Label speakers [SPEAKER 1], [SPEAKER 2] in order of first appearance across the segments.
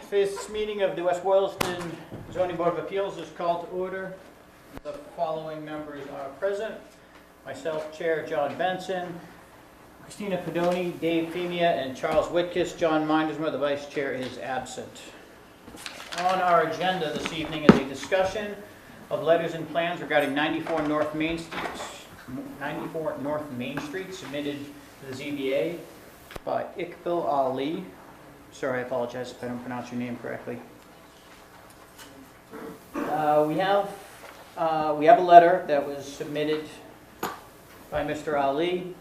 [SPEAKER 1] Fifth meeting of the West Boylston Zoning Board of Appeals is called to order. The following members are present. Myself, Chair John Benson, Christina Pedoni, Dave Femia, and Charles Whitkiss. John Mindersma, the Vice Chair, is absent. On our agenda this evening is a discussion of letters and plans regarding 94 North Main Street submitted to the ZBA by Iqbal Ali. Sorry, I apologize if I don't pronounce your name correctly. We have a letter that was submitted by Mr. Ali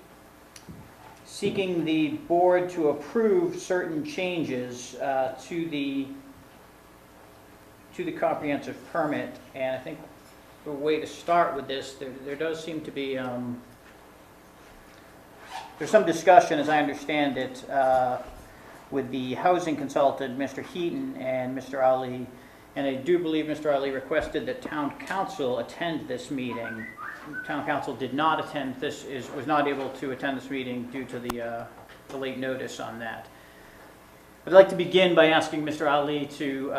[SPEAKER 1] seeking the board to approve certain changes to the comprehensive permit. And I think the way to start with this, there does seem to be there's some discussion, as I understand it, with the housing consultant, Mr. Heaton, and Mr. Ali. And I do believe Mr. Ali requested that town council attend this meeting. Town council did not attend this, was not able to attend this meeting due to the late notice on that. I'd like to begin by asking Mr. Ali to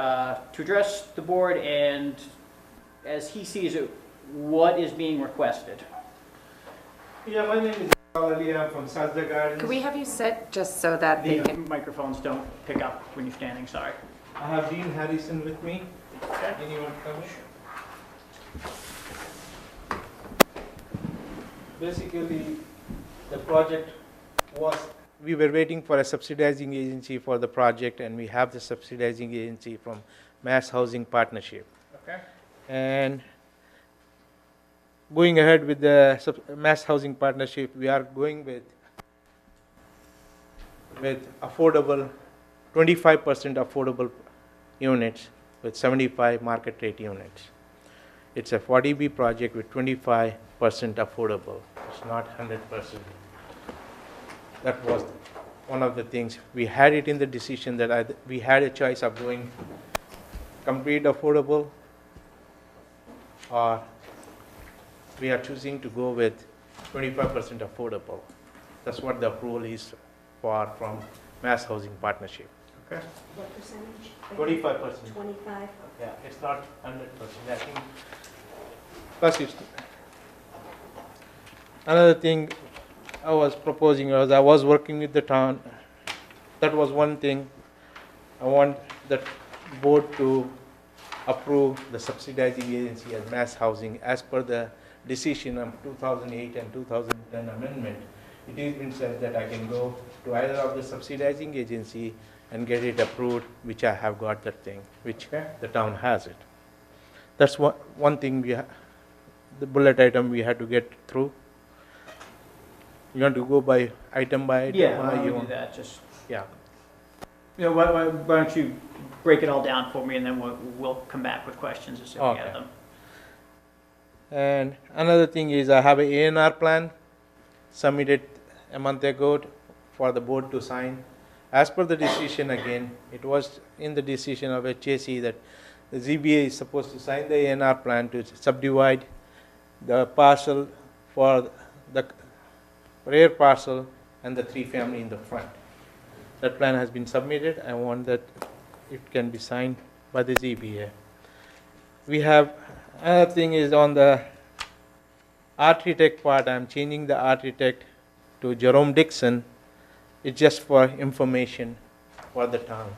[SPEAKER 1] address the board and, as he sees it, what is being requested.
[SPEAKER 2] Yeah, my name is Ali. I'm from Sajda Gardens.
[SPEAKER 3] Could we have you sit just so that they
[SPEAKER 1] The
[SPEAKER 3] can...
[SPEAKER 1] microphones don't pick up when you're standing, sorry.
[SPEAKER 2] I have Dean Harrison with me.
[SPEAKER 1] Okay.
[SPEAKER 2] Anyone coming? Basically, the project was, we were waiting for a subsidizing agency for the project, and we have the subsidizing agency from Mass Housing Partnership.
[SPEAKER 1] Okay.
[SPEAKER 2] And going ahead with the Mass Housing Partnership, we are going with affordable, 25% affordable units with 75 market rate units. It's a 40B project with 25% affordable. It's not 100%. That was one of the things. We had it in the decision that we had a choice of going complete affordable, or we are choosing to go with 25% affordable. That's what the approval is for from Mass Housing Partnership.
[SPEAKER 1] Okay.
[SPEAKER 4] What percentage?
[SPEAKER 2] 25%.
[SPEAKER 4] 25?
[SPEAKER 2] Yeah, it's not 100%. I think. Plus, it's another thing I was proposing was I was working with the town. That was one thing. I want the board to approve the subsidizing agency as Mass Housing as per the decision of 2008 and 2010 amendment. It has been said that I can go to either of the subsidizing agency and get it approved, which I have got that thing, which the town has it. That's one thing the bullet item we had to get through. You want to go by item?
[SPEAKER 1] Yeah, why
[SPEAKER 2] or
[SPEAKER 1] don't
[SPEAKER 2] you
[SPEAKER 1] we do
[SPEAKER 2] want-
[SPEAKER 1] that? Just,
[SPEAKER 2] Yeah.
[SPEAKER 1] you know, why don't you break it all down for me, and then we'll come back with questions as soon as we
[SPEAKER 2] Okay.
[SPEAKER 1] have them.
[SPEAKER 2] And another thing is I have an A&R plan submitted a month ago for the board to sign. As per the decision again, it was in the decision of HAC that the ZBA is supposed to sign the A&R plan to subdivide the parcel for the rear parcel and the 3-family in the front. That plan has been submitted. I want that it can be signed by the ZBA. We have another thing is on the architect part. I'm changing the architect to Jerome Dixon. It's just for information for the town.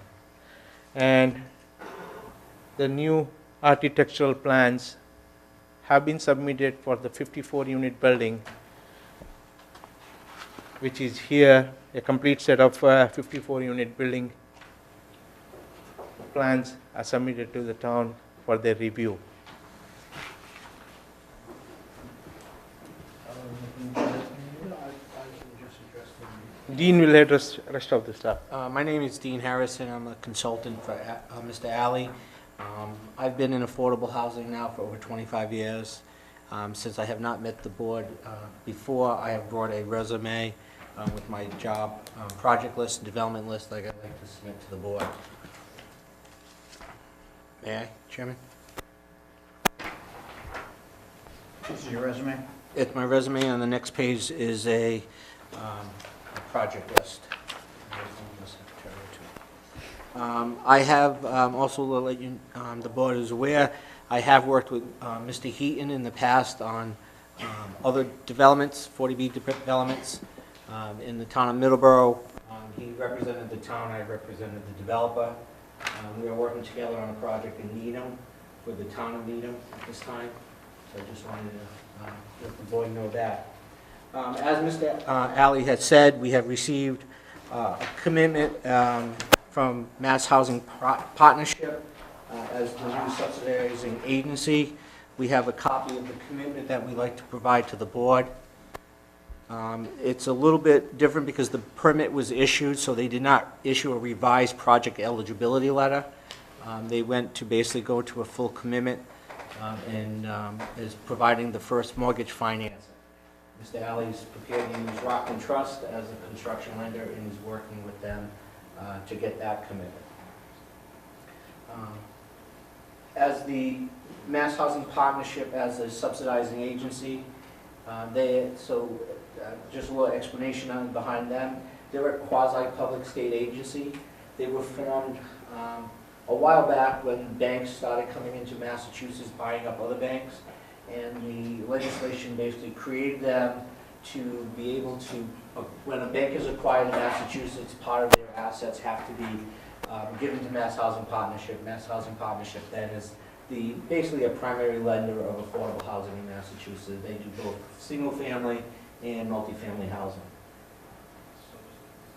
[SPEAKER 2] And the new architectural plans have been submitted for the 54-unit building, which is here, a complete set of 54-unit building plans are submitted to the town for their review. Dean will address the rest of the stuff.
[SPEAKER 5] My name is Dean Harrison. I'm a consultant for Mr. Ali. I've been in affordable housing now for over 25 years. Since I have not met the board before, I have brought a resume with my job project list, development list, like I'd like to submit to the board. May I, Chairman?
[SPEAKER 1] This is your resume?
[SPEAKER 5] It's my resume. On the next page is a project list. I have, also to let you, the board is aware, I have worked with Mr. Heaton in the past on other developments, 40B developments in the town of Middleborough. He represented the town, I represented the developer. We are working together on a project in Needham, for the town of Needham at this time. So I just wanted to let the board know that. As Mr. Alley had said, we have received a commitment from Mass Housing Partnership as the new subsidizing agency. We have a copy of the commitment that we'd like to provide to the board. It's a little bit different because the permit was issued, so they did not issue a revised project eligibility letter. They went to basically go to a full commitment and is providing the first mortgage financing. Mr. Alley's prepared to use Rockland Trust as a construction lender and is working with them to get that commitment. As the Mass Housing Partnership as a subsidizing agency, just a little explanation on behind them. They're a quasi-public state agency. They were formed a while back when banks started coming into Massachusetts, buying up other banks, and the legislation basically created them to be able to, when a bank is acquired in Massachusetts, part of their assets have to be given to Mass Housing Partnership. Mass Housing Partnership then is basically a primary lender of affordable housing in Massachusetts. They do both single-family and multifamily housing.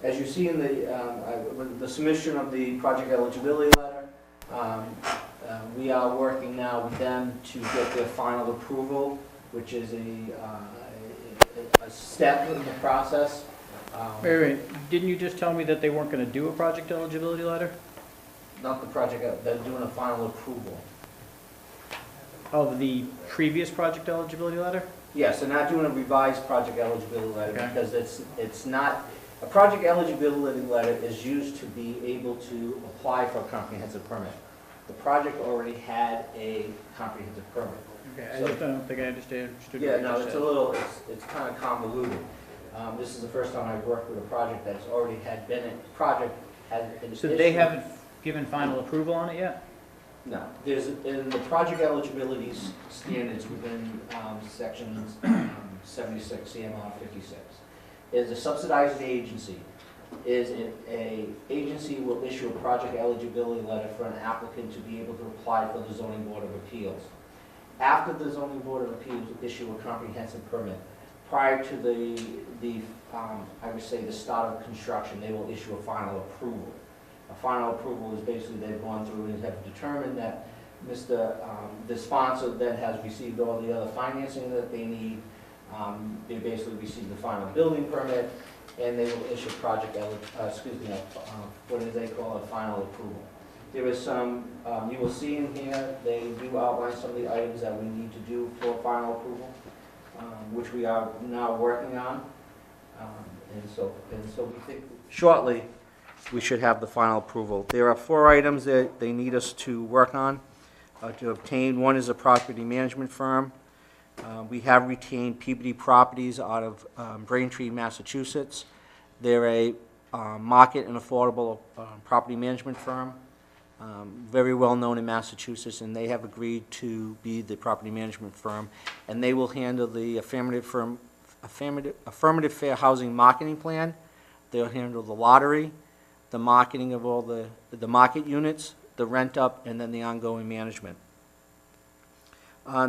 [SPEAKER 5] As you see in the submission of the project eligibility letter, we are working now with them to get their final approval, which is a step in the process.
[SPEAKER 1] Wait, didn't you just tell me that they weren't going to do a project eligibility letter?
[SPEAKER 5] Not the project, they're doing a final approval.
[SPEAKER 1] Of the previous project eligibility letter?
[SPEAKER 5] Yes, they're not doing a revised project eligibility letter
[SPEAKER 1] Okay.
[SPEAKER 5] because it's not, a project eligibility letter is used to be able to apply for a comprehensive permit. The project already had a comprehensive permit.
[SPEAKER 1] Okay, I
[SPEAKER 5] So-
[SPEAKER 1] just don't think I understood what
[SPEAKER 5] Yeah,
[SPEAKER 1] you
[SPEAKER 5] no,
[SPEAKER 1] just
[SPEAKER 5] it's
[SPEAKER 1] said.
[SPEAKER 5] a little, it's kind of convoluted. This is the first time I've worked with a project that's already had been, project had been
[SPEAKER 1] So they
[SPEAKER 5] issued.
[SPEAKER 1] haven't given final approval on it yet?
[SPEAKER 5] No, there's, in the project eligibility standards within sections 76 CMR 56, is a subsidized agency, is a agency will issue a project eligibility letter for an applicant to be able to apply for the zoning board of appeals. After the zoning board of appeals issue a comprehensive permit, prior to I would say the start of construction, they will issue a final approval. A final approval is basically they've gone through and have determined that the sponsor then has received all the other financing that they need. They basically receive the final building permit, and they will issue what do they call a final approval. There is some, you will see in here, they do outline some of the items that we need to do for final approval, which we are now working on. And so we think shortly we should have the final approval. There are 4 items that they need us to work on to obtain. One is a property management firm. We have retained Peabody Properties out of Braintree, Massachusetts. They're a market and affordable property management firm, very well known in Massachusetts, and they have agreed to be the property management firm, and they will handle the affirmative fair housing marketing plan. They'll handle the lottery, the marketing of all the market units, the rent up, and then the ongoing management.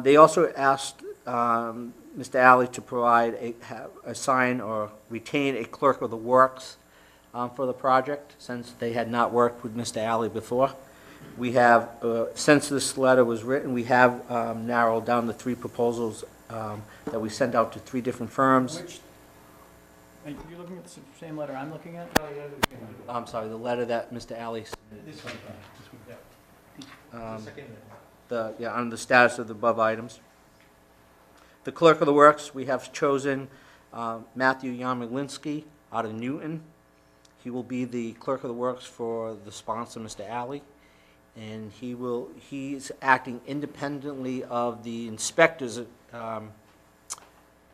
[SPEAKER 5] They also asked Mr. Alley to provide assign or retain a clerk of the works for the project, since they had not worked with Mr. Alley before. We have, since this letter was written, we have narrowed down the 3 proposals that we sent out to 3 different firms.
[SPEAKER 1] Are you looking at the same letter I'm looking at?
[SPEAKER 5] I'm sorry, the letter that Mr. Alley,
[SPEAKER 2] This one, yeah.
[SPEAKER 5] on the status of the above items. The clerk of the works, we have chosen Matthew Yarmolinsky out of Newton. He will be the clerk of the works for the sponsor, Mr. Alley, and he's acting independently of the inspectors.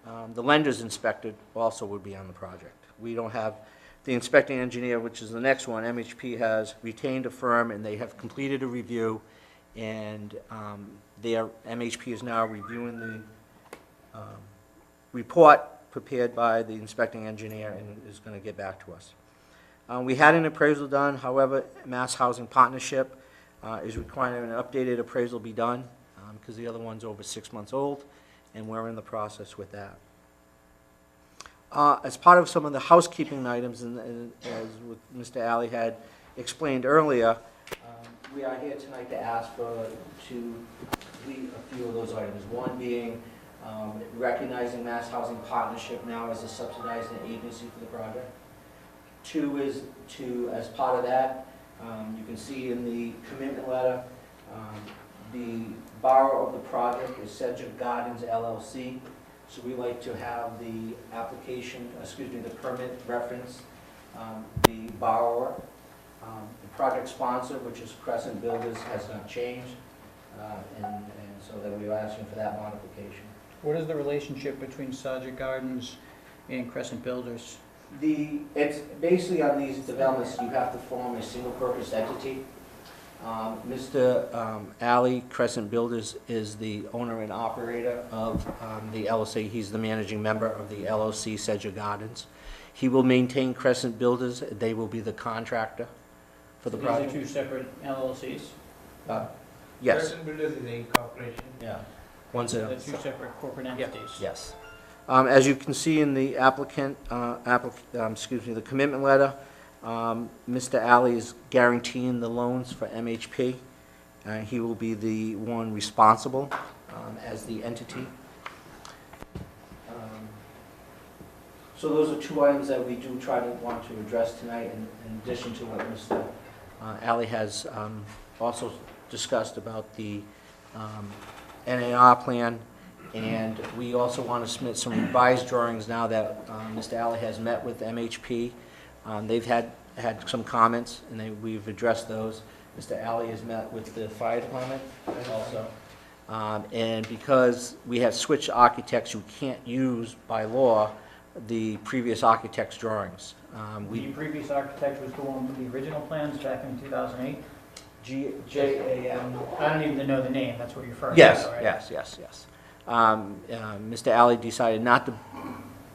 [SPEAKER 5] The lender's inspector also would be on the project. We don't have The inspecting engineer, which is the next one, MHP, has retained a firm, and they have completed a review, and MHP is now reviewing the report prepared by the inspecting engineer and is going to get back to us. We had an appraisal done, however, Mass Housing Partnership is requiring an updated appraisal be done, because the other one's over 6 months old, and we're in the process with that. As part of some of the housekeeping items, and as what Mr. Alley had explained earlier, we are here tonight to ask to complete a few of those items. One being recognizing Mass Housing Partnership now as a subsidizing agency for the project. Two is as part of that, you can see in the commitment letter, the borrower of the project is Sedgwick Gardens LLC. So we like to have the the permit reference, the borrower. The project sponsor, which is Crescent Builders, has not changed, and so that we are asking for that modification.
[SPEAKER 1] What is the relationship between Sajid Gardens and Crescent Builders?
[SPEAKER 5] It's basically on these developments, you have to form a single-purpose entity. Mr. Alley, Crescent Builders, is the owner and operator of the LLC. He's the managing member of the LLC Sedgwick Gardens. He will maintain Crescent Builders. They will be the contractor for the project.
[SPEAKER 1] These are two separate LLCs?
[SPEAKER 5] Yes.
[SPEAKER 2] Crescent Builders is a corporation.
[SPEAKER 5] Yeah. One's
[SPEAKER 1] They're two separate corporate entities?
[SPEAKER 5] Yes. As you can see in the the commitment letter, Mr. Alley is guaranteeing the loans for MHP. He will be the one responsible as the entity. So those are two items that we do want to address tonight, in addition to what Mr. Alley has also discussed about the NAR plan. And we also want to submit some revised drawings now that Mr. Alley has met with MHP. They've had some comments, and we've addressed those. Mr. Alley has met with the fire department also. And because we have switched architects, you can't use, by law, the previous architect's drawings.
[SPEAKER 1] The previous architect was the one with the original plans back in 2008?
[SPEAKER 5] JAM.
[SPEAKER 1] I don't even know the name, that's what you're referring to,
[SPEAKER 5] Yes,
[SPEAKER 1] right?
[SPEAKER 5] yes. Mr. Alley decided not to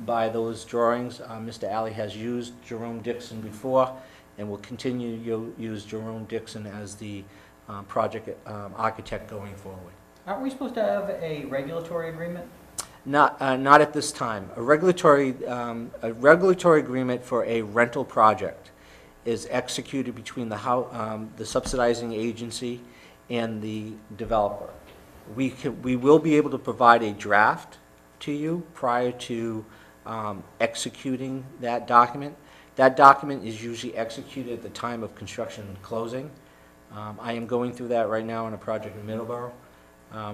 [SPEAKER 5] buy those drawings. Mr. Alley has used Jerome Dixon before and will continue to use Jerome Dixon as the project architect going forward.
[SPEAKER 1] Aren't we supposed to have a regulatory agreement?
[SPEAKER 5] Not at this time. A regulatory agreement for a rental project is executed between the subsidizing agency and the developer. We will be able to provide a draft to you prior to executing that document. That document is usually executed at the time of construction and closing. I am going through that right now on a project in Middleborough.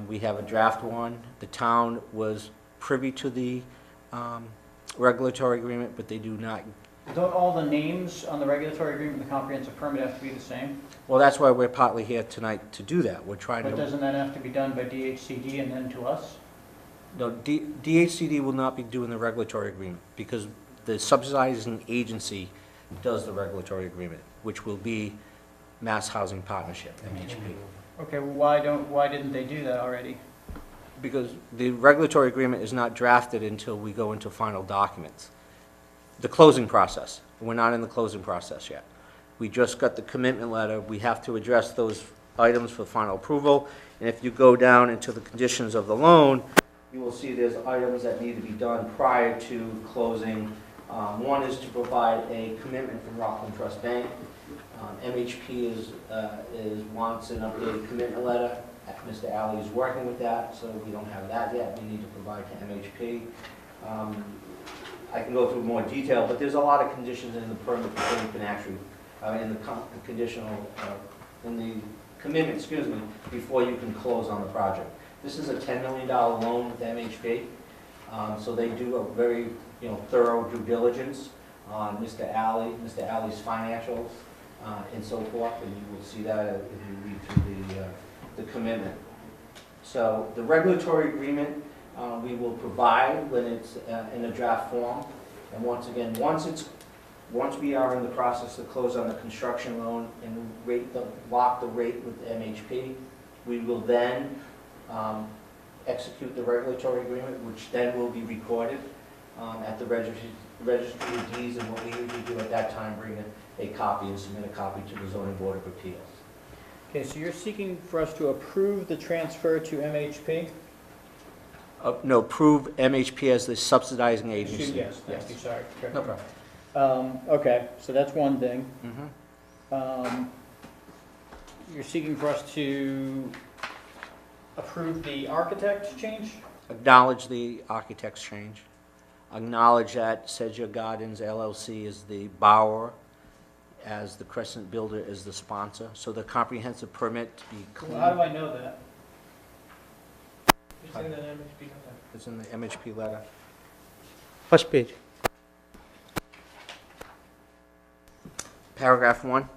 [SPEAKER 5] We have a draft one. The town was privy to the regulatory agreement, but they do not.
[SPEAKER 1] Don't all the names on the regulatory agreement and the comprehensive permit have to be the same?
[SPEAKER 5] Well, that's why we're partly here tonight to do that. We're trying
[SPEAKER 1] But
[SPEAKER 5] to.
[SPEAKER 1] doesn't that have to be done by DHCD and then to us?
[SPEAKER 5] No, DHCD will not be doing the regulatory agreement because the subsidizing agency does the regulatory agreement, which will be Mass Housing Partnership, MHP.
[SPEAKER 1] Okay, well, why didn't they do that already?
[SPEAKER 5] Because the regulatory agreement is not drafted until we go into final documents. The closing process, we're not in the closing process yet. We just got the commitment letter. We have to address those items for final approval. And if you go down into the conditions of the loan, you will see there's items that need to be done prior to closing. One is to provide a commitment from Rockland Trust Bank. MHP wants an updated commitment letter. Mr. Alley is working with that, so we don't have that yet. We need to provide to MHP. I can go through more detail, but there's a lot of conditions in the permit before you can actually, in the commitment, before you can close on the project. This is a $10 million loan with MHP, so they do a very thorough due diligence on Mr. Alley's financials and so forth, and you will see that if you read through the commitment. So the regulatory agreement we will provide when it's in a draft form, and once it's Once we are in the process to close on the construction loan and lock the rate with MHP, we will then execute the regulatory agreement, which then will be recorded at the registry of deeds, and what we usually do at that time, bring a copy and submit a copy to the zoning board of appeals.
[SPEAKER 1] Okay, so you're seeking for us to approve the transfer to MHP?
[SPEAKER 5] No, approve MHP as the subsidizing agency.
[SPEAKER 1] Yes, thank you, sorry.
[SPEAKER 5] No problem.
[SPEAKER 1] Okay, so that's one thing.
[SPEAKER 5] Mhm.
[SPEAKER 1] You're seeking for us to approve the architect change?
[SPEAKER 5] Acknowledge the architect's change. Acknowledge that Sedgwick Gardens LLC is the borrower, as the Crescent Builder is the sponsor. So the comprehensive permit to be clean.
[SPEAKER 1] Well, how do I know that?
[SPEAKER 5] It's in the MHP letter.
[SPEAKER 2] First page.
[SPEAKER 5] Paragraph 1.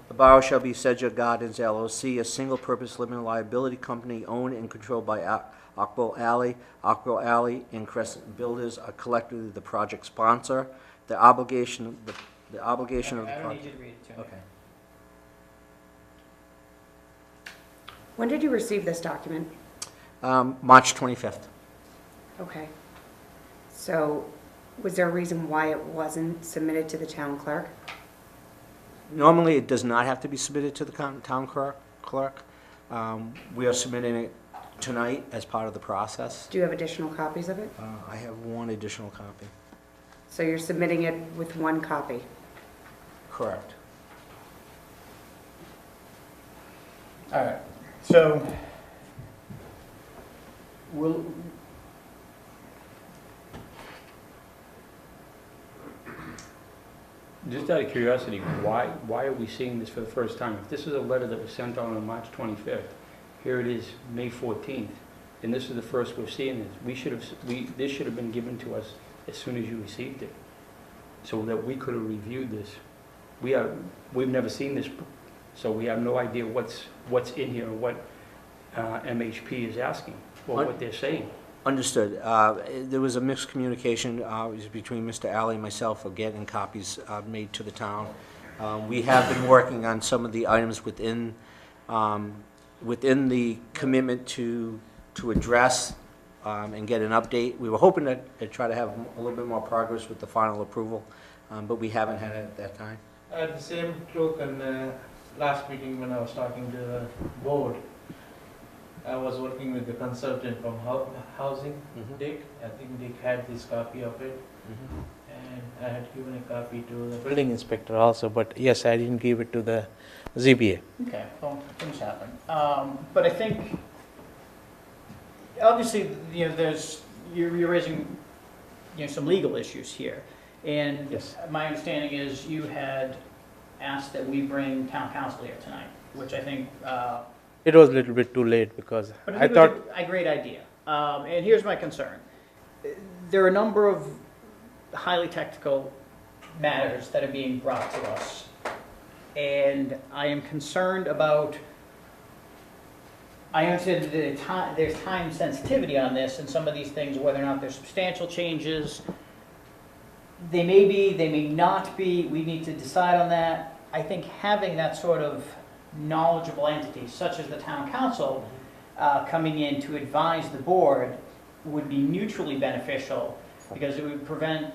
[SPEAKER 5] The borrower shall be Sedgwick Gardens LLC, a single-purpose limited liability company owned and controlled by Ockville Alley. Ockville Alley and Crescent Builders are collectively the project sponsor. The obligation of the
[SPEAKER 1] I don't need
[SPEAKER 5] project.
[SPEAKER 1] you to read it to me.
[SPEAKER 5] Okay.
[SPEAKER 3] When did you receive this document?
[SPEAKER 5] March 25th.
[SPEAKER 3] Okay. So was there a reason why it wasn't submitted to the town clerk?
[SPEAKER 5] Normally, it does not have to be submitted to the town clerk. We are submitting it tonight as part of the process.
[SPEAKER 3] Do you have additional copies of it?
[SPEAKER 5] I have one additional copy.
[SPEAKER 3] So you're submitting it with one copy?
[SPEAKER 5] Correct.
[SPEAKER 1] All right, so we'll,
[SPEAKER 4] Just out of curiosity, why are we seeing this for the first time? If this is a letter that was sent out on March 25th, here it is, May 14th, and this is the first we're seeing this, this should have been given to us as soon as you received it, so that we could have reviewed this. We've never seen this, so we have no idea what's in here, or what MHP is asking, or what they're saying.
[SPEAKER 5] Understood. There was a miscommunication between Mr. Alley and myself of getting copies made to the town. We have been working on some of the items within the commitment to address and get an update. We were hoping to try to have a little bit more progress with the final approval, but we haven't had it at that time.
[SPEAKER 2] At the same token, last meeting when I was talking to the board, I was working with the consultant from housing,
[SPEAKER 5] Mhm.
[SPEAKER 2] Dick. I think Dick had this copy of it,
[SPEAKER 5] Mhm.
[SPEAKER 2] and I had given a copy to the building inspector also, but yes, I didn't give it to the ZBA.
[SPEAKER 1] okay, well, things happen. But I think, obviously, you're raising, some legal issues here. And
[SPEAKER 2] Yes.
[SPEAKER 1] my understanding is you had asked that we bring town council here tonight, which I think,
[SPEAKER 2] It was a little bit too late because
[SPEAKER 1] but I
[SPEAKER 2] I
[SPEAKER 1] think
[SPEAKER 2] thought,
[SPEAKER 1] it was a great idea. And here's my concern. There are a number of highly technical matters that are being brought to us. And I am concerned about, I understand that there's time sensitivity on this and some of these things, whether or not they're substantial changes. They may be, they may not be, we need to decide on that. I think having that sort of knowledgeable entity, such as the town council, coming in to advise the board would be mutually beneficial, because it would prevent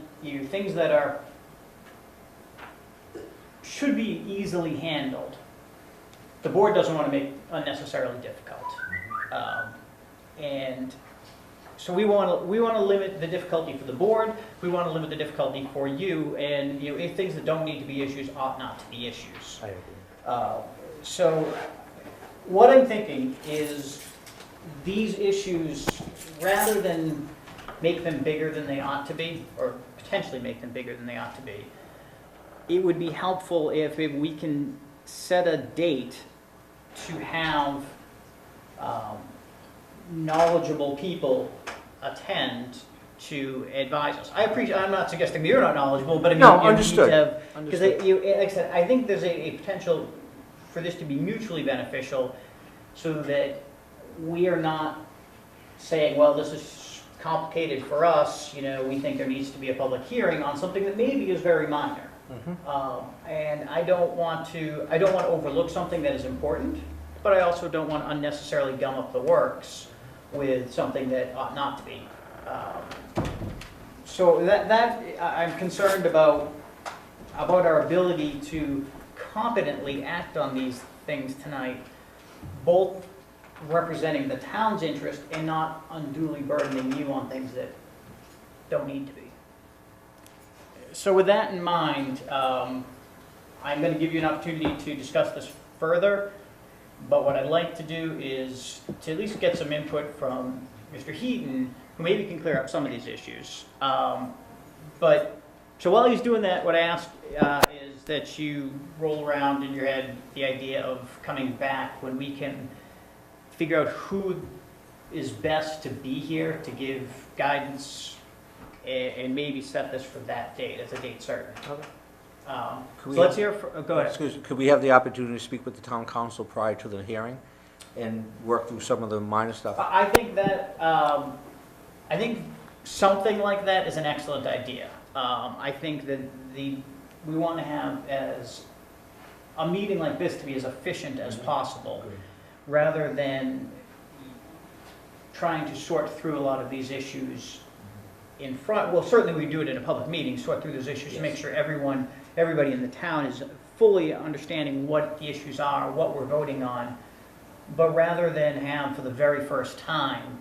[SPEAKER 1] things that should be easily handled. The board doesn't want to make unnecessarily difficult. And so we want to limit the difficulty for the board, we want to limit the difficulty for you, and if things that don't need to be issues ought not to be issues.
[SPEAKER 2] I agree.
[SPEAKER 1] So what I'm thinking is these issues, rather than make them bigger than they ought to be, or potentially make them bigger than they ought to be, it would be helpful if we can set a date to have knowledgeable people attend to advise us. I'm not suggesting that you're not knowledgeable, but I mean,
[SPEAKER 5] No,
[SPEAKER 1] you
[SPEAKER 5] understood.
[SPEAKER 1] need to have, because
[SPEAKER 5] Understood.
[SPEAKER 1] like I said, I think there's a potential for this to be mutually beneficial, so that we are not saying, well, this is complicated for us, you know, we think there needs to be a public hearing on something that maybe is very minor. And I don't want to overlook something that is important, but I also don't want to unnecessarily gum up the works with something that ought not to be. So I'm concerned about our ability to competently act on these things tonight, both representing the town's interest and not unduly burdening you on things that don't need to be. So with that in mind, I'm going to give you an opportunity to discuss this further, but what I'd like to do is to at least get some input from Mr. Heaton, who maybe can clear up some of these issues. So while he's doing that, what I ask is that you roll around in your head the idea of coming back when we can figure out who is best to be here to give guidance and maybe set this for that date, as a date certain.
[SPEAKER 5] Okay.
[SPEAKER 1] So
[SPEAKER 5] Could we
[SPEAKER 1] let's
[SPEAKER 5] have-
[SPEAKER 1] hear, go ahead.
[SPEAKER 5] Excuse me, could we have the opportunity to speak with the town council prior to the hearing and work through some of the minor stuff?
[SPEAKER 1] I think that, I think something like that is an excellent idea. I think that we want to have a meeting like this to be as efficient as possible, rather than trying to sort through a lot of these issues in front. Well, certainly we do it in a public meeting, sort through those issues to make sure everybody in the town is fully understanding what the issues are, what we're voting on. But rather than have, for the very first time,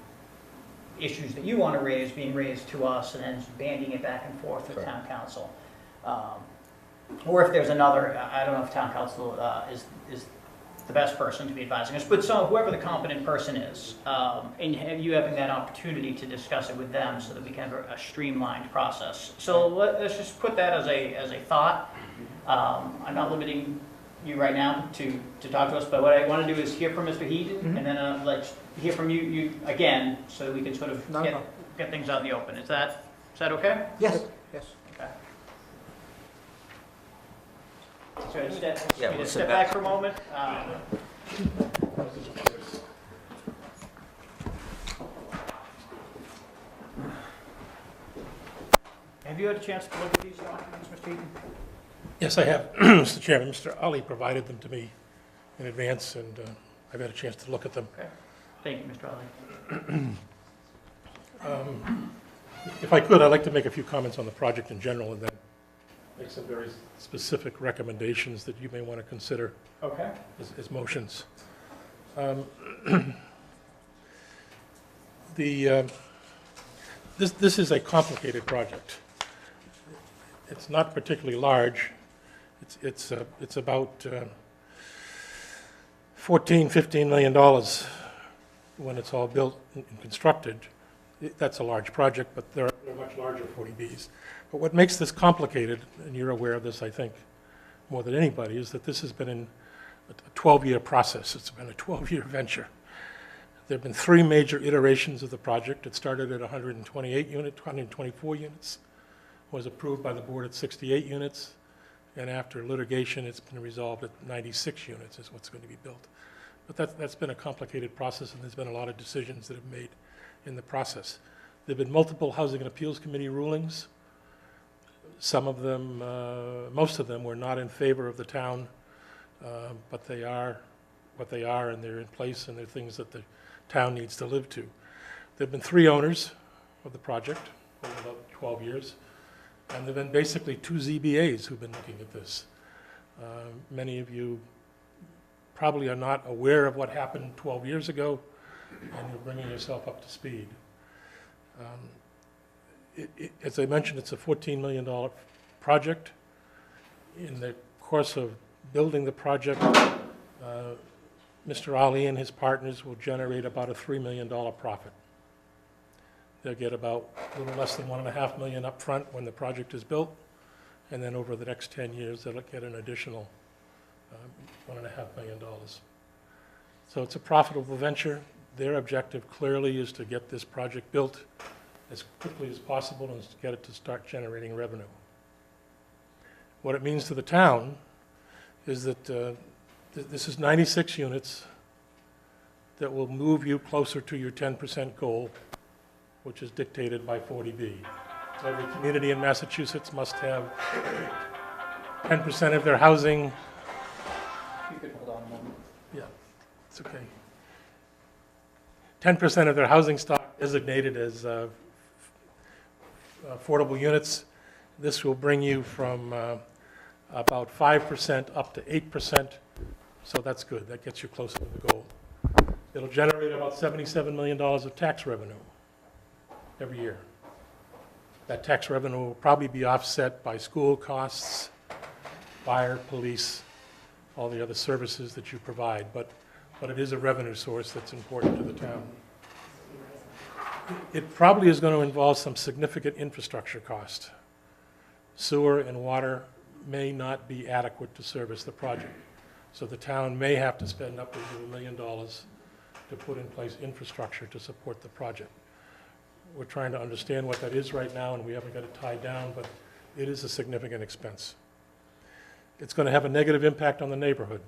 [SPEAKER 1] issues that you want to raise being raised to us and then bandying it back and forth with town council. Or if there's another, I don't know if town council is the best person to be advising us, but whoever the competent person is, and you having that opportunity to discuss it with them so that we can have a streamlined process. So let's just put that as a thought. I'm not limiting you right now to talk to us, but what I want to do is hear from Mr. Heaton, and then let's hear from you again, so that we can sort of
[SPEAKER 5] No, no.
[SPEAKER 1] get things out in the open. Is that okay?
[SPEAKER 5] Yes, yes.
[SPEAKER 1] Okay. So
[SPEAKER 5] Yeah, we'll sit
[SPEAKER 1] step
[SPEAKER 5] back.
[SPEAKER 1] back for a moment. Have you had a chance to look at these documents, Mr. Heaton?
[SPEAKER 6] Yes, I have, Mr. Chairman. Mr. Ali provided them to me in advance, and I've had a chance to look at them.
[SPEAKER 1] Okay. Thank you, Mr. Ali.
[SPEAKER 6] If I could, I'd like to make a few comments on the project in general, and then make some very specific recommendations that you may want to consider
[SPEAKER 1] Okay.
[SPEAKER 6] as motions. This is a complicated project. It's not particularly large. It's about $14–15 million when it's all built and constructed. That's a large project, but there are much larger 40Bs. But what makes this complicated, and you're aware of this, I think, more than anybody, is that this has been a 12-year process. It's been a 12-year venture. There have been 3 major iterations of the project. It started at 124 units, was approved by the board at 68 units, and after litigation, it's been resolved at 96 units is what's going to be built. But that's been a complicated process, and there's been a lot of decisions that have made in the process. There have been multiple Housing and Appeals Committee rulings. Some of them, most of them were not in favor of the town, but they are what they are, and they're in place, and they're things that the town needs to live to. There have been 3 owners of the project over about 12 years, and there have been basically 2 ZBAs who've been looking at this. Many of you probably are not aware of what happened 12 years ago, and you're bringing yourself up to speed. As I mentioned, it's a $14 million project. In the course of building the project, Mr. Ali and his partners will generate about a $3 million profit. They'll get about a little less than $1.5 million up front when the project is built, and then over the next 10 years, they'll get an additional $1.5 million. So it's a profitable venture. Their objective clearly is to get this project built as quickly as possible and to get it to start generating revenue. What it means to the town is that this is 96 units that will move you closer to your 10% goal which is dictated by 40B. Every community in Massachusetts must have 10% of their housing,
[SPEAKER 1] If you could hold on a moment.
[SPEAKER 6] yeah, it's okay. 10% of their housing stock designated as affordable units. This will bring you from about 5% up to 8%, so that's good. That gets you closer to the goal. It'll generate about $77 million of tax revenue every year. That tax revenue will probably be offset by school costs, fire, police, all the other services that you provide, but it is a revenue source that's important to the town. It probably is going to involve some significant infrastructure cost. Sewer and water may not be adequate to service the project, so the town may have to spend upwards of $1 million to put in place infrastructure to support the project. We're trying to understand what that is right now, and we haven't got it tied down, but it is a significant expense. It's going to have a negative impact on the neighborhood.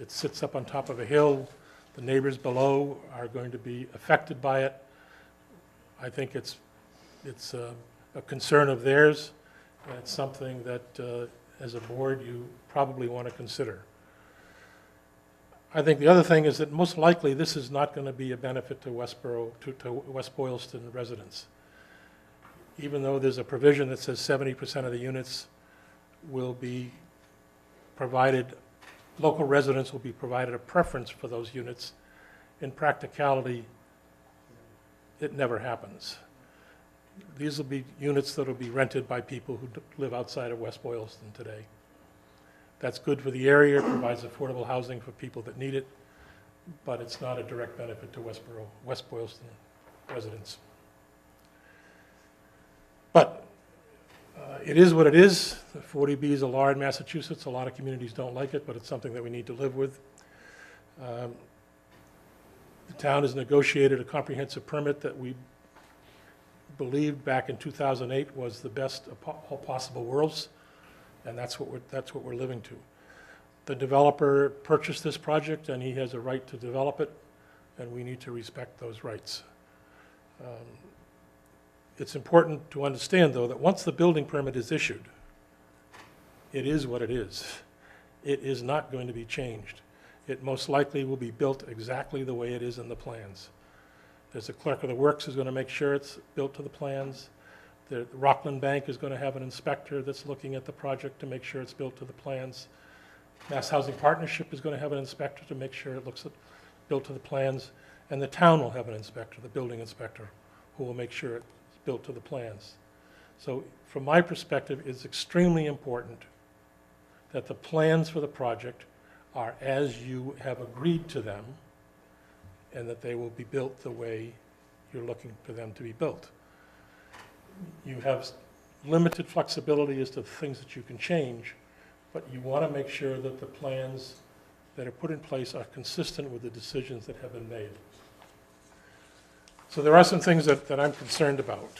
[SPEAKER 6] It sits up on top of a hill. The neighbors below are going to be affected by it. I think it's a concern of theirs, and it's something that, as a board, you probably want to consider. I think the other thing is that most likely this is not going to be a benefit to Westboro, to West Boylston residents. Even though there's a provision that says 70% of the units will be provided, local residents will be provided a preference for those units. In practicality, it never happens. These will be units that will be rented by people who live outside of West Boylston today. That's good for the area, provides affordable housing for people that need it, but it's not a direct benefit to West Boylston residents. But it is what it is. The 40B is a law in Massachusetts. A lot of communities don't like it, but it's something that we need to live with. The town has negotiated a comprehensive permit that we believed back in 2008 was the best of all possible worlds, and that's what we're living to. The developer purchased this project, and he has a right to develop it, and we need to respect those rights. It's important to understand, though, that once the building permit is issued, it is what it is. It is not going to be changed. It most likely will be built exactly the way it is in the plans. There's a clerk of the works who's going to make sure it's built to the plans. The Rockland Bank is going to have an inspector that's looking at the project to make sure it's built to the plans. Mass Housing Partnership is going to have an inspector to make sure it looks built to the plans. And the town will have an inspector, the building inspector, who will make sure it's built to the plans. So from my perspective, it's extremely important that the plans for the project are as you have agreed to them, and that they will be built the way you're looking for them to be built. You have limited flexibility as to things that you can change, but you want to make sure that the plans that are put in place are consistent with the decisions that have been made. So there are some things that I'm concerned about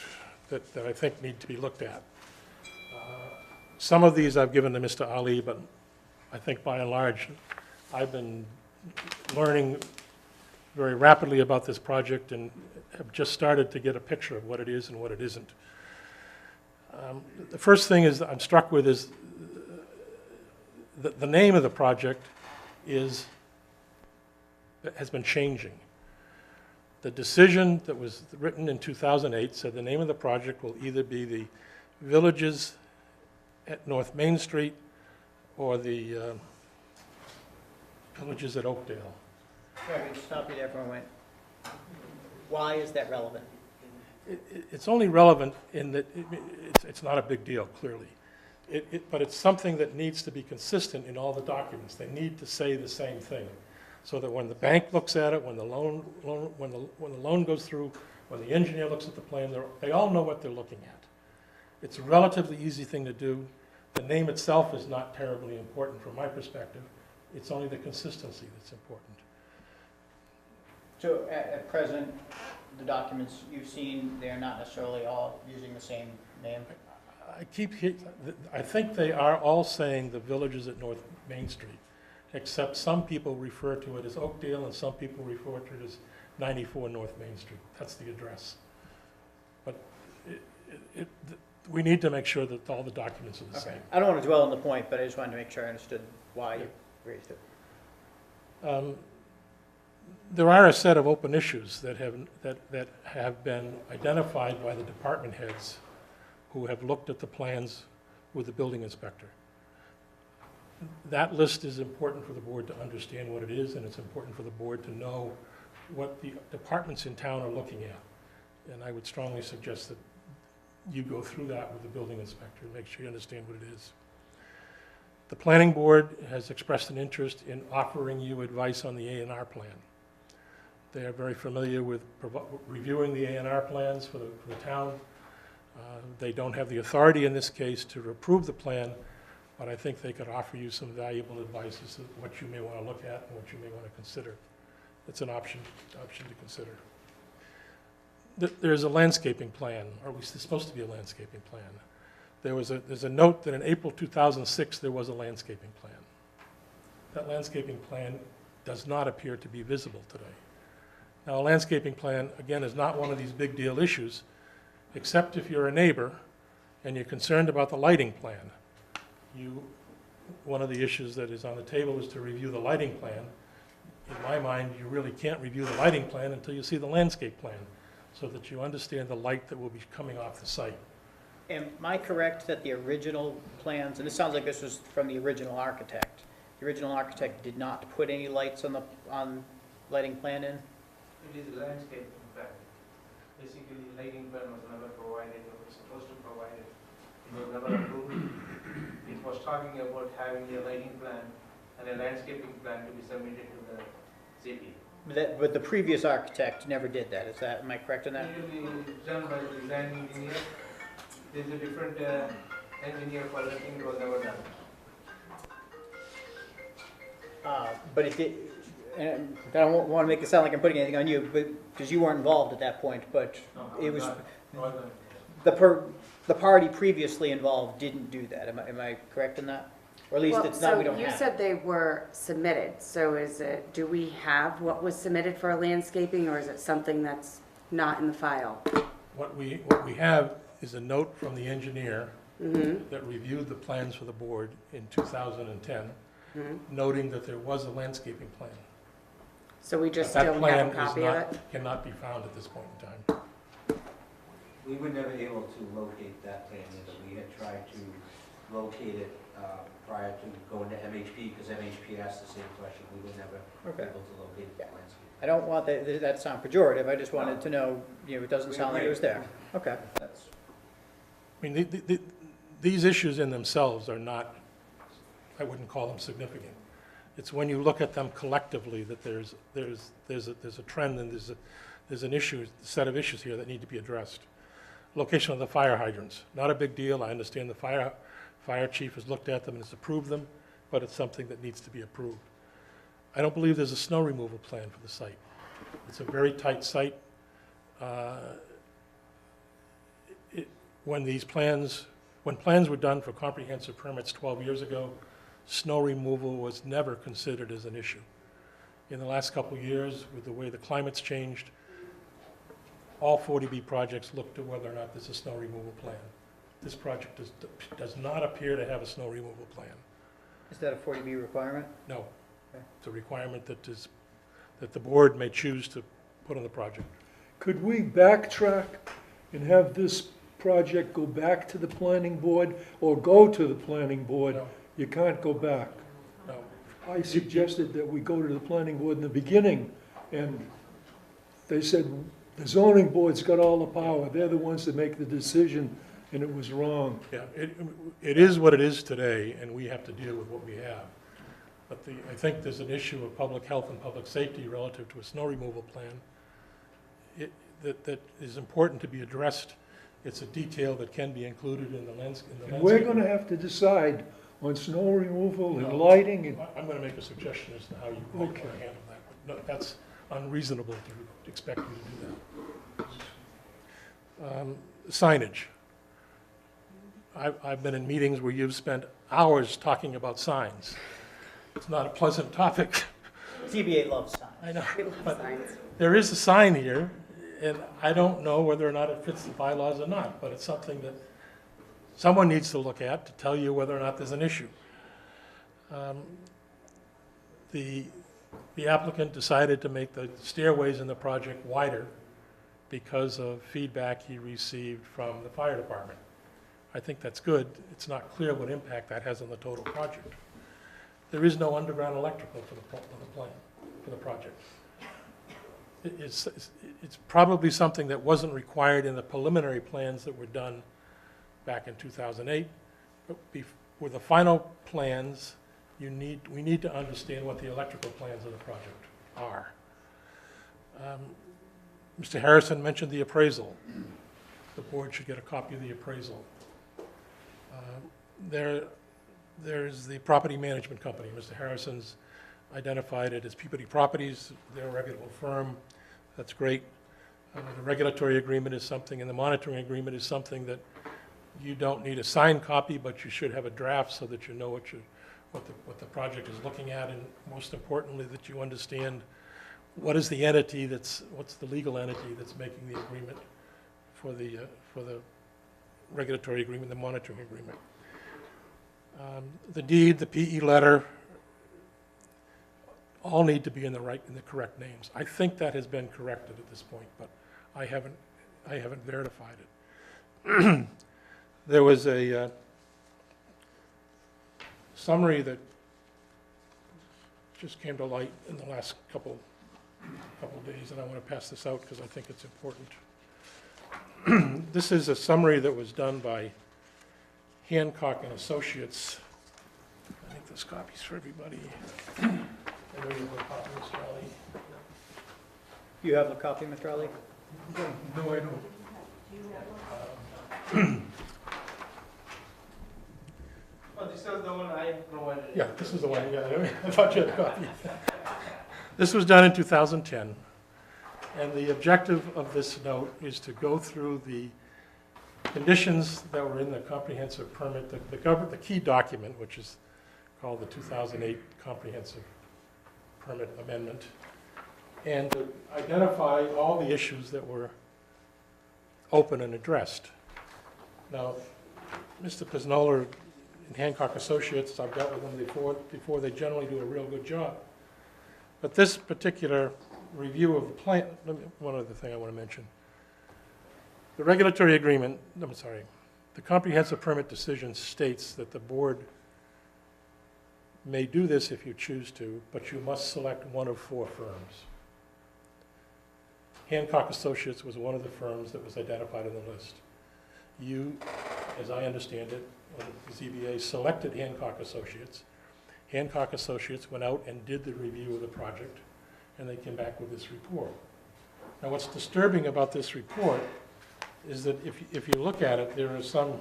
[SPEAKER 6] that I think need to be looked at. Some of these I've given to Mr. Ali, but I think by and large, I've been learning very rapidly about this project and have just started to get a picture of what it is and what it isn't. The first thing is I'm struck with is the name of the project has been changing. The decision that was written in 2008 said the name of the project will either be the Villages at North Main Street or the Villages at Oakdale.
[SPEAKER 1] Sorry, to stop you there for a moment. Why is that relevant?
[SPEAKER 6] It's only relevant in that it's not a big deal, clearly. But it's something that needs to be consistent in all the documents. They need to say the same thing, so that when the bank looks at it, when the loan goes through, when the engineer looks at the plan, they all know what they're looking at. It's a relatively easy thing to do. The name itself is not terribly important from my perspective. It's only the consistency that's important.
[SPEAKER 1] So at present, the documents you've seen, they're not necessarily all using the same name?
[SPEAKER 6] I think they are all saying the Villages at North Main Street, except some people refer to it as Oakdale and some people refer to it as 94 North Main Street. That's the address. But we need to make sure that all the documents are the
[SPEAKER 1] Okay.
[SPEAKER 6] same.
[SPEAKER 1] I don't want to dwell on the point, but I just wanted to make sure I understood why you raised it.
[SPEAKER 6] There are a set of open issues that have been identified by the department heads who have looked at the plans with the building inspector. That list is important for the board to understand what it is, and it's important for the board to know what the departments in town are looking at. And I would strongly suggest that you go through that with the building inspector and make sure you understand what it is. The planning board has expressed an interest in offering you advice on the A&R plan. They are very familiar with reviewing the A&R plans for the town. They don't have the authority in this case to approve the plan, but I think they could offer you some valuable advice as to what you may want to look at and what you may want to consider. It's an option to consider. There's a landscaping plan, or at least there's supposed to be a landscaping plan. There's a note that in April 2006 there was a landscaping plan. That landscaping plan does not appear to be visible today. Now, a landscaping plan, again, is not one of these big deal issues, except if you're a neighbor and you're concerned about the lighting plan. One of the issues that is on the table is to review the lighting plan. In my mind, you really can't review the lighting plan until you see the landscape plan, so that you understand the light that will be coming off the site.
[SPEAKER 1] Am I correct that the original plans, and this sounds like this was from the original architect, the original architect did not put any lights on lighting plan in?
[SPEAKER 2] It is landscape plan. Basically, lighting plan was never provided, or was supposed to provide it. It was never approved. It was talking about having a lighting plan and a landscaping plan to be submitted to the ZP.
[SPEAKER 1] But the previous architect never did that, am I correct in that?
[SPEAKER 2] Usually done by the design engineer. There's a different engineer for the thing, it was never done.
[SPEAKER 1] But it did, and I don't want to make it sound like I'm putting anything on you, but, because you weren't involved at that point, but it was, the party previously involved didn't do that, am I correct in that? Or at least it's not, we don't
[SPEAKER 3] So you
[SPEAKER 1] have.
[SPEAKER 3] said they were submitted, so do we have what was submitted for landscaping, or is it something that's not in the file?
[SPEAKER 6] What we have is a note from the engineer that reviewed the plans for the board in 2010, noting that there was a landscaping plan.
[SPEAKER 3] So we just
[SPEAKER 6] But
[SPEAKER 3] don't have a copy of it?
[SPEAKER 6] Cannot be found at this point in time.
[SPEAKER 5] We were never able to locate that plan either. We had tried to locate it prior to going to MHP, because MHP asked the same question. We were never
[SPEAKER 1] Okay.
[SPEAKER 5] able to locate the landscape.
[SPEAKER 1] I don't want that to sound pejorative, I just wanted to know, it doesn't sound like it was there. Okay.
[SPEAKER 5] That's
[SPEAKER 6] I mean, these issues in themselves are not, I wouldn't call them significant. It's when you look at them collectively that there's a trend, and there's an issue, a set of issues here that need to be addressed. Location of the fire hydrants, not a big deal. I understand the fire chief has looked at them and has approved them, but it's something that needs to be approved. I don't believe there's a snow removal plan for the site. It's a very tight site. When plans were done for comprehensive permits 12 years ago, snow removal was never considered as an issue. In the last couple of years, with the way the climate's changed, all 40B projects look to whether or not there's a snow removal plan. This project does not appear to have a snow removal plan.
[SPEAKER 1] Is that a 40B requirement?
[SPEAKER 6] No.
[SPEAKER 1] Okay.
[SPEAKER 6] It's a requirement that the board may choose to put on the project.
[SPEAKER 7] Could we backtrack and have this project go back to the planning board or go to the planning board?
[SPEAKER 6] No.
[SPEAKER 7] You can't go back.
[SPEAKER 6] No.
[SPEAKER 7] I suggested that we go to the planning board in the beginning, and they said, the zoning board's got all the power, they're the ones that make the decision, and it was wrong.
[SPEAKER 6] Yeah, it is what it is today, and we have to deal with what we have. But I think there's an issue of public health and public safety relative to a snow removal plan that is important to be addressed. It's a detail that can be included in the landscape.
[SPEAKER 7] And we're gonna have to decide on snow removal and
[SPEAKER 6] No.
[SPEAKER 7] lighting, and
[SPEAKER 6] I'm going to make a suggestion as to how you might want to
[SPEAKER 7] Okay.
[SPEAKER 6] handle that. But no, that's unreasonable to expect you to do that. Signage. I've been in meetings where you've spent hours talking about signs. It's not a pleasant topic.
[SPEAKER 1] ZBA loves signs.
[SPEAKER 6] I know.
[SPEAKER 3] We love
[SPEAKER 6] But
[SPEAKER 3] signs.
[SPEAKER 6] There is a sign here, and I don't know whether or not it fits the bylaws or not, but it's something that someone needs to look at to tell you whether or not there's an issue. The applicant decided to make the stairways in the project wider because of feedback he received from the fire department. I think that's good. It's not clear what impact that has on the total project. There is no underground electrical for the project. It's probably something that wasn't required in the preliminary plans that were done back in 2008. But with the final plans, we need to understand what the electrical plans of the project are. Mr. Harrison mentioned the appraisal. The board should get a copy of the appraisal. There's the property management company. Mr. Harrison's identified it as Peabody Properties. They're a reputable firm. That's great. The regulatory agreement is something, and the monitoring agreement is something that you don't need a signed copy, but you should have a draft so that you know what the project is looking at, and most importantly, that you understand what is the entity what's the legal entity that's making the agreement for the regulatory agreement, the monitoring agreement. The deed, the PE letter, all need to be in the correct names. I think that has been corrected at this point, but I haven't verified it. There was a summary that just came to light in the last couple days, and I want to pass this out because I think it's important. This is a summary that was done by Hancock and Associates. I think this copy's for everybody. I know you have a copy, Mr. Ali.
[SPEAKER 1] You have a copy, Mr. Ali?
[SPEAKER 6] No, I don't.
[SPEAKER 2] Oh, this is the one I provided.
[SPEAKER 6] Yeah, this is the one, yeah, I thought you had a copy. This was done in 2010, and the objective of this note is to go through the conditions that were in the comprehensive permit, the key document, which is called the 2008 Comprehensive Permit Amendment, and to identify all the issues that were open and addressed. Now, Mr. Piznola and Hancock Associates, I've dealt with them before, they generally do a real good job. But this particular review of the plan, one other thing I want to mention. The regulatory agreement, the comprehensive permit decision states that the board may do this if you choose to, but you must select one of 4 firms. Hancock Associates was one of the firms that was identified in the list. You, as I understand it, the ZBA selected Hancock Associates. Hancock Associates went out and did the review of the project, and they came back with this report. Now, what's disturbing about this report is that if you look at it, there are some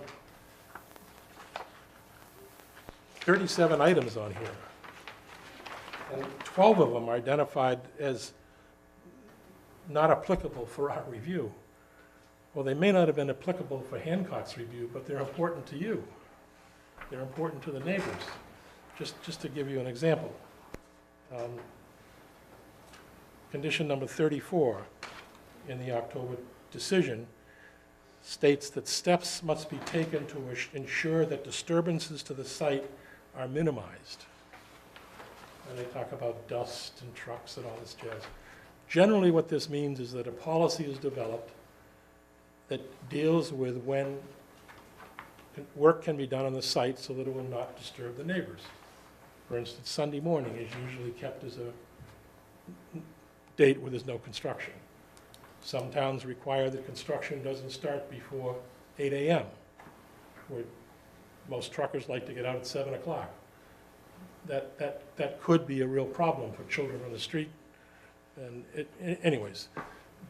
[SPEAKER 6] 37 items on here, and 12 of them are identified as not applicable for our review. Well, they may not have been applicable for Hancock's review, but they're important to you. They're important to the neighbors. Just to give you an example. Condition number 34 in the October decision states that steps must be taken to ensure that disturbances to the site are minimized. And they talk about dust and trucks and all this jazz. Generally, what this means is that a policy is developed that deals with when work can be done on the site so that it will not disturb the neighbors. For instance, Sunday morning is usually kept as a date where there's no construction. Some towns require that construction doesn't start before 8 a.m., where most truckers like to get out at 7 o'clock. That could be a real problem for children on the street. And anyways,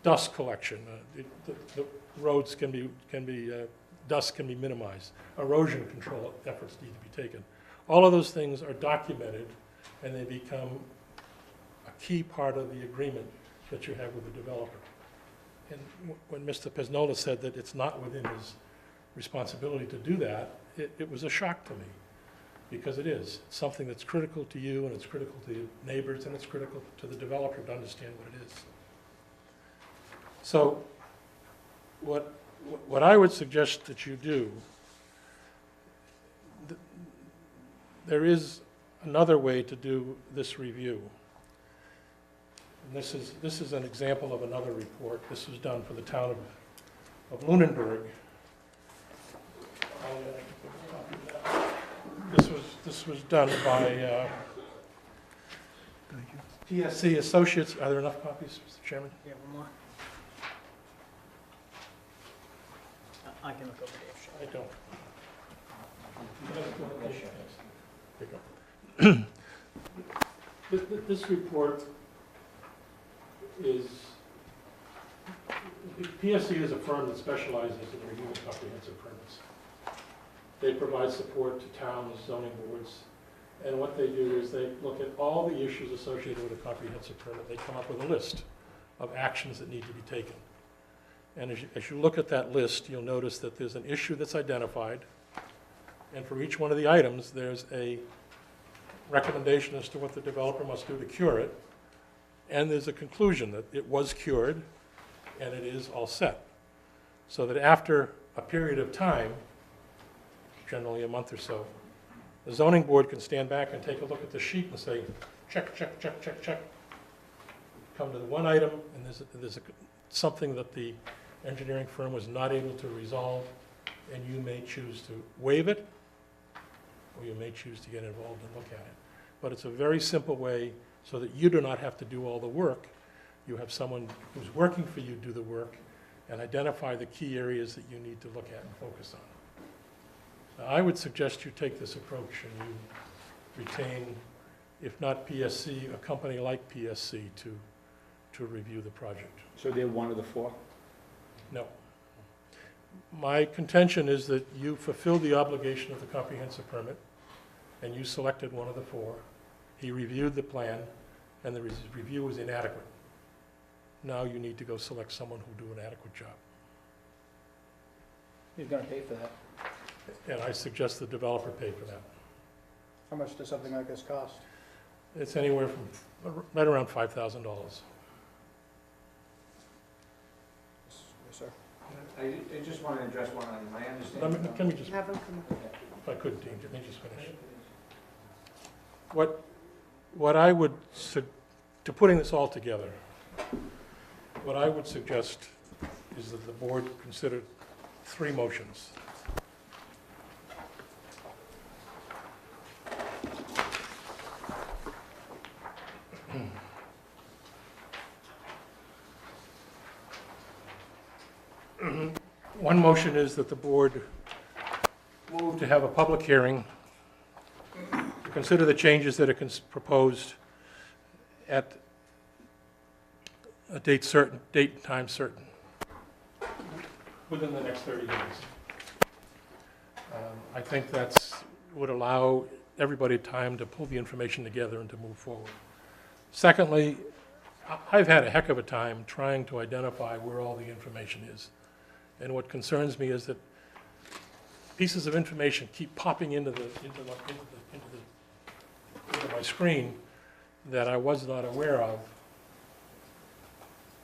[SPEAKER 6] dust collection, the roads can be dust can be minimized. Erosion control efforts need to be taken. All of those things are documented, and they become a key part of the agreement that you have with the developer. And when Mr. Piznola said that it's not within his responsibility to do that, it was a shock to me, because it is. It's something that's critical to you, and it's critical to your neighbors, and it's critical to the developer to understand what it is. So what I would suggest that you do, there is another way to do this review. And this is an example of another report. This was done for the town of Lunenburg. This was done by PSC Associates. Are there enough copies, Mr. Chairman?
[SPEAKER 1] Yeah, one more. I can look over there.
[SPEAKER 6] I don't. There you go. This report is, PSC is a firm that specializes in reviewing comprehensive permits. They provide support to towns, zoning boards, and what they do is they look at all the issues associated with a comprehensive permit. They come up with a list of actions that need to be taken. And as you look at that list, you'll notice that there's an issue that's identified, and for each one of the items, there's a recommendation as to what the developer must do to cure it, and there's a conclusion that it was cured and it is all set. So that after a period of time, generally a month or so, the zoning board can stand back and take a look at the sheet and say, check, check, check, check, check. Come to the one item, and there's something that the engineering firm was not able to resolve, and you may choose to waive it, or you may choose to get involved and look at it. But it's a very simple way so that you do not have to do all the work. You have someone who's working for you do the work and identify the key areas that you need to look at and focus on. Now, I would suggest you take this approach and you retain, if not PSC, a company like PSC to review the project.
[SPEAKER 4] So they're one of the four?
[SPEAKER 6] No. My contention is that you fulfilled the obligation of the comprehensive permit, and you selected one of the four. He reviewed the plan, and the review was inadequate. Now you need to go select someone who'll do an adequate job.
[SPEAKER 1] Who's gonna pay for that?
[SPEAKER 6] And I suggest the developer pay for that.
[SPEAKER 1] How much does something like this cost?
[SPEAKER 6] It's anywhere from right around $5,000.
[SPEAKER 1] Yes, sir.
[SPEAKER 8] I just want to address one item. I
[SPEAKER 6] Let
[SPEAKER 8] understand.
[SPEAKER 6] me just,
[SPEAKER 3] Have them come up.
[SPEAKER 6] if I could, Dean, let me just finish. What I would, to putting this all together, what I would suggest is that the board consider 3 motions. One motion is that the board move to have a public hearing to consider the changes that are proposed at a date certain, date and time certain, within the next 30 days. I think would allow everybody time to pull the information together and to move forward. Secondly, I've had a heck of a time trying to identify where all the information is. And what concerns me is that pieces of information keep popping into my screen that I was not aware of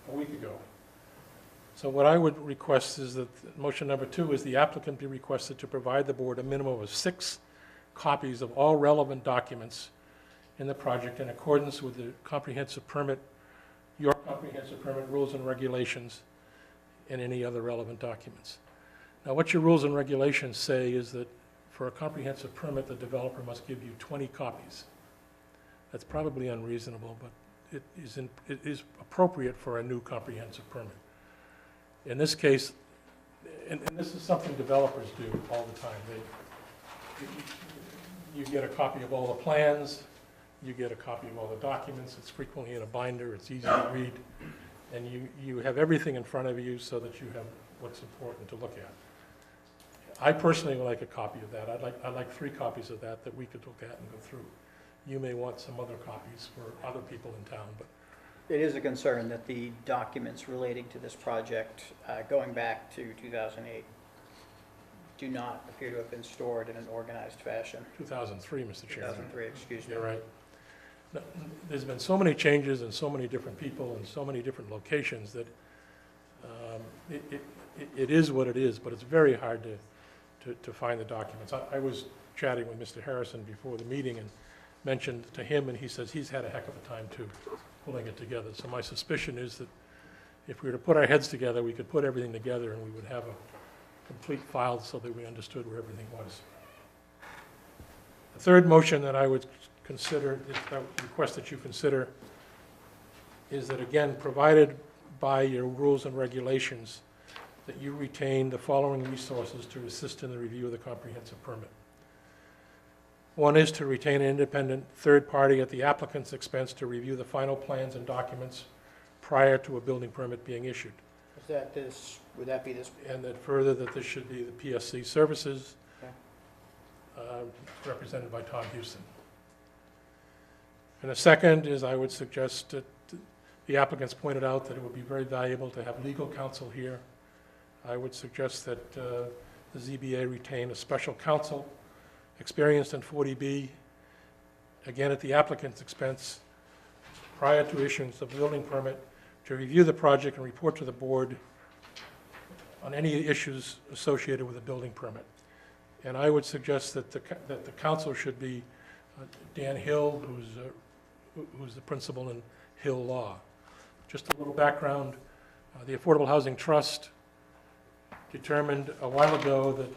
[SPEAKER 6] a week ago. So what I would request is that motion number 2 is the applicant be requested to provide the board a minimum of 6 copies of all relevant documents in the project in accordance with the comprehensive permit, your comprehensive permit rules and regulations, and any other relevant documents. Now, what your rules and regulations say is that for a comprehensive permit, the developer must give you 20 copies. That's probably unreasonable, but it is appropriate for a new comprehensive permit. In this case, and this is something developers do all the time. You get a copy of all the plans, you get a copy of all the documents, it's frequently in a binder, it's easy to read, and you have everything in front of you so that you have what's important to look at. I personally would like a copy of that. I'd like 3 copies of that we could look at and go through. You may want some other copies for other people in town, but
[SPEAKER 1] It is a concern that the documents relating to this project, going back to 2008, do not appear to have been stored in an organized fashion.
[SPEAKER 6] 2003, Mr. Chairman.
[SPEAKER 1] 2003, excuse me.
[SPEAKER 6] You're right. No, there's been so many changes and so many different people and so many different locations that it is what it is, but it's very hard to find the documents. I was chatting with Mr. Harrison before the meeting and mentioned to him, and he says he's had a heck of a time too, pulling it together. So my suspicion is that if we were to put our heads together, we could put everything together and we would have a complete file so that we understood where everything was. The third motion that I would consider, that I would request that you consider, is that again, provided by your rules and regulations, that you retain the following resources to assist in the review of the comprehensive permit. One is to retain an independent third party at the applicant's expense to review the final plans and documents prior to a building permit being issued.
[SPEAKER 1] Is that this, would that be this?
[SPEAKER 6] And that further, that this should be the PSC Services,
[SPEAKER 1] Okay.
[SPEAKER 6] Represented by Tom Houston. And the second is, I would suggest that the applicants pointed out that it would be very valuable to have legal counsel here. I would suggest that the ZBA retain a special counsel experienced in 40B, again at the applicant's expense, prior to issuance of the building permit, to review the project and report to the board on any issues associated with a building permit. And I would suggest that the counsel should be Dan Hill, who's the principal in Hill Law. Just a little background, the Affordable Housing Trust determined a while ago that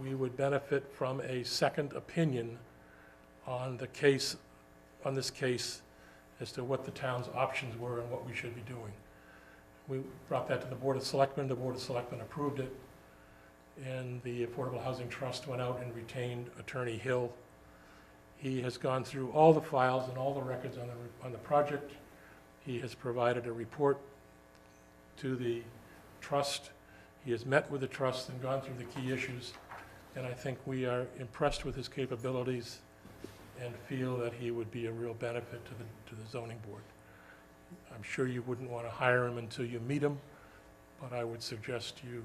[SPEAKER 6] we would benefit from a second opinion on the case, on this case, as to what the town's options were and what we should be doing. We brought that to the Board of Selectmen. The Board of Selectmen approved it, and the Affordable Housing Trust went out and retained Attorney Hill. He has gone through all the files and all the records on the project. He has provided a report to the trust. He has met with the trust and gone through the key issues, and I think we are impressed with his capabilities and feel that he would be a real benefit to the zoning board. I'm sure you wouldn't want to hire him until you meet him, but I would suggest you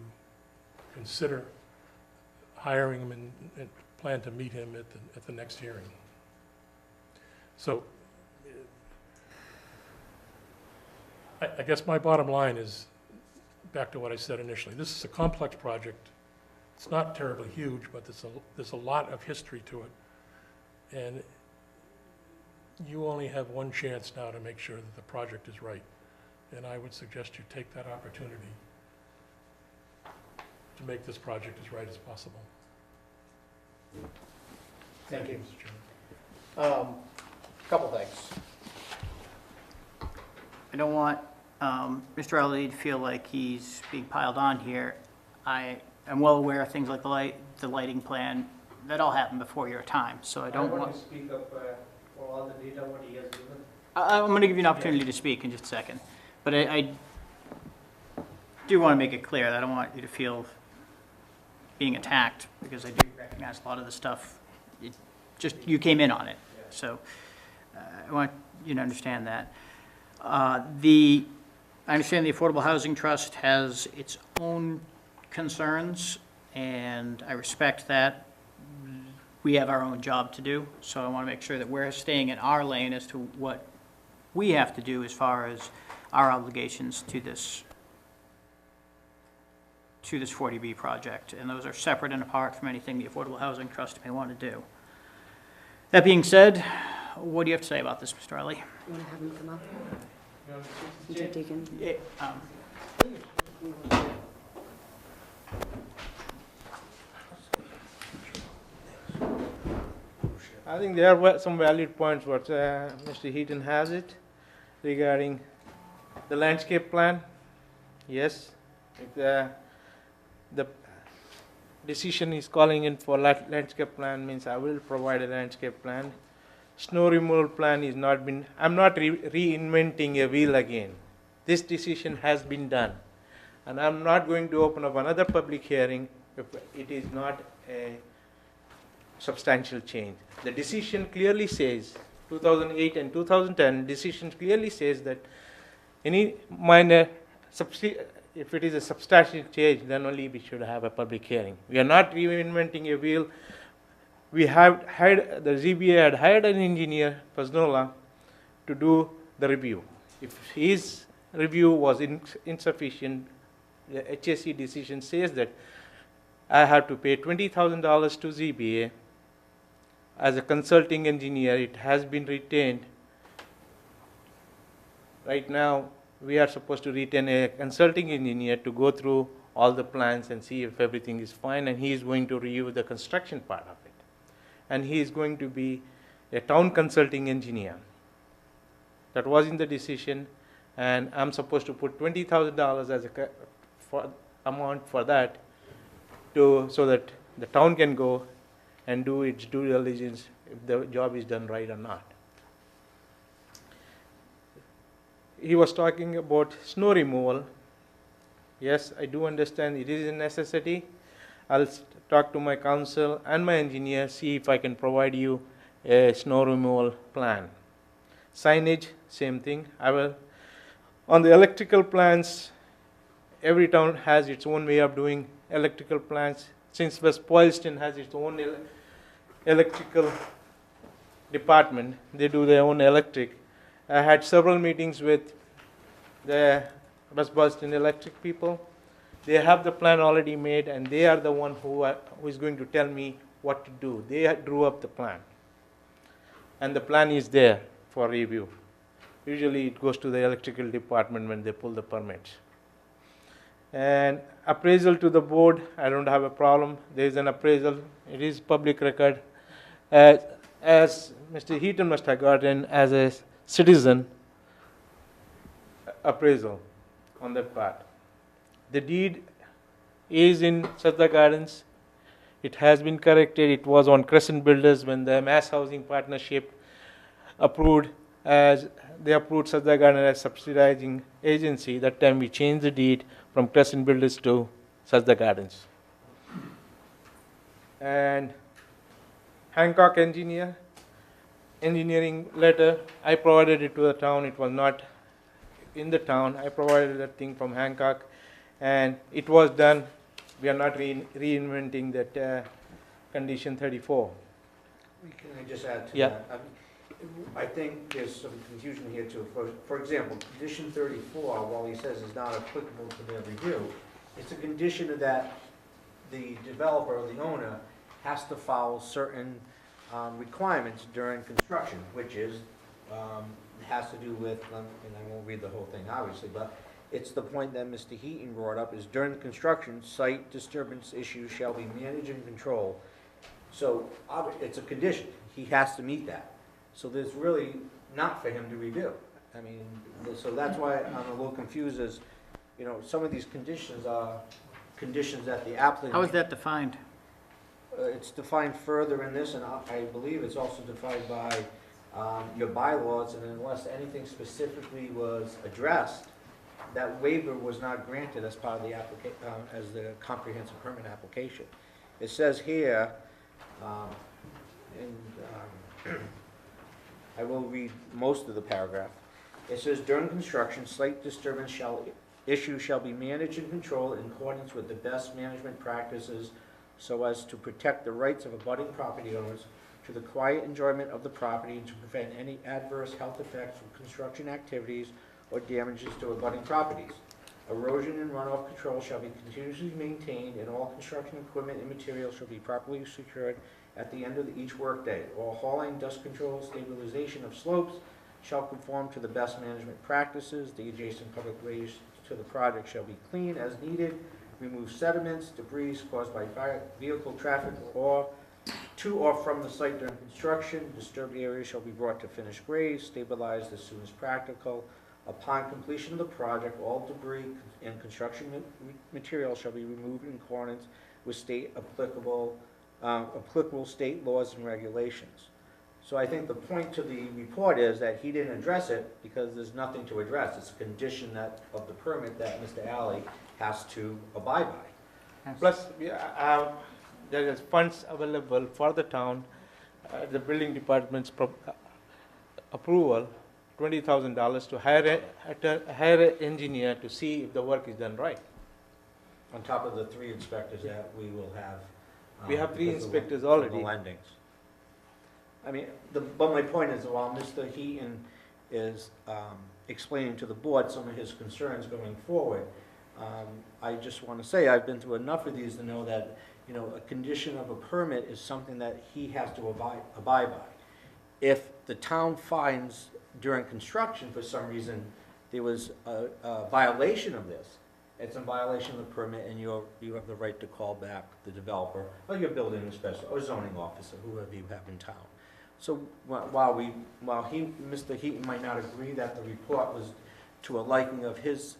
[SPEAKER 6] consider hiring him and plan to meet him at the next hearing. So I guess my bottom line is, back to what I said initially, this is a complex project. It's not terribly huge, but there's a lot of history to it. And you only have one chance now to make sure that the project is right. And I would suggest you take that opportunity to make this project as right as possible.
[SPEAKER 1] Thank you.
[SPEAKER 6] Mr. Chairman.
[SPEAKER 1] Couple things. I don't want Mr. Ali to feel like he's being piled on here. I am well aware of things like the lighting plan. That all happened before your time, so I don't want...
[SPEAKER 8] to speak up for all the data what he has given.
[SPEAKER 1] I'm going to give you an opportunity to speak in just a second. But I do want to make it clear that I don't want you to feel being attacked, because I do recognize a lot of the stuff, you came in on it. So I want you to understand that. I understand the Affordable Housing Trust has its own concerns, and I respect that. We have our own job to do, so I want to make sure that we're staying in our lane as to what we have to do as far as our obligations to this 40B project, and those are separate and apart from anything the Affordable Housing Trust may want to do. That being said, what do you have to say about this, Mr. Ali?
[SPEAKER 3] You want to have him come up? Mr. Deacon?
[SPEAKER 2] I think there were some valid points what Mr. Heaton has it regarding the landscape plan. Yes, if the decision is calling in for landscape plan, means I will provide a landscape plan. Snow removal plan is not been, I'm not reinventing a wheel again. This decision has been done. And I'm not going to open up another public hearing if it is not a substantial change. The decision clearly says, 2008 and 2010, decision clearly says that any minor, if it is a substantial change, then only we should have a public hearing. We are not reinventing a wheel. We have hired, the ZBA had hired an engineer, Paznola, to do the review. If his review was insufficient, the HSE decision says that I have to pay $20,000 to ZBA. As a consulting engineer, it has been retained. Right now, we are supposed to retain a consulting engineer to go through all the plans and see if everything is fine, and he is going to review the construction part of it. And he is going to be a town consulting engineer. That was in the decision, and I'm supposed to put $20,000 as a amount for that, so that the town can go and do its due diligence if the job is done right or not. He was talking about snow removal. Yes, I do understand it is a necessity. I'll talk to my council and my engineer, see if I can provide you a snow removal plan. Signage, same thing. I will. On the electrical plans, every town has its own way of doing electrical plans. Since West Boylston has its own electrical department, they do their own electric. I had several meetings with the West Boylston electric people. They have the plan already made, and they are the one who is going to tell me what to do. They drew up the plan, and the plan is there for review. Usually it goes to the electrical department when they pull the permits. And appraisal to the board, I don't have a problem. There is an appraisal. It is public record. As Mr. Heaton must have gotten as a citizen appraisal on that part. The deed is in Sadda Gardens. It has been corrected. It was on Crescent Builders when the Mass Housing Partnership approved, as they approved Sadda Garden as subsidizing agency. That time we changed the deed from Crescent Builders to Sadda Gardens. And Hancock engineering letter, I provided it to the town. It was not in the town. I provided that thing from Hancock, and it was done. We are not reinventing that condition 34.
[SPEAKER 9] Can I just add to
[SPEAKER 2] Yeah.
[SPEAKER 9] that? I think there's some confusion here too. For example, condition 34, while he says is not applicable to their review, it's a condition that the developer or the owner has to follow certain requirements during construction, which is, has to do with, and I won't read the whole thing obviously, but it's the point that Mr. Heaton brought up, is during construction, site disturbance issues shall be managed and controlled. So it's a condition. He has to meet that. So there's really not for him to review. I mean, so that's why I'm a little confused as, you know, some of these conditions are conditions that the applicant.
[SPEAKER 1] How is that defined?
[SPEAKER 9] It's defined further in this, and I believe it's also defined by your bylaws, and unless anything specifically was addressed, that waiver was not granted as part of the as the comprehensive permit application. It says here, I will read most of the paragraph. It says, during construction, site disturbance issues shall be managed and controlled in accordance with the best management practices so as to protect the rights of abutting property owners to the quiet enjoyment of the property and to prevent any adverse health effects from construction activities or damages to abutting properties. Erosion and runoff control shall be continuously maintained, and all construction equipment and materials shall be properly secured at the end of each workday. All hauling, dust control, stabilization of slopes shall conform to the best management practices. The adjacent public ways to the project shall be clean as needed. Remove sediments, debris caused by vehicle traffic or to or from the site during construction. Disturbed areas shall be brought to finished grade, stabilized as soon as practical. Upon completion of the project, all debris and construction materials shall be removed in accordance with applicable state laws and regulations. So I think the point to the report is that he didn't address it because there's nothing to address. It's a condition of the permit that Mr. Alley has to abide by.
[SPEAKER 2] Plus, there is funds available for the town, the building department's approval, $20,000 to hire an engineer to see if the work is done right.
[SPEAKER 9] On top of the 3 inspectors that we will have.
[SPEAKER 2] We have 3
[SPEAKER 9] because of
[SPEAKER 2] inspectors
[SPEAKER 9] the
[SPEAKER 2] already.
[SPEAKER 9] lendings. I mean, but my point is, while Mr. Heaton is explaining to the board some of his concerns going forward, I just want to say, I've been through enough of these to know that, you know, a condition of a permit is something that he has to abide by. If the town finds during construction, for some reason, there was a violation of this, it's in violation of the permit, and you have the right to call back the developer, or your building inspector, or zoning officer, whoever you have in town. So while Mr. Heaton might not agree that the report was to a liking of his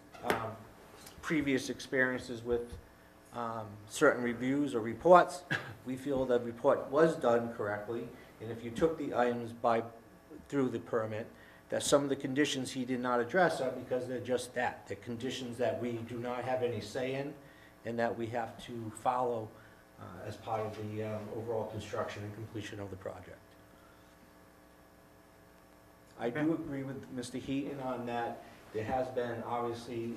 [SPEAKER 9] previous experiences with certain reviews or reports, we feel the report was done correctly, and if you took the items through the permit, that some of the conditions he did not address are because they're just that. They're conditions that we do not have any say in, and that we have to follow as part of the overall construction and completion of the project. I do agree with Mr. Heaton on that. There has been, obviously,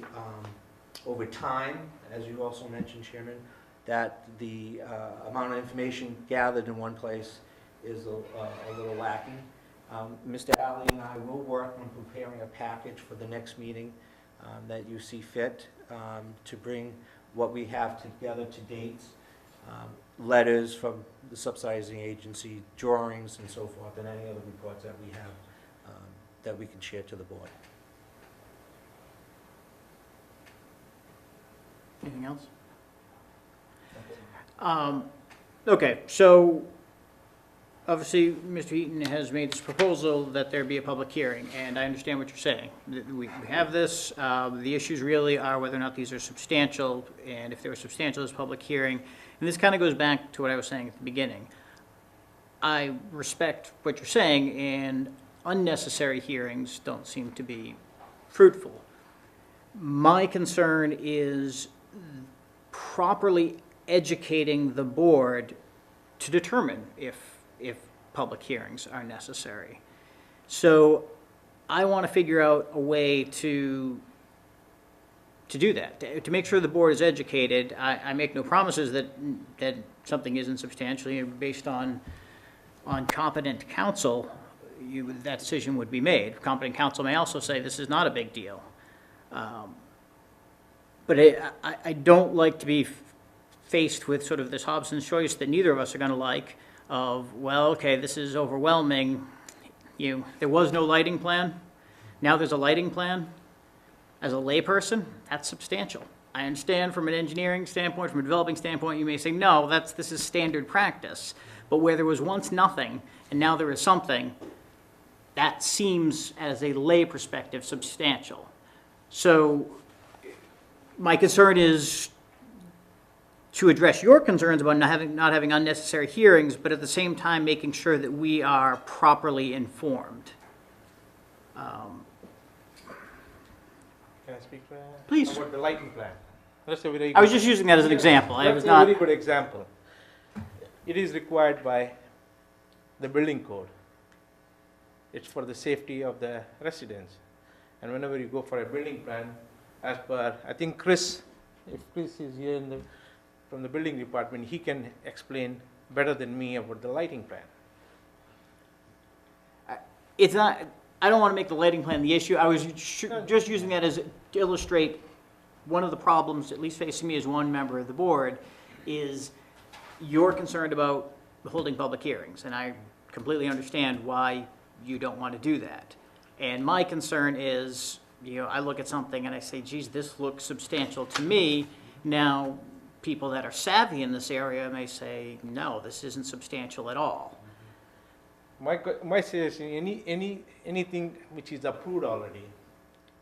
[SPEAKER 9] over time, as you also mentioned, Chairman, that the amount of information gathered in one place is a little lacking. Mr. Alley and I will work on preparing a package for the next meeting that you see fit to bring what we have together to date, letters from the subsidizing agency, drawings and so forth, and any other reports that we have that we can share to the board.
[SPEAKER 1] Anything else? Okay, so obviously, Mr. Heaton has made this proposal that there be a public hearing, and I understand what you're saying. We have this, the issues really are whether or not these are substantial, and if they were substantial, this public hearing. And this kind of goes back to what I was saying at the beginning. I respect what you're saying, and unnecessary hearings don't seem to be fruitful. My concern is properly educating the board to determine if public hearings are necessary. So I want to figure out a way to do that, to make sure the board is educated. I make no promises that something isn't substantially based on competent counsel. That decision would be made. Competent counsel may also say this is not a big deal. But I don't like to be faced with sort of this Hobson's choice that neither of us are going to like of, well, okay, this is overwhelming. There was no lighting plan. Now there's a lighting plan. As a layperson, that's substantial. I understand from an engineering standpoint, from a developing standpoint, you may say, no, this is standard practice. But where there was once nothing and now there is something, that seems, as a lay perspective, substantial. So my concern is to address your concerns about not having unnecessary hearings, but at the same time making sure that we are properly informed.
[SPEAKER 2] Can I speak
[SPEAKER 1] Please.
[SPEAKER 2] about the lighting plan? That's a very
[SPEAKER 1] I was
[SPEAKER 2] good-
[SPEAKER 1] just using that as an example. I
[SPEAKER 2] That's
[SPEAKER 1] was
[SPEAKER 2] a
[SPEAKER 1] not.
[SPEAKER 2] very good example. It is required by the building code. It's for the safety of the residents. And whenever you go for a building plan, as per, I think Chris, if Chris is here from the building department, he can explain better than me about the lighting plan.
[SPEAKER 1] It's not. I don't want to make the lighting plan the issue. I was just using that as to illustrate one of the problems, at least facing me as one member of the board, is you're concerned about holding public hearings, and I completely understand why you don't want to do that. And my concern is, I look at something and I say, geez, this looks substantial to me. Now, people that are savvy in this area may say, no, this isn't substantial at all.
[SPEAKER 2] My suggestion, anything which is approved already,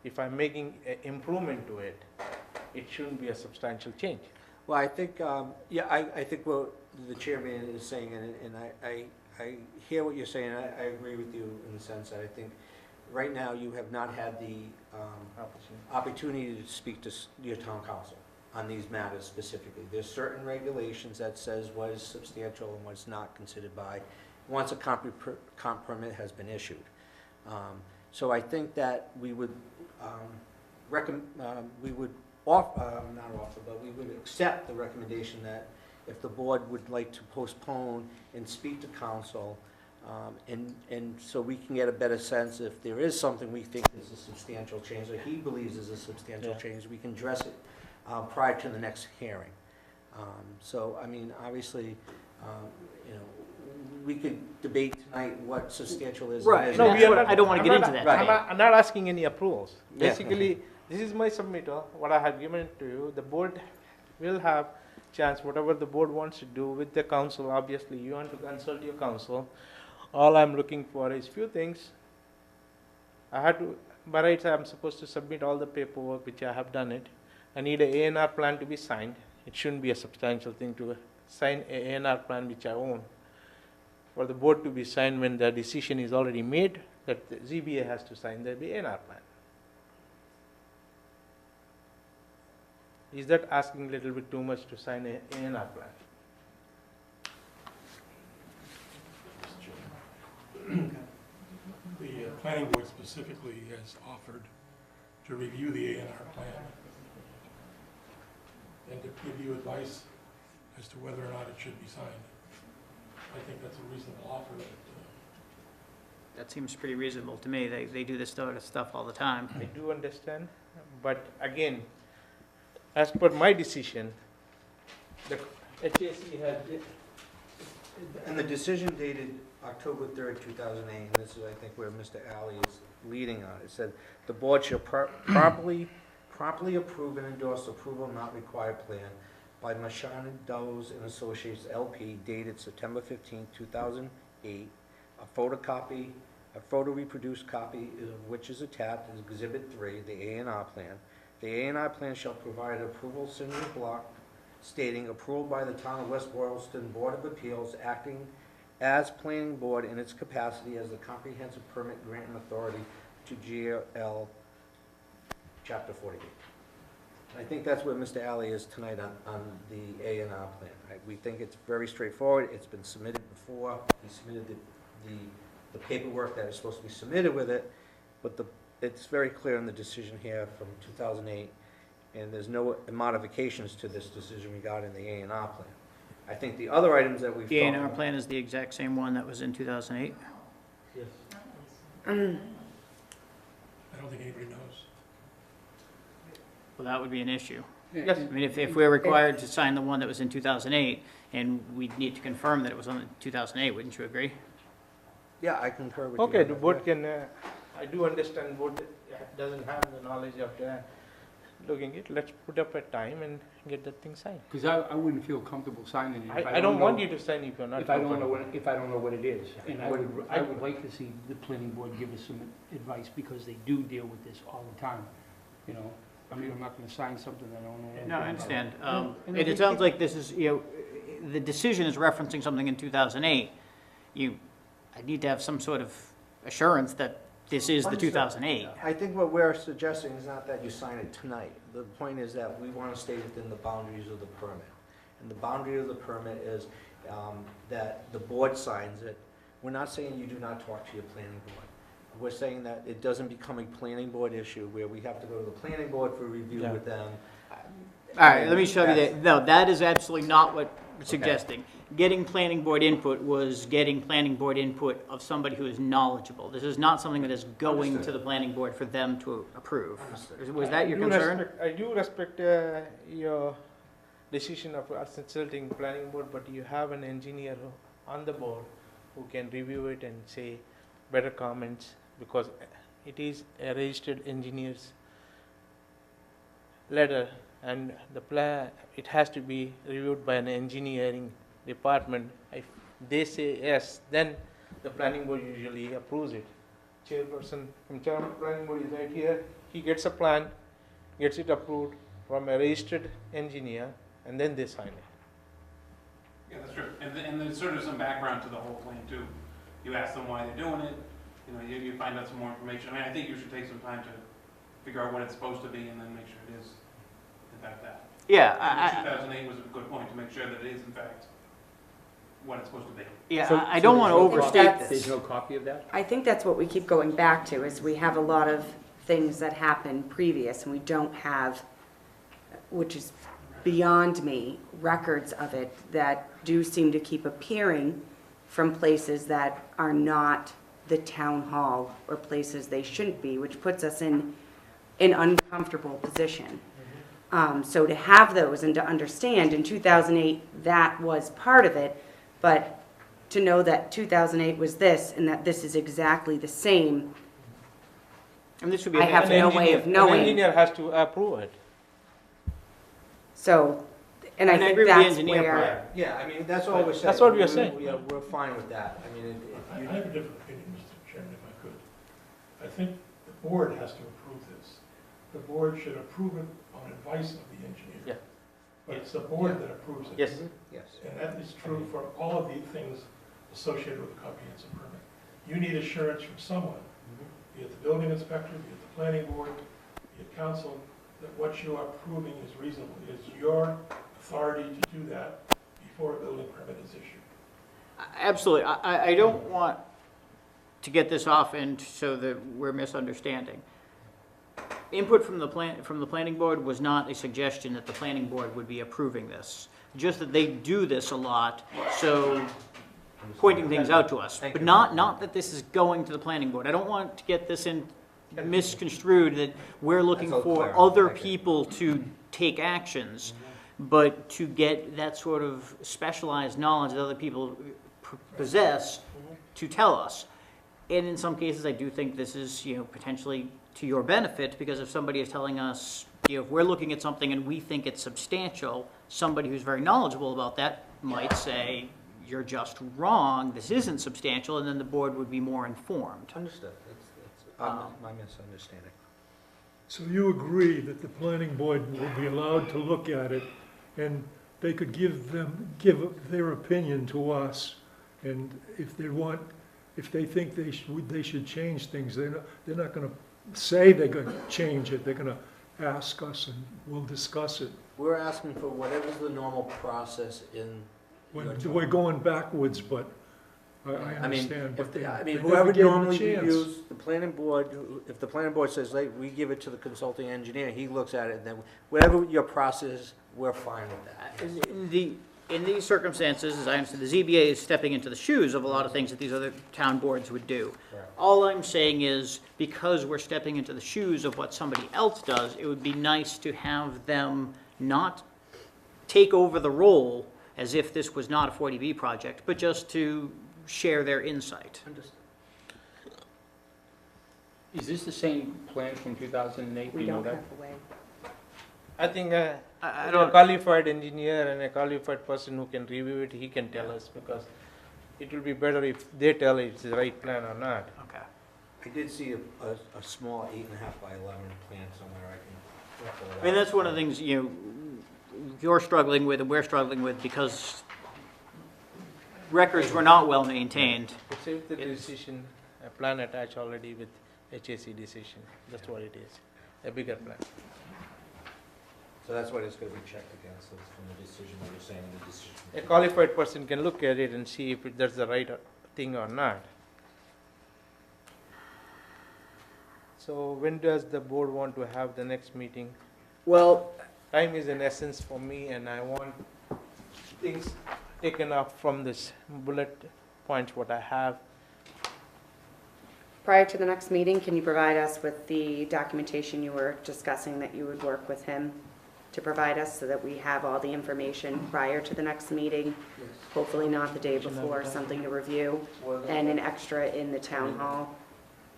[SPEAKER 2] if I'm making an improvement to it, it shouldn't be a substantial change.
[SPEAKER 9] Well, I think, I think what the chairman is saying, and I hear what you're saying, I agree with you in the sense that I think right now you have not had the opportunity to speak to your town council on these matters specifically. There's certain regulations that says what is substantial and what's not considered by, once a comp permit has been issued. So I think that we would we would accept the recommendation that if the board would like to postpone and speak to council, and so we can get a better sense if there is something we think is a substantial change, or he believes is a substantial change, we can address it prior to the next hearing. So, I mean, obviously, you know, we could debate tonight what substantial is. and
[SPEAKER 1] Right.
[SPEAKER 9] isn't.
[SPEAKER 1] No,
[SPEAKER 2] we are
[SPEAKER 1] what-
[SPEAKER 2] not-
[SPEAKER 1] I don't wanna
[SPEAKER 2] I'm
[SPEAKER 1] get
[SPEAKER 2] not-
[SPEAKER 1] into that
[SPEAKER 2] I'm
[SPEAKER 1] debate.
[SPEAKER 2] not- I'm not asking any approvals.
[SPEAKER 9] Yeah.
[SPEAKER 2] Basically, this is my submittal, what I have given it to you. The board will have chance, whatever the board wants to do with the council, obviously, you want to consult your council. All I'm looking for is few things. I had to, by rights, I'm supposed to submit all the paperwork, which I have done it. I need a A&R plan to be signed. It shouldn't be a substantial thing to sign a A&R plan which I own. For the board to be signed when the decision is already made, that the ZBA has to sign the A&R plan. Is that asking a little bit too much to sign a A&R plan?
[SPEAKER 6] The planning board specifically has offered to review the A&R plan and to give you advice as to whether or not it should be signed. I think that's a reasonable offer that,
[SPEAKER 1] That seems pretty reasonable to me. They do this sort of stuff all the time.
[SPEAKER 2] I do understand, but again, as per my decision, the HAC had,
[SPEAKER 9] And the decision dated October 3rd, 2008, and this is, I think, where Mr. Alley is leading on. It said, "The board shall properly approve and endorse approval not required plan by Mashana Does and Associates LP dated September 15, 2008, a photo reproduced copy of which is attached as Exhibit 3, the A&R plan. The A&R plan shall provide approval signature block stating approval by the Town of West Boylston Board of Appeals acting as planning board in its capacity as the comprehensive permit granting authority to GL Chapter 48. I think that's where Mr. Alley is tonight on the A&R plan. We think it's very straightforward. It's been submitted before. He submitted the paperwork that is supposed to be submitted with it, but it's very clear in the decision here from 2008, and there's no modifications to this decision regarding the A&R plan. I think the other items that we've
[SPEAKER 1] The
[SPEAKER 9] talked
[SPEAKER 1] A&R
[SPEAKER 9] about.
[SPEAKER 1] plan is the exact same one that was in 2008?
[SPEAKER 6] I don't think anybody knows.
[SPEAKER 1] Well, that would be an issue.
[SPEAKER 2] yes,
[SPEAKER 1] I mean, if we're required to sign the one that was in 2008, and we need to confirm that it was on 2008, wouldn't you agree?
[SPEAKER 9] Yeah, I concur with you.
[SPEAKER 2] okay,
[SPEAKER 9] on
[SPEAKER 2] the
[SPEAKER 9] that,
[SPEAKER 2] board
[SPEAKER 9] yeah.
[SPEAKER 2] can, I do understand board doesn't have the knowledge of looking it. Let's put up a time and get that thing signed.
[SPEAKER 4] Because I wouldn't feel comfortable signing it. if
[SPEAKER 2] I don't want
[SPEAKER 4] know-
[SPEAKER 2] you to sign if you're not.
[SPEAKER 4] If I don't know
[SPEAKER 2] comfortable.
[SPEAKER 4] if I don't know what it is. And I would like to see the planning board give us some advice, because they do deal with this all the time, you know? I mean, I'm not gonna sign something I don't know. anything
[SPEAKER 1] No, I
[SPEAKER 4] about.
[SPEAKER 1] understand.
[SPEAKER 4] And
[SPEAKER 1] And
[SPEAKER 4] if
[SPEAKER 1] it
[SPEAKER 4] it-
[SPEAKER 1] sounds like this is, the decision is referencing something in 2008. I need to have some sort of assurance that this is the
[SPEAKER 9] Understood.
[SPEAKER 1] 2008.
[SPEAKER 9] I think what we're suggesting is not that you sign it tonight. The point is that we want to stay within the boundaries of the permit. And the boundary of the permit is that the board signs it. We're not saying you do not talk to your planning board. We're saying that it doesn't become a planning board issue where we have to go to the planning board for review
[SPEAKER 2] Yeah.
[SPEAKER 9] with them.
[SPEAKER 1] All right, let me show you that. No, that is absolutely not what we're suggesting. Getting planning board input was getting planning board input of somebody who is knowledgeable. This is not something that is going to
[SPEAKER 9] Understood.
[SPEAKER 1] the planning board for them to approve.
[SPEAKER 9] Understood.
[SPEAKER 1] Was that your
[SPEAKER 2] I do
[SPEAKER 1] concern?
[SPEAKER 2] I do respect your decision of consulting planning board, but you have an engineer on the board who can review it and say better comments, because it is a registered engineer's letter, and the plan, it has to be reviewed by an engineering department. If they say yes, then the planning board usually approves it. Chairperson, chairman of planning board is right here, he gets a plan, gets it approved from a registered engineer, and then they sign it.
[SPEAKER 10] Yeah, that's true. And there's sort of some background to the whole plan too. You ask them why they're doing it, you find out some more information. I mean, I think you should take some time to figure out what it's supposed to be and then make sure it is in fact that.
[SPEAKER 1] Yeah,
[SPEAKER 10] And 2008 was a good point to make sure that it is in fact what it's supposed to be.
[SPEAKER 1] I don't want to
[SPEAKER 4] there's no
[SPEAKER 1] overstate
[SPEAKER 4] copy-
[SPEAKER 1] this.
[SPEAKER 4] There's no copy of that?
[SPEAKER 3] I think that's what we keep going back to, is we have a lot of things that happened previous, and we don't have, which is beyond me, records of it that do seem to keep appearing from places that are not the town hall, or places they shouldn't be, which puts us in an uncomfortable position. So to have those and to understand, in 2008, that was part of it, but to know that 2008 was this and that this is exactly the same,
[SPEAKER 1] And this would be.
[SPEAKER 3] I have no way of knowing.
[SPEAKER 2] An engineer has to approve it.
[SPEAKER 3] so, and I
[SPEAKER 1] And I
[SPEAKER 3] think
[SPEAKER 1] agree with the
[SPEAKER 3] that's
[SPEAKER 1] engineer
[SPEAKER 3] where.
[SPEAKER 1] part.
[SPEAKER 9] Yeah, I mean, that's all we're saying.
[SPEAKER 2] That's what we are saying.
[SPEAKER 9] We're fine with that. I mean,
[SPEAKER 6] I have a different opinion, Mr. Chairman, if I could. I think the board has to approve this. The board should approve it on advice of the engineer.
[SPEAKER 2] Yeah.
[SPEAKER 6] But it's the board that approves it.
[SPEAKER 2] Yes.
[SPEAKER 9] yes.
[SPEAKER 6] And that is true for all of the things associated with the comprehensive permit. You need assurance from someone, be it the building inspector, be it the planning board, be it council, that what you are approving is reasonable. It is your authority to do that before a building permit is issued.
[SPEAKER 1] Absolutely. I don't want to get this off and so that we're misunderstanding. Input from the planning board was not a suggestion that the planning board would be approving this. Just that they do this a lot, so pointing things out to us.
[SPEAKER 9] Thank
[SPEAKER 1] But
[SPEAKER 9] you.
[SPEAKER 1] not that this is going to the planning board. I don't want to get this in misconstrued that we're looking
[SPEAKER 9] That's all
[SPEAKER 1] for
[SPEAKER 9] clear.
[SPEAKER 1] other
[SPEAKER 9] Thank you.
[SPEAKER 1] people to take actions, but to get that sort of specialized knowledge that other people possess to tell us. And in some cases, I do think this is, potentially to your benefit, because if somebody is telling us, if we're looking at something and we think it's substantial, somebody who's very knowledgeable about that might say, you're just wrong, this isn't substantial, and then the board would be more informed.
[SPEAKER 9] Understood. That's my misunderstanding.
[SPEAKER 7] So you agree that the planning board will be allowed to look at it, and they could give their opinion to us, and if they think they should change things, they're not gonna say they're gonna change it, they're gonna ask us and we'll discuss it.
[SPEAKER 5] We're asking for whatever's the normal process in your
[SPEAKER 7] We're going backwards, but I
[SPEAKER 5] I mean,
[SPEAKER 7] understand. but they never
[SPEAKER 5] whoever
[SPEAKER 7] gave them a
[SPEAKER 5] normally we
[SPEAKER 7] chance.
[SPEAKER 5] use, the planning board, if the planning board says, like, we give it to the consulting engineer, he looks at it, and then whatever your process is, we're fine with that.
[SPEAKER 1] In these circumstances, as I understand, the ZBA is stepping into the shoes of a lot of things that these other town boards would do.
[SPEAKER 5] Correct.
[SPEAKER 1] All I'm saying is, because we're stepping into the shoes of what somebody else does, it would be nice to have them not take over the role as if this was not a 40B project, but just to share their insight.
[SPEAKER 9] Understood.
[SPEAKER 4] Is this the same plan from 2008? Do
[SPEAKER 3] We
[SPEAKER 4] you know
[SPEAKER 3] don't
[SPEAKER 4] that?
[SPEAKER 3] have a way.
[SPEAKER 2] I think
[SPEAKER 1] I
[SPEAKER 2] a
[SPEAKER 1] don't,
[SPEAKER 2] qualified engineer and a qualified person who can review it, he can tell us, because it will be better if they tell it's the right plan or not.
[SPEAKER 1] okay.
[SPEAKER 9] I did see a small 8.5 by 11 plan somewhere I can. pull it
[SPEAKER 1] I mean,
[SPEAKER 9] out.
[SPEAKER 1] that's one of the things, you're struggling with and we're struggling with, because records were not well maintained.
[SPEAKER 2] It's if the
[SPEAKER 1] It's-
[SPEAKER 2] decision, a plan attached already with HAC decision, that's what it is, a bigger plan.
[SPEAKER 9] So that's what it's gonna be checked against, that's from the decision that you're saying, the decision.
[SPEAKER 2] A qualified person can look at it and see if that's the right thing or not. So when does the board want to have the next meeting?
[SPEAKER 1] Well,
[SPEAKER 2] Time is an essence for me, and I want things taken off from this bullet points what I have.
[SPEAKER 3] Prior to the next meeting, can you provide us with the documentation you were discussing that you would work with him to provide us, so that we have all the information prior to the next meeting? Hopefully not the day before, something to review, and an extra in the town hall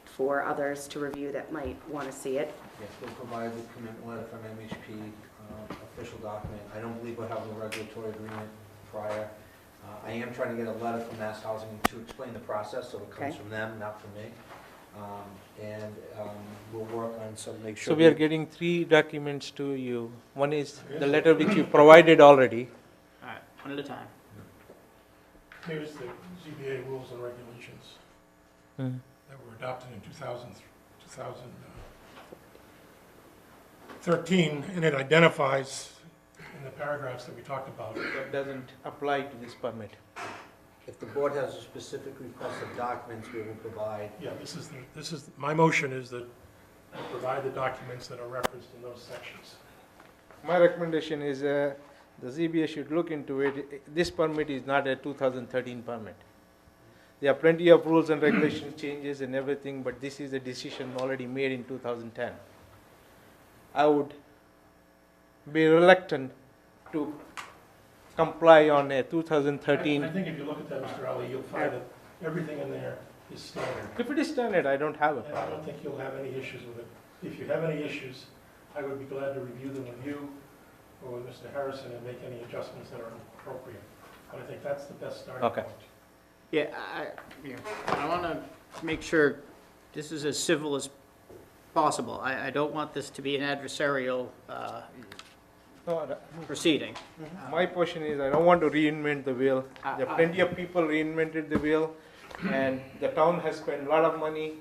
[SPEAKER 3] for others to review that might want to see it.
[SPEAKER 9] Yes, we'll provide the commitment letter from MHP, official document. I don't believe we'll have a regulatory agreement prior. I am trying to get a letter from Mass Housing to explain the process, so it comes
[SPEAKER 3] Okay.
[SPEAKER 9] from them, not from me. And we'll work on some, make sure.
[SPEAKER 2] So we are getting 3 documents to you. One is the letter which you provided already.
[SPEAKER 1] all right, one at a time.
[SPEAKER 6] Here's the ZBA rules and regulations that were adopted in 2013, and it identifies in the paragraphs that we talked about.
[SPEAKER 2] That doesn't apply to this permit.
[SPEAKER 9] If the board has a specific request of documents, we will provide.
[SPEAKER 6] Yeah, this is, my motion is that we provide the documents that are referenced in those sections.
[SPEAKER 2] My recommendation is the ZBA should look into it. This permit is not a 2013 permit. There are plenty of rules and regulation changes and everything, but this is a decision already made in 2010. I would be reluctant to comply on a 2013.
[SPEAKER 6] I think if you look at that, Mr. Ali, you'll find that everything in there is standard.
[SPEAKER 2] If it is standard, I don't have a
[SPEAKER 6] And I
[SPEAKER 2] problem.
[SPEAKER 6] don't think you'll have any issues with it. If you have any issues, I would be glad to review them with you or with Mr. Harrison and make any adjustments that are appropriate. But I think that's the best starting
[SPEAKER 2] Okay.
[SPEAKER 6] point.
[SPEAKER 1] Yeah, I want to make sure this is as civil as possible. I don't want this to be an adversarial
[SPEAKER 2] No,
[SPEAKER 1] proceeding.
[SPEAKER 2] my portion is I don't want to reinvent the wheel. There are plenty of people reinvented the wheel, and the town has spent a lot of money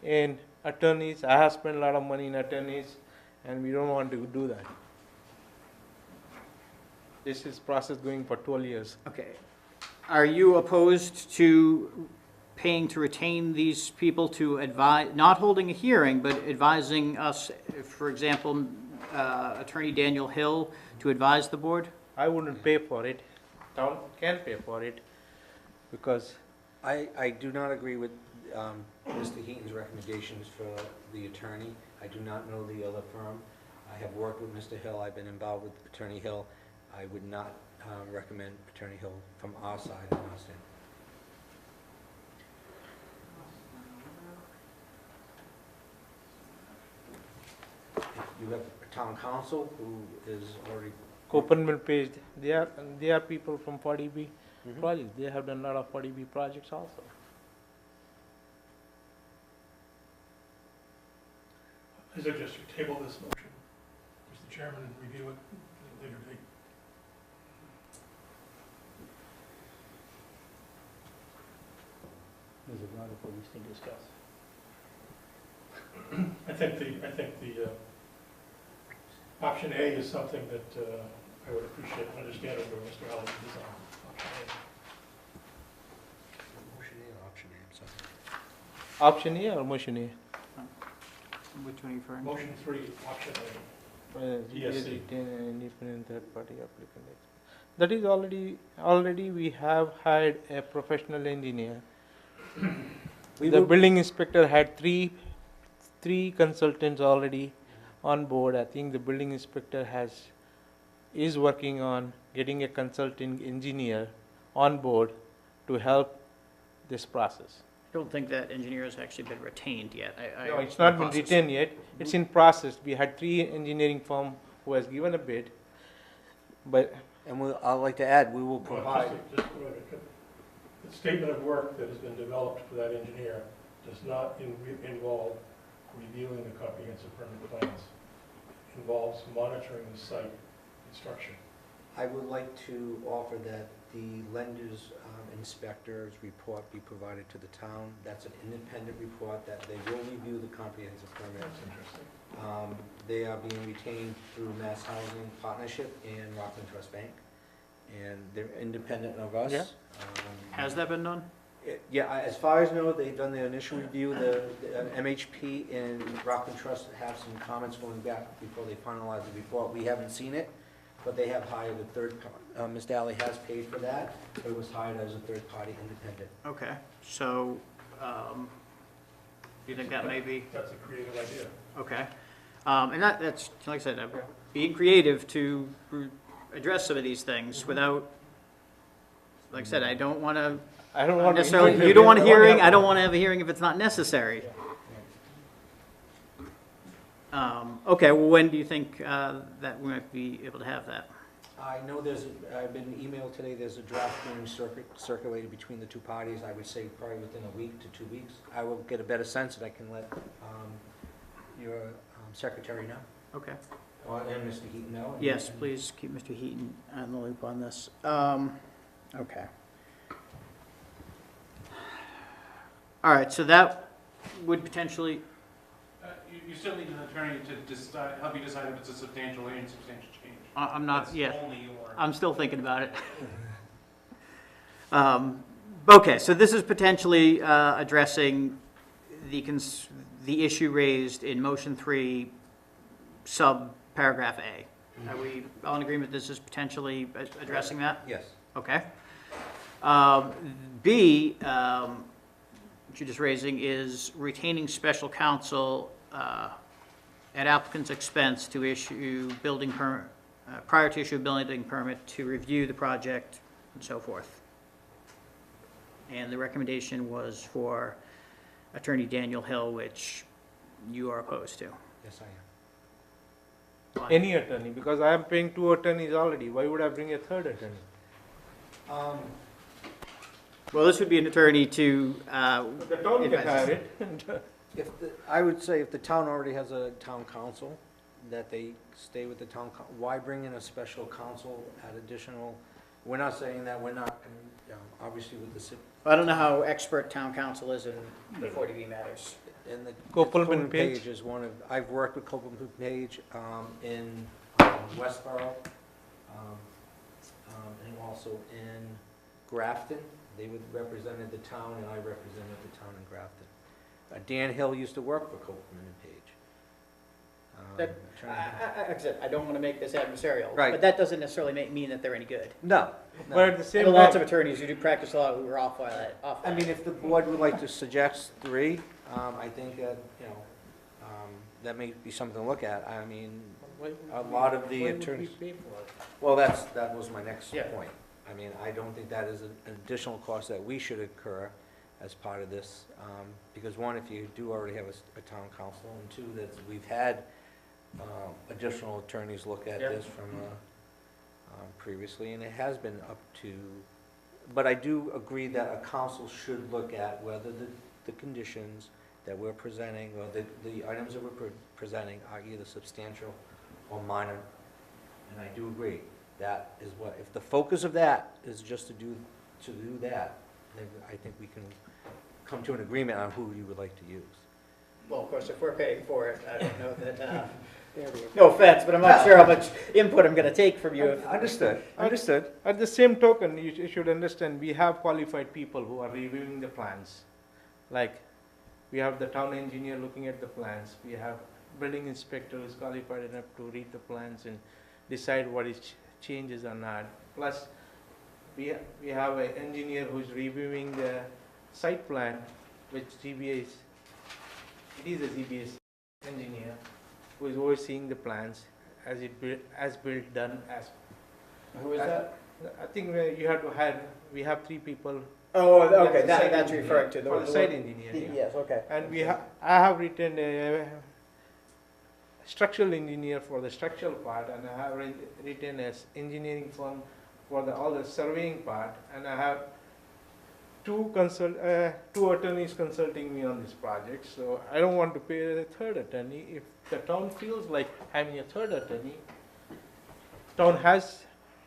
[SPEAKER 2] in attorneys. I have spent a lot of money in attorneys, and we don't want to do that. This is process going for 12 years.
[SPEAKER 1] Okay. Are you opposed to paying to retain these people to advise, not holding a hearing, but advising us, for example, Attorney Daniel Hill to advise the board?
[SPEAKER 2] I wouldn't pay for it. Town can pay for it because
[SPEAKER 9] I do not agree with Mr. Heaton's recommendations for the attorney. I do not know the other firm. I have worked with Mr. Hill, I've been involved with Attorney Hill. I would not recommend Attorney Hill from our side in Austin. You have a town council who is already...
[SPEAKER 2] Copen Mill Page, they are people from 40B
[SPEAKER 9] Mhm.
[SPEAKER 2] projects. They have done a lot of 40B projects also.
[SPEAKER 6] I suggest you table this motion, Mr. Chairman, and review it at a later date.
[SPEAKER 4] There's a lot of things to discuss.
[SPEAKER 6] I think the option A is something that I would appreciate and understand where Mr. Ali is on. Option
[SPEAKER 9] Motion A or option A, I'm sorry.
[SPEAKER 2] Option A or motion A?
[SPEAKER 1] Which one are you referring
[SPEAKER 6] A.
[SPEAKER 1] to?
[SPEAKER 6] Motion 3, option A.
[SPEAKER 2] Yes,
[SPEAKER 6] ESC.
[SPEAKER 2] independent third party applicant. That is already we have hired a professional engineer. The building inspector had three consultants already on board. I think the building inspector is working on getting a consulting engineer on board to help this process.
[SPEAKER 1] I don't think that engineer has actually been retained yet.
[SPEAKER 2] No, it's not been
[SPEAKER 1] Process.
[SPEAKER 2] written yet. It's in process. We had 3 engineering firm who has given a bid, but
[SPEAKER 5] And I'd like to add, we will
[SPEAKER 6] Well,
[SPEAKER 5] provide,
[SPEAKER 6] just a minute. The statement of work that has been developed for that engineer does not involve reviewing the comprehensive permit plans. It involves monitoring the site construction.
[SPEAKER 9] I would like to offer that the lender's inspector's report be provided to the town. That's an independent report that they will review the comprehensive permit.
[SPEAKER 6] That's interesting.
[SPEAKER 9] They are being retained through Mass Housing Partnership and Rockland Trust Bank, and they're independent of us.
[SPEAKER 2] Yeah.
[SPEAKER 1] Has that been done?
[SPEAKER 9] As far as I know, they've done their initial review. The MHP and Rockland Trust have some comments going back before they finalize the report. We haven't seen it, but they have hired a third, Mr. Alley has paid for that, but it was hired as a third-party independent.
[SPEAKER 1] Okay, so, do you think that may be,
[SPEAKER 6] That's a creative idea.
[SPEAKER 1] okay. And that's, like I said, being creative to address some of these things without, like I said, I don't want to
[SPEAKER 2] I don't want to
[SPEAKER 1] necessarily,
[SPEAKER 2] interfere.
[SPEAKER 1] you don't want a
[SPEAKER 2] I wanna
[SPEAKER 1] hearing,
[SPEAKER 2] have-
[SPEAKER 1] I don't want to have a hearing if it's not necessary. Okay, well, when do you think that we might be able to have that?
[SPEAKER 9] I know I've been emailed today, there's a draft being circulated between the two parties. I would say probably within a week to 2 weeks. I will get a better sense and I can let your secretary know,
[SPEAKER 1] Okay.
[SPEAKER 9] and Mr. Heaton know.
[SPEAKER 1] Yes, please keep Mr. Heaton on the loop on this. Okay. All right, so that would potentially,
[SPEAKER 10] You still need an attorney to decide, help you decide if it's a substantial or insubstantial change.
[SPEAKER 1] I'm not,
[SPEAKER 10] That's
[SPEAKER 1] yeah,
[SPEAKER 10] only your.
[SPEAKER 1] I'm still thinking about it. Okay, so this is potentially addressing the issue raised in motion 3, sub-paragraph A. Are we all in agreement this is potentially addressing that?
[SPEAKER 9] Yes.
[SPEAKER 1] Okay. B, what you're just raising is retaining special counsel at applicant's expense to issue building prior to issue a building permit to review the project and so forth. And the recommendation was for Attorney Daniel Hill, which you are opposed to.
[SPEAKER 9] Yes, I am.
[SPEAKER 2] Any attorney, because I am paying 2 attorneys already. Why would I bring a third attorney?
[SPEAKER 1] Well, this would be an attorney to,
[SPEAKER 2] The town
[SPEAKER 1] If
[SPEAKER 2] can
[SPEAKER 1] I-
[SPEAKER 2] hire it.
[SPEAKER 9] I would say if the town already has a town council, that they stay with the town, why bring in a special counsel at additional, we're not saying that we're not, obviously with the,
[SPEAKER 1] I don't know how expert town council is in the 40B matters.
[SPEAKER 9] and the.
[SPEAKER 2] Copeland and Page.
[SPEAKER 9] Is one of, I've worked with Copeland and Page, in Westboro, and also in Grafton. They would represented the town, and I represented the town in Grafton. Dan Hill used to work for Copeland and Page.
[SPEAKER 1] That- Like I said, I don't want to make this adversarial.
[SPEAKER 9] Right.
[SPEAKER 1] But that doesn't necessarily mean that they're any good.
[SPEAKER 9] No,
[SPEAKER 2] But at the
[SPEAKER 1] I
[SPEAKER 2] same
[SPEAKER 1] know lots of
[SPEAKER 2] time,
[SPEAKER 1] attorneys who do practice law who are off by that, off.
[SPEAKER 9] I mean, if the board would like to suggest 3, I think that, that may be something to look at. I mean, a lot of the
[SPEAKER 2] why would we
[SPEAKER 9] attorneys,
[SPEAKER 2] pay for it?
[SPEAKER 9] well, that was my next
[SPEAKER 1] Yeah.
[SPEAKER 9] point. I mean, I don't think that is an additional cost that we should incur as part of this, because one, if you do already have a town council, and 2, that we've had additional attorneys look at
[SPEAKER 1] Yeah.
[SPEAKER 9] this from previously, and it has been up to, but I do agree that a council should look at whether the conditions that we're presenting, or the items that we're presenting are either substantial or minor. And I do agree, that is what, if the focus of that is just to do that, then I think we can come to an agreement on who you would like to use.
[SPEAKER 1] Well, of course, if we're paying for it, I don't know that, no offense, but I'm not sure how much input I'm going to take from you.
[SPEAKER 9] Understood, understood.
[SPEAKER 2] At the same token, you should understand, we have qualified people who are reviewing the plans. Like, we have the town engineer looking at the plans, we have building inspector who is qualified enough to read the plans and decide what is changes or not. Plus, we have an engineer who is reviewing the site plan, which ZBA is, it is a ZBA engineer who is overseeing the plans as built done as.
[SPEAKER 1] Who is that?
[SPEAKER 2] I think you have to hire, we have 3 people.
[SPEAKER 1] Oh,
[SPEAKER 2] That's
[SPEAKER 1] okay,
[SPEAKER 2] the
[SPEAKER 1] that's
[SPEAKER 2] site
[SPEAKER 1] you're
[SPEAKER 2] engineer.
[SPEAKER 1] referring to.
[SPEAKER 2] For the site engineer, yeah.
[SPEAKER 1] Yes, okay.
[SPEAKER 2] And I have written a structural engineer for the structural part, and I have written as engineering firm for all the surveying part, and I have 2 attorneys consulting me on this project, so I don't want to pay a third attorney. If the town feels like having a third attorney,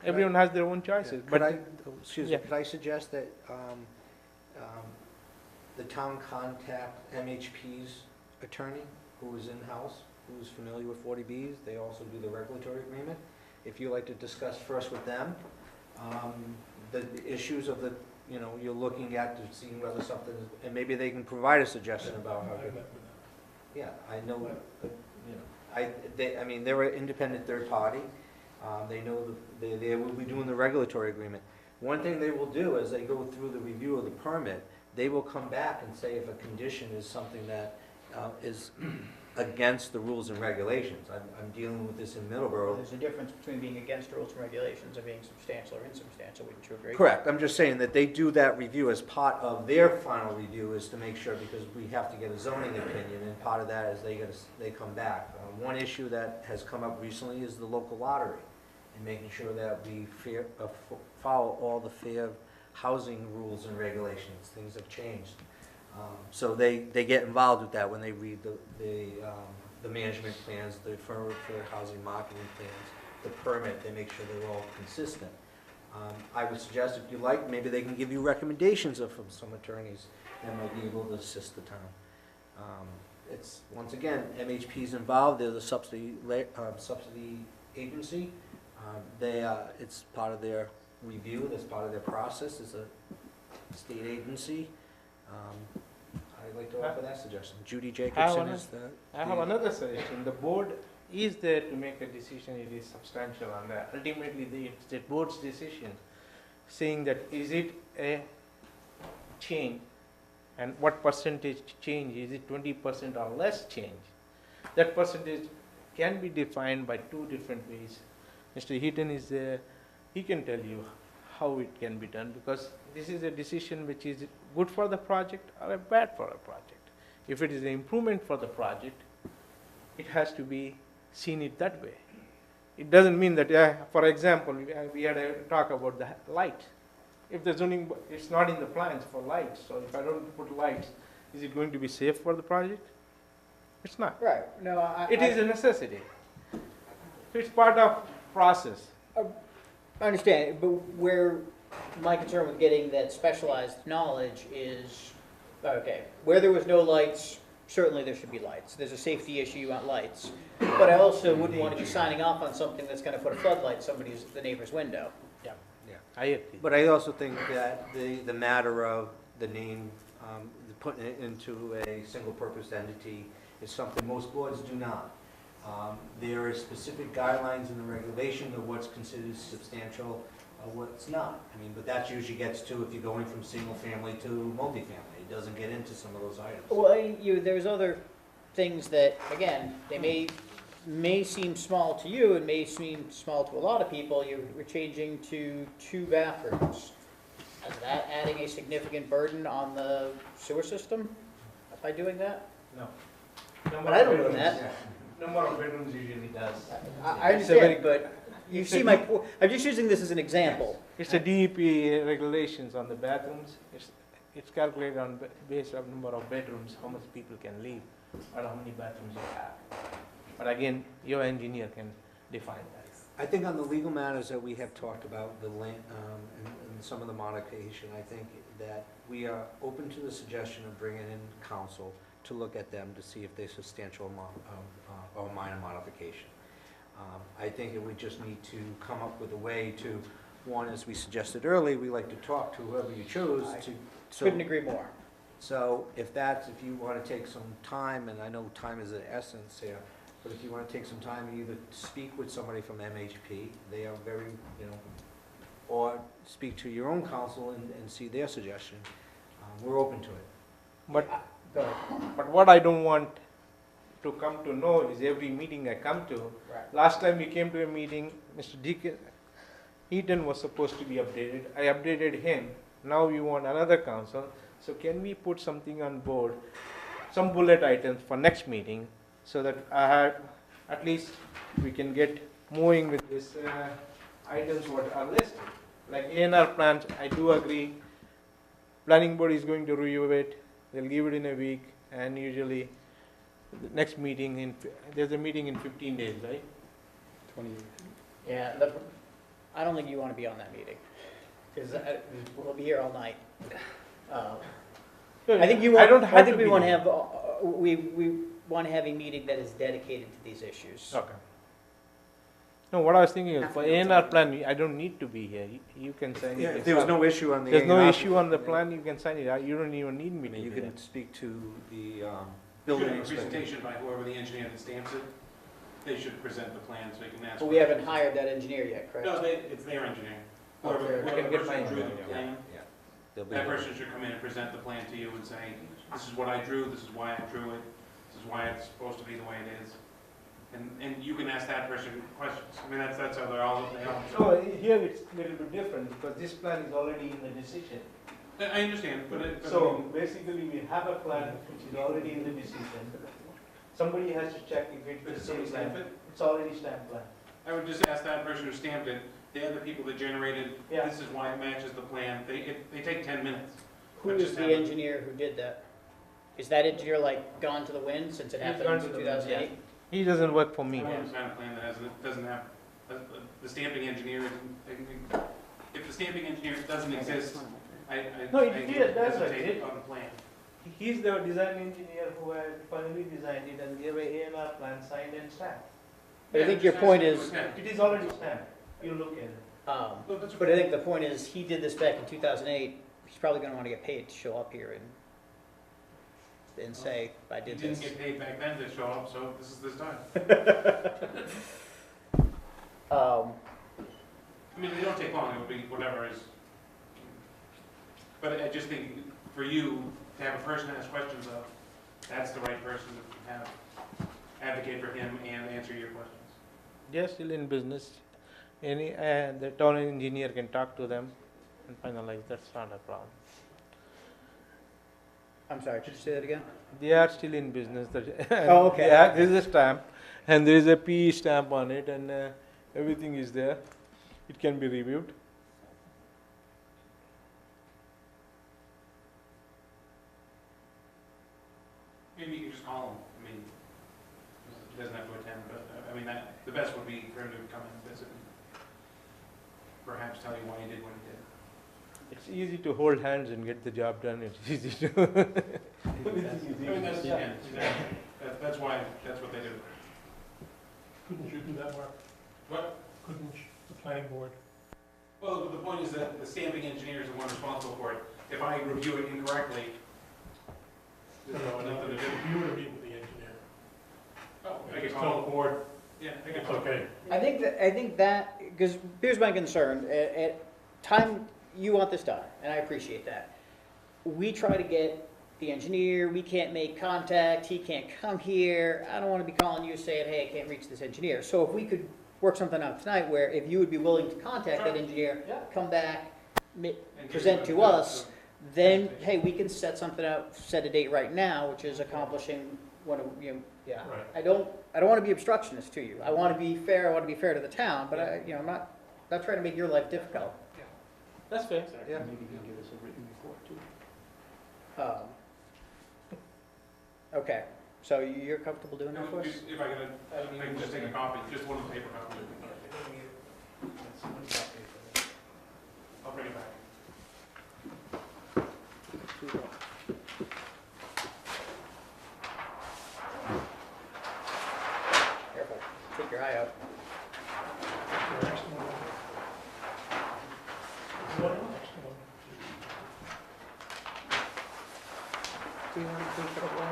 [SPEAKER 2] everyone has their own choices.
[SPEAKER 9] Could
[SPEAKER 2] But
[SPEAKER 9] I, excuse me,
[SPEAKER 2] yeah.
[SPEAKER 9] could I suggest that the town contact MHP's attorney, who is in-house, who is familiar with 40Bs? They also do the regulatory agreement. If you'd like to discuss first with them, the issues of the, you're looking at to see whether something, and maybe they can provide a suggestion about how
[SPEAKER 6] I
[SPEAKER 9] to.
[SPEAKER 6] met with them.
[SPEAKER 9] Yeah, I know, I mean, they're an independent third party. They know, they will be doing the regulatory agreement. One thing they will do as they go through the review of the permit, they will come back and say if a condition is something that is against the rules and regulations. I'm dealing with this in Middleborough.
[SPEAKER 1] There's a difference between being against rules and regulations and being substantial or insubstantial, wouldn't you agree?
[SPEAKER 9] Correct, I'm just saying that they do that review as part of their final review, is to make sure, because we have to get a zoning opinion, and part of that is they come back. One issue that has come up recently is the local lottery, and making sure that we follow all the fair housing rules and regulations. Things have changed. So they get involved with that when they read the management plans, the fair housing marketing plans, the permit, they make sure they're all consistent. I would suggest, if you like, maybe they can give you recommendations from some attorneys that might be able to assist the town. It's, once again, MHP's involved, they're the subsidy agency. It's part of their review, that's part of their process, it's a state agency. I'd like to offer that suggestion. Judy Jacobson is the.
[SPEAKER 2] I have another suggestion. The board is there to make a decision. It is substantial on that. Ultimately, it's the board's decision, saying that is it a change, and what percentage change? Is it 20% or less change? That percentage can be defined by 2 different ways. Mr. Heaton is there, he can tell you how it can be done, because this is a decision which is good for the project or bad for a project. If it is an improvement for the project, it has to be seen it that way. It doesn't mean that, for example, we had a talk about the light. If the zoning, it's not in the plans for lights, so if I don't put lights, is it going to be safe for the project? It's not.
[SPEAKER 1] Right, no,
[SPEAKER 2] It is a necessity. It's part of process.
[SPEAKER 1] I understand, but where my concern with getting that specialized knowledge is, okay, where there was no lights, certainly there should be lights. There's a safety issue, you want lights. But I also wouldn't want to be signing off on something that's gonna put a floodlight in the neighbor's window.
[SPEAKER 2] I agree.
[SPEAKER 9] But I also think that the matter of the name, putting it into a single-purpose entity is something most boards do not. There are specific guidelines in the regulation of what's considered substantial, what's not. I mean, but that usually gets to if you're going from single-family to multifamily. It doesn't get into some of those items.
[SPEAKER 1] Well, there's other things that, again, they may seem small to you and may seem small to a lot of people. We're changing to 2 bathrooms. Is that adding a significant burden on the sewer system by doing that?
[SPEAKER 2] No.
[SPEAKER 1] But I don't know that.
[SPEAKER 2] Number of bedrooms usually does.
[SPEAKER 1] I understand, but you see my point. I'm just using this as an example.
[SPEAKER 2] It's a DEP regulations on the bathrooms. It's calculated on based on number of bedrooms, how much people can live, or how many bathrooms you have. But again, your engineer can define that.
[SPEAKER 9] I think on the legal matters that we have talked about, the land, and some of the modification, I think that we are open to the suggestion of bringing in counsel to look at them to see if there's substantial or minor modification. I think that we just need to come up with a way to, one, as we suggested earlier, we like to talk to whoever you choose to.
[SPEAKER 1] Couldn't agree more.
[SPEAKER 9] So if you want to take some time, and I know time is the essence here, but if you want to take some time, either speak with somebody from MHP, they are very, or speak to your own counsel and see their suggestion. We're open to it.
[SPEAKER 2] But what I don't want to come to know is every meeting I come to.
[SPEAKER 1] Right.
[SPEAKER 2] Last time we came to a meeting, Mr. Heaton was supposed to be updated. I updated him. Now you want another counsel. So can we put something on board, some bullet items for next meeting, so that at least we can get moving with these items what are listed. Like A&R plans, I do agree. Planning board is going to review it. They'll give it in a week, and usually the next meeting there's a meeting in 15 days, right?
[SPEAKER 4] 28.
[SPEAKER 1] Yeah, I don't think you want to be on that meeting, because we'll be here all night. I think you want. I think we want to have we want to have a meeting that is dedicated to these issues.
[SPEAKER 2] Okay. No, what I was thinking is for A&R plan, I don't need to be here. You can sign it.
[SPEAKER 9] If there was no issue on the
[SPEAKER 2] There's no
[SPEAKER 9] A&R,
[SPEAKER 2] issue on the plan, you can sign it. You don't even need me to
[SPEAKER 9] You
[SPEAKER 2] be there.
[SPEAKER 9] can speak to the
[SPEAKER 10] Should
[SPEAKER 9] building
[SPEAKER 10] have a
[SPEAKER 9] inspector.
[SPEAKER 10] presentation by whoever the engineer that stamps it. They should present the plan so you can ask.
[SPEAKER 1] But we haven't hired that engineer yet, correct?
[SPEAKER 10] No, it's their engineer.
[SPEAKER 1] Okay.
[SPEAKER 10] Whoever
[SPEAKER 2] I can get
[SPEAKER 10] person
[SPEAKER 2] mine.
[SPEAKER 10] drew the
[SPEAKER 2] Yeah.
[SPEAKER 10] plan,
[SPEAKER 9] They'll be
[SPEAKER 10] that
[SPEAKER 9] there.
[SPEAKER 10] person should come in and present the plan to you and say, this is what I drew, this is why I drew it, this is why it's supposed to be the way it is. And you can ask that person questions. I mean, that's how they all.
[SPEAKER 2] So here it's a little bit different because this plan is already in the decision.
[SPEAKER 10] I understand, but
[SPEAKER 2] So basically we have a plan which is already in the decision. Somebody has to check if it's the same plan. It's already stamped plan.
[SPEAKER 10] I would just ask that person who stamped it, they are the people that generated,
[SPEAKER 2] Yeah.
[SPEAKER 10] this is why it matches the plan. They take 10 minutes.
[SPEAKER 1] Who
[SPEAKER 10] But
[SPEAKER 1] is
[SPEAKER 10] just
[SPEAKER 1] the
[SPEAKER 10] have it-
[SPEAKER 1] engineer who did that? Is that engineer like gone to the wind since it
[SPEAKER 2] He's
[SPEAKER 1] happened
[SPEAKER 2] gone
[SPEAKER 1] in
[SPEAKER 2] to the wind,
[SPEAKER 1] 2008?
[SPEAKER 2] He doesn't work for
[SPEAKER 10] I
[SPEAKER 2] me.
[SPEAKER 10] want to sign a plan that doesn't have, the stamping engineer, if the stamping engineer doesn't exist, I
[SPEAKER 2] No, it did, that's right.
[SPEAKER 10] hesitate on the plan.
[SPEAKER 2] He's the design engineer who had finally designed it and gave a A&R plan signed and stamped.
[SPEAKER 1] But I think your point is,
[SPEAKER 2] It is already stamped. You look at it.
[SPEAKER 1] but I think the point is, he did this back in 2008. He's probably going to want to get paid to show up here and say, I
[SPEAKER 10] You
[SPEAKER 1] did
[SPEAKER 10] didn't
[SPEAKER 1] this.
[SPEAKER 10] get paid back then to show up, so this is this time. I mean, they don't take long, it'll be whatever is. But I just think for you to have a person ask questions of, that's the right person to have advocate for him and answer your questions.
[SPEAKER 2] They're still in business. the town engineer can talk to them and finalize, that's not a problem.
[SPEAKER 1] I'm sorry, could you say that again?
[SPEAKER 2] They are still in business.
[SPEAKER 1] Oh, okay.
[SPEAKER 2] Yeah, there is a stamp, and there is a PE stamp on it, and everything is there. It can be reviewed.
[SPEAKER 10] Maybe you can just call him, I mean, he doesn't have to attend, but, I mean, the best would be for him to come and visit and perhaps tell you why he did what he did.
[SPEAKER 2] It's easy to hold hands and get the job done. It's easy to.
[SPEAKER 10] I mean, that's, yeah, exactly. That's why, that's what they do.
[SPEAKER 6] Couldn't you do that, Mark?
[SPEAKER 10] What?
[SPEAKER 6] Couldn't the planning board?
[SPEAKER 10] Well, the point is that the stamping engineer is the one responsible for it. If I review it incorrectly, there's nothing to do.
[SPEAKER 6] You were meeting with the engineer.
[SPEAKER 10] Oh, I
[SPEAKER 6] Just
[SPEAKER 10] can
[SPEAKER 6] tell
[SPEAKER 10] call,
[SPEAKER 6] the board
[SPEAKER 10] yeah, I can
[SPEAKER 6] it's
[SPEAKER 10] call.
[SPEAKER 6] okay.
[SPEAKER 1] I think that, because here's my concern, at time, you want this done, and I appreciate that. We try to get the engineer, we can't make contact, he can't come here, I don't want to be calling you saying, hey, I can't reach this engineer. So if we could work something out tonight where if you would be willing to contact that engineer, come back,
[SPEAKER 10] And
[SPEAKER 1] present
[SPEAKER 10] give
[SPEAKER 1] to
[SPEAKER 10] them
[SPEAKER 1] us, then, hey, we can set something out, set a date right now, which is accomplishing one of, yeah.
[SPEAKER 6] Right.
[SPEAKER 1] I don't want to be obstructionist to you. I want to be fair, I want to be fair to the town, but I'm not trying to make your life difficult.
[SPEAKER 2] That's fair. Yeah.
[SPEAKER 4] Maybe you can give us a written report too.
[SPEAKER 1] Okay, so you're comfortable doing that for us?
[SPEAKER 10] If I can just take a copy, just one of the paper copies. I'll bring it back.
[SPEAKER 1] Careful, take your eye out. Do you want to take it away?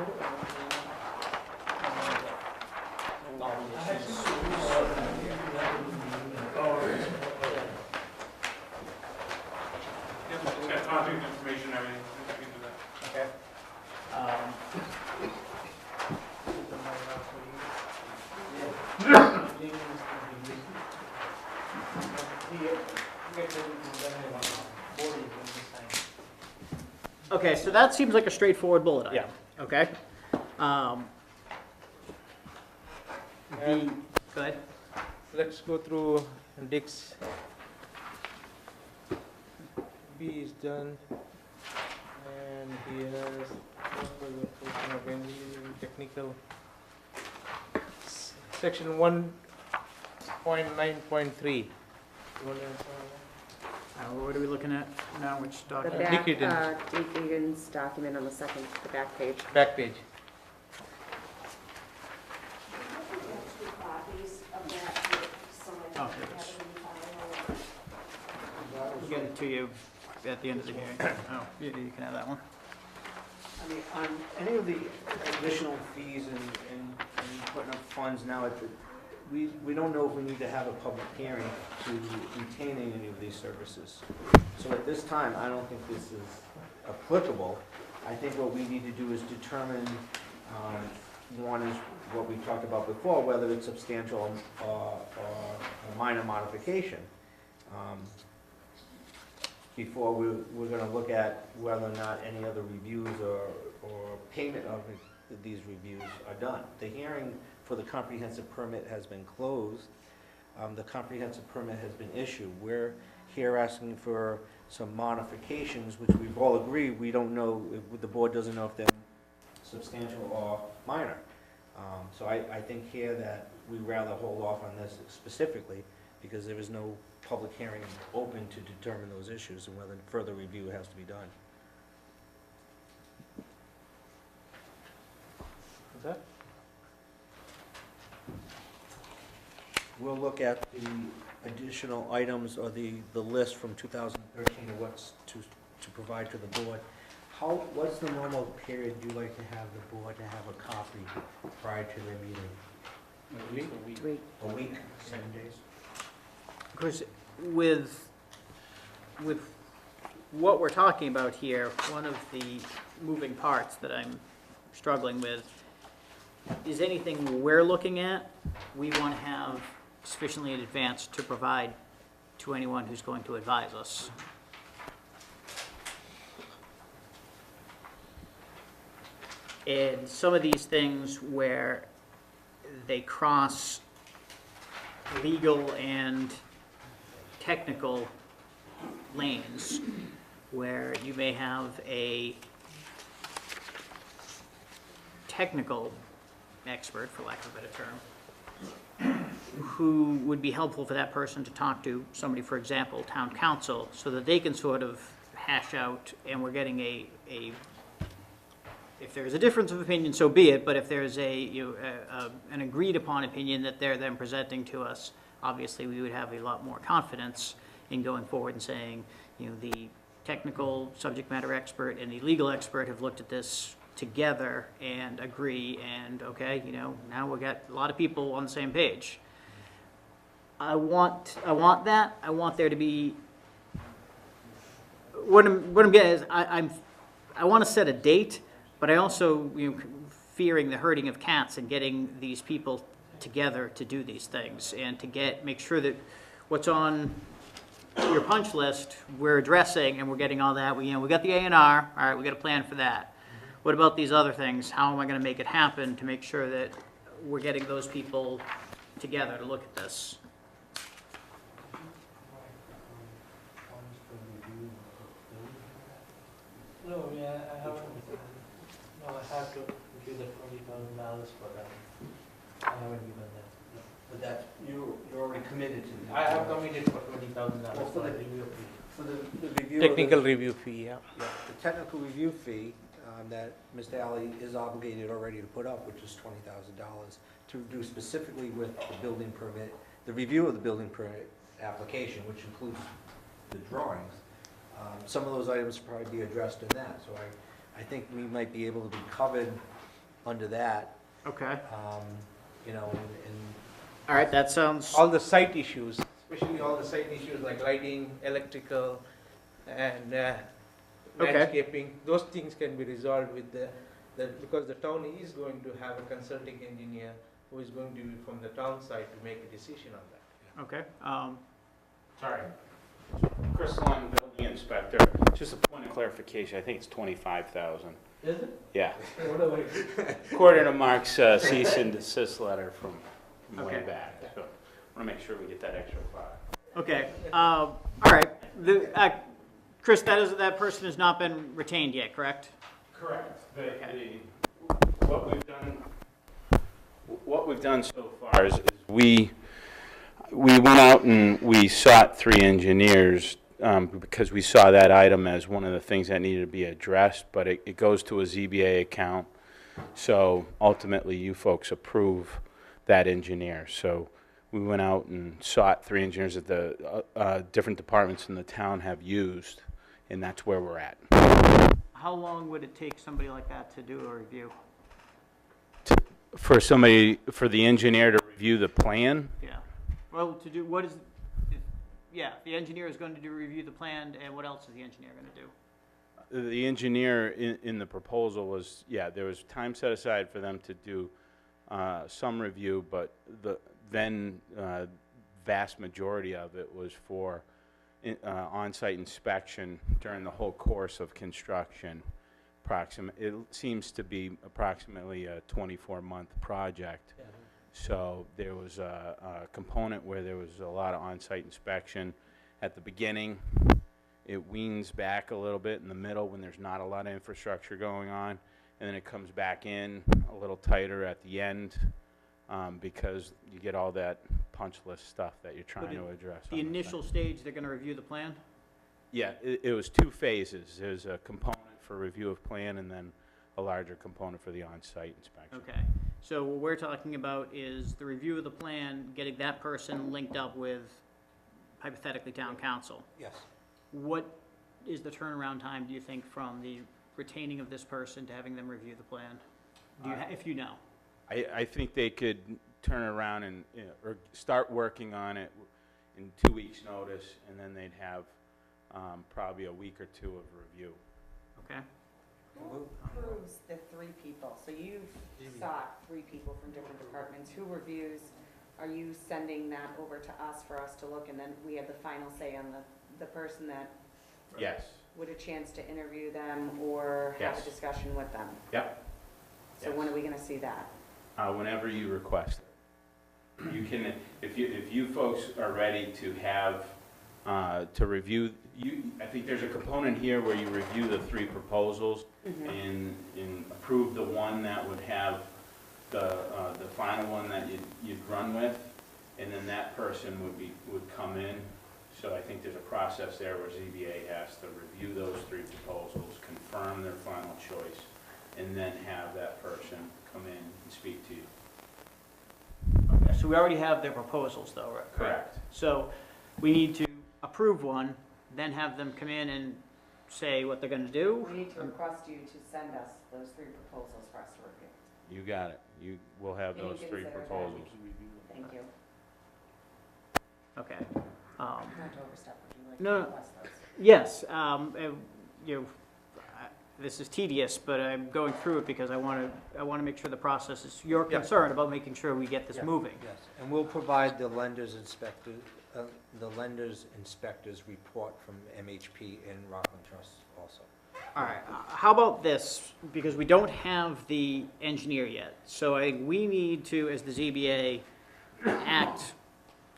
[SPEAKER 10] Yep, it's got contact information and everything. I can do that.
[SPEAKER 1] Okay. Okay, so that seems like a straightforward bullet item. Okay? Go ahead.
[SPEAKER 2] Let's go through Dick's. B is done. And here's technical. Section 1.9.3.
[SPEAKER 1] What are we looking at now, which
[SPEAKER 3] The
[SPEAKER 1] document?
[SPEAKER 3] back,
[SPEAKER 2] Dick Egan's.
[SPEAKER 3] Dick Egan's document on the back page.
[SPEAKER 2] Back page.
[SPEAKER 1] Oh, here it is. We'll get it to you at the end of the hearing. Oh, you can have that one.
[SPEAKER 9] I mean, on any of the additional fees and putting up funds now, we don't know if we need to have a public hearing to retain any of these services. So at this time, I don't think this is applicable. I think what we need to do is determine, one is what we talked about before, whether it's substantial or a minor modification. Before we're gonna look at whether or not any other reviews or payment of these reviews are done. The hearing for the comprehensive permit has been closed. The comprehensive permit has been issued. We're here asking for some modifications, which we've all agreed, we don't know, the board doesn't know if they're substantial or minor. So I think here that we'd rather hold off on this specifically, because there is no public hearing open to determine those issues and whether further review has to be done.
[SPEAKER 2] Is that?
[SPEAKER 9] We'll look at the additional items or the list from 2013 of what's to provide to the board. What's the normal period you like to have the board to have a copy prior to their meeting?
[SPEAKER 4] A week.
[SPEAKER 9] A week, 7 days?
[SPEAKER 1] Because with what we're talking about here, one of the moving parts that I'm struggling with is anything we're looking at, we want to have sufficiently in advance to provide to anyone who's going to advise us. And some of these things where they cross legal and technical lanes, where you may have a technical expert, for lack of a better term, who would be helpful for that person to talk to somebody, for example, town council, so that they can sort of hash out, and we're getting a if there's a difference of opinion, so be it, but if there's an agreed upon opinion that they're then presenting to us, obviously we would have a lot more confidence in going forward and saying, the technical subject matter expert and the legal expert have looked at this together and agree, and okay, now we've got a lot of people on the same page. I want that. I want there to be, what I'm getting is, I want to set a date, but I also, fearing the herding of cats and getting these people together to do these things and to make sure that what's on your punch list, we're addressing and we're getting all that. We got the A&R, all right, we got a plan for that. What about these other things? How am I going to make it happen to make sure that we're getting those people together to look at this?
[SPEAKER 5] No, I have to give the $20,000 for that. I haven't given that. No. But that's, you're already committed to that. I have committed for $20,000 for the review fee.
[SPEAKER 9] For the review.
[SPEAKER 2] Technical review fee, yeah.
[SPEAKER 9] Yeah, the technical review fee that Mr. Alley is obligated already to put up, which is $20,000, to do specifically with the building permit, the review of the building permit application, which includes the drawings. Some of those items will probably be addressed in that, so I think we might be able to be covered under that,
[SPEAKER 1] Okay.
[SPEAKER 9] and
[SPEAKER 1] All right, that sounds,
[SPEAKER 2] All the site issues, especially all the site issues like lighting, electrical, and
[SPEAKER 1] Okay.
[SPEAKER 2] landscaping, those things can be resolved with because the town is going to have a consulting engineer who is going to be from the town side to make a decision on that.
[SPEAKER 1] okay.
[SPEAKER 10] Sorry. Chris Lund, building inspector. Just a point of clarification, I think it's 25,000.
[SPEAKER 5] Is it?
[SPEAKER 10] Yeah.
[SPEAKER 5] What are we?
[SPEAKER 10] According to Mark's cease and desist letter from way
[SPEAKER 1] Okay.
[SPEAKER 10] back. So I want to make sure we get that extra far.
[SPEAKER 1] Okay, all right. Chris, that person has not been retained yet, correct?
[SPEAKER 10] Correct.
[SPEAKER 1] Okay.
[SPEAKER 10] What we've done so far is we went out and we sought 3 engineers because we saw that item as one of the things that needed to be addressed, but it goes to a ZBA account. So ultimately, you folks approve that engineer. So we went out and sought 3 engineers that the different departments in the town have used, and that's where we're at.
[SPEAKER 1] How long would it take somebody like that to do a review?
[SPEAKER 10] For the engineer to review the plan,
[SPEAKER 1] Yeah. Well, the engineer is going to review the plan, and what else is the engineer going to do?
[SPEAKER 10] the engineer in the proposal was, there was time set aside for them to do some review, but the vast majority of it was for on-site inspection during the whole course of construction. It seems to be approximately a 24-month project. So there was a component where there was a lot of on-site inspection at the beginning. It weans back a little bit in the middle when there's not a lot of infrastructure going on, and then it comes back in a little tighter at the end because you get all that punch list stuff that you're trying to address.
[SPEAKER 1] The initial stage, they're going to review the plan?
[SPEAKER 10] Yeah, it was 2 phases. There's a component for review of plan and then a larger component for the on-site inspection.
[SPEAKER 1] Okay. So what we're talking about is the review of the plan, getting that person linked up with hypothetically town council.
[SPEAKER 9] yes.
[SPEAKER 1] What is the turnaround time, do you think, from the retaining of this person to having them review the plan? If you know.
[SPEAKER 10] I think they could turn around and or start working on it in 2 weeks' notice, and then they'd have probably a week or 2 of review.
[SPEAKER 1] Okay.
[SPEAKER 3] Who approves the 3 people? So you've sought 3 people from different departments. Who reviews are you sending that over to us for us to look, and then we have the final say on the person that
[SPEAKER 9] Yes.
[SPEAKER 3] would a chance to interview them or have
[SPEAKER 9] Yes.
[SPEAKER 3] a discussion with them?
[SPEAKER 9] Yep.
[SPEAKER 3] So when are we gonna see that?
[SPEAKER 11] Whenever you request it. You can, if you folks are ready to have, to review, I think there's a component here where you review the 3 proposals and approve the one that would have the final one that you'd run with, and then that person would come in. So I think there's a process there where ZBA has to review those 3 proposals, confirm their final choice, and then have that person come in and speak to you.
[SPEAKER 1] Okay, so we already have their proposals though, right?
[SPEAKER 11] Correct.
[SPEAKER 1] So we need to approve one, then have them come in and say what they're gonna do?
[SPEAKER 3] We need to request you to send us those 3 proposals for us to review.
[SPEAKER 11] You got it. You will have
[SPEAKER 3] Can you
[SPEAKER 11] those 3
[SPEAKER 3] consider that?
[SPEAKER 11] proposals.
[SPEAKER 3] Thank you.
[SPEAKER 1] Okay.
[SPEAKER 3] Not to overstep, would you like to
[SPEAKER 1] No.
[SPEAKER 3] request those?
[SPEAKER 1] Yes, you know, this is tedious, but I'm going through it because I want to make sure the process is, you're
[SPEAKER 5] Yeah.
[SPEAKER 1] concerned about making sure we get this
[SPEAKER 5] Yeah.
[SPEAKER 1] moving.
[SPEAKER 5] Yes, and we'll provide the lender's inspector's report from MHP and Rockland Trust also.
[SPEAKER 1] All right, how about this, because we don't have the engineer yet, so I think we need to, as the ZBA, act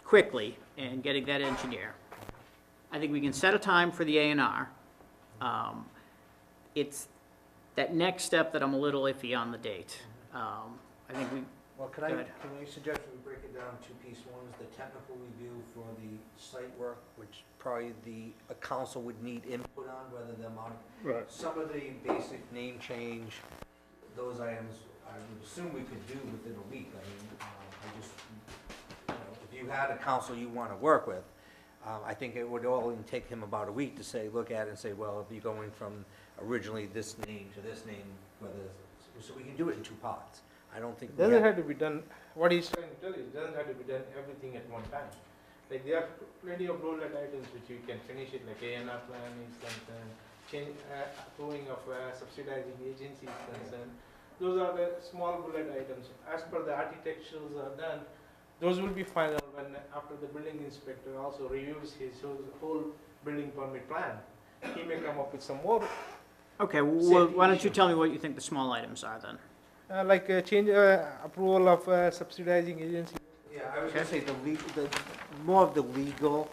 [SPEAKER 1] quickly in getting that engineer. I think we can set a time for the A&R. It's that next step that I'm a little iffy on the date. I think we,
[SPEAKER 5] Well,
[SPEAKER 1] Go ahead.
[SPEAKER 5] can I suggest we break it down 2 pieces? One is the technical review for the site work, which probably a council would need input on, whether the amount.
[SPEAKER 7] Right.
[SPEAKER 5] Some of the basic name change, those items, I would assume we could do within a week. I mean, I just, you know, if you had a council you want to work with, I think it would only take him about a week to say, look at it and say, well, if you're going from originally this name to this name, so we can do it in 2 parts. I don't think.
[SPEAKER 2] It doesn't have to be done, what he's trying to tell you, it doesn't have to be done everything at one time. Like there are plenty of bullet items which you can finish it, like A&R plan is concerned, change, approving of subsidizing agency is concerned. Those are the small bullet items. As per the architecturals are done, those will be final when, after the building inspector also reviews his whole building permit plan. He may come up with some more,
[SPEAKER 1] okay, well, why don't you tell me what you think the small items are then?
[SPEAKER 2] like change, approval of subsidizing agency.
[SPEAKER 5] Yeah, I was gonna say more of the legal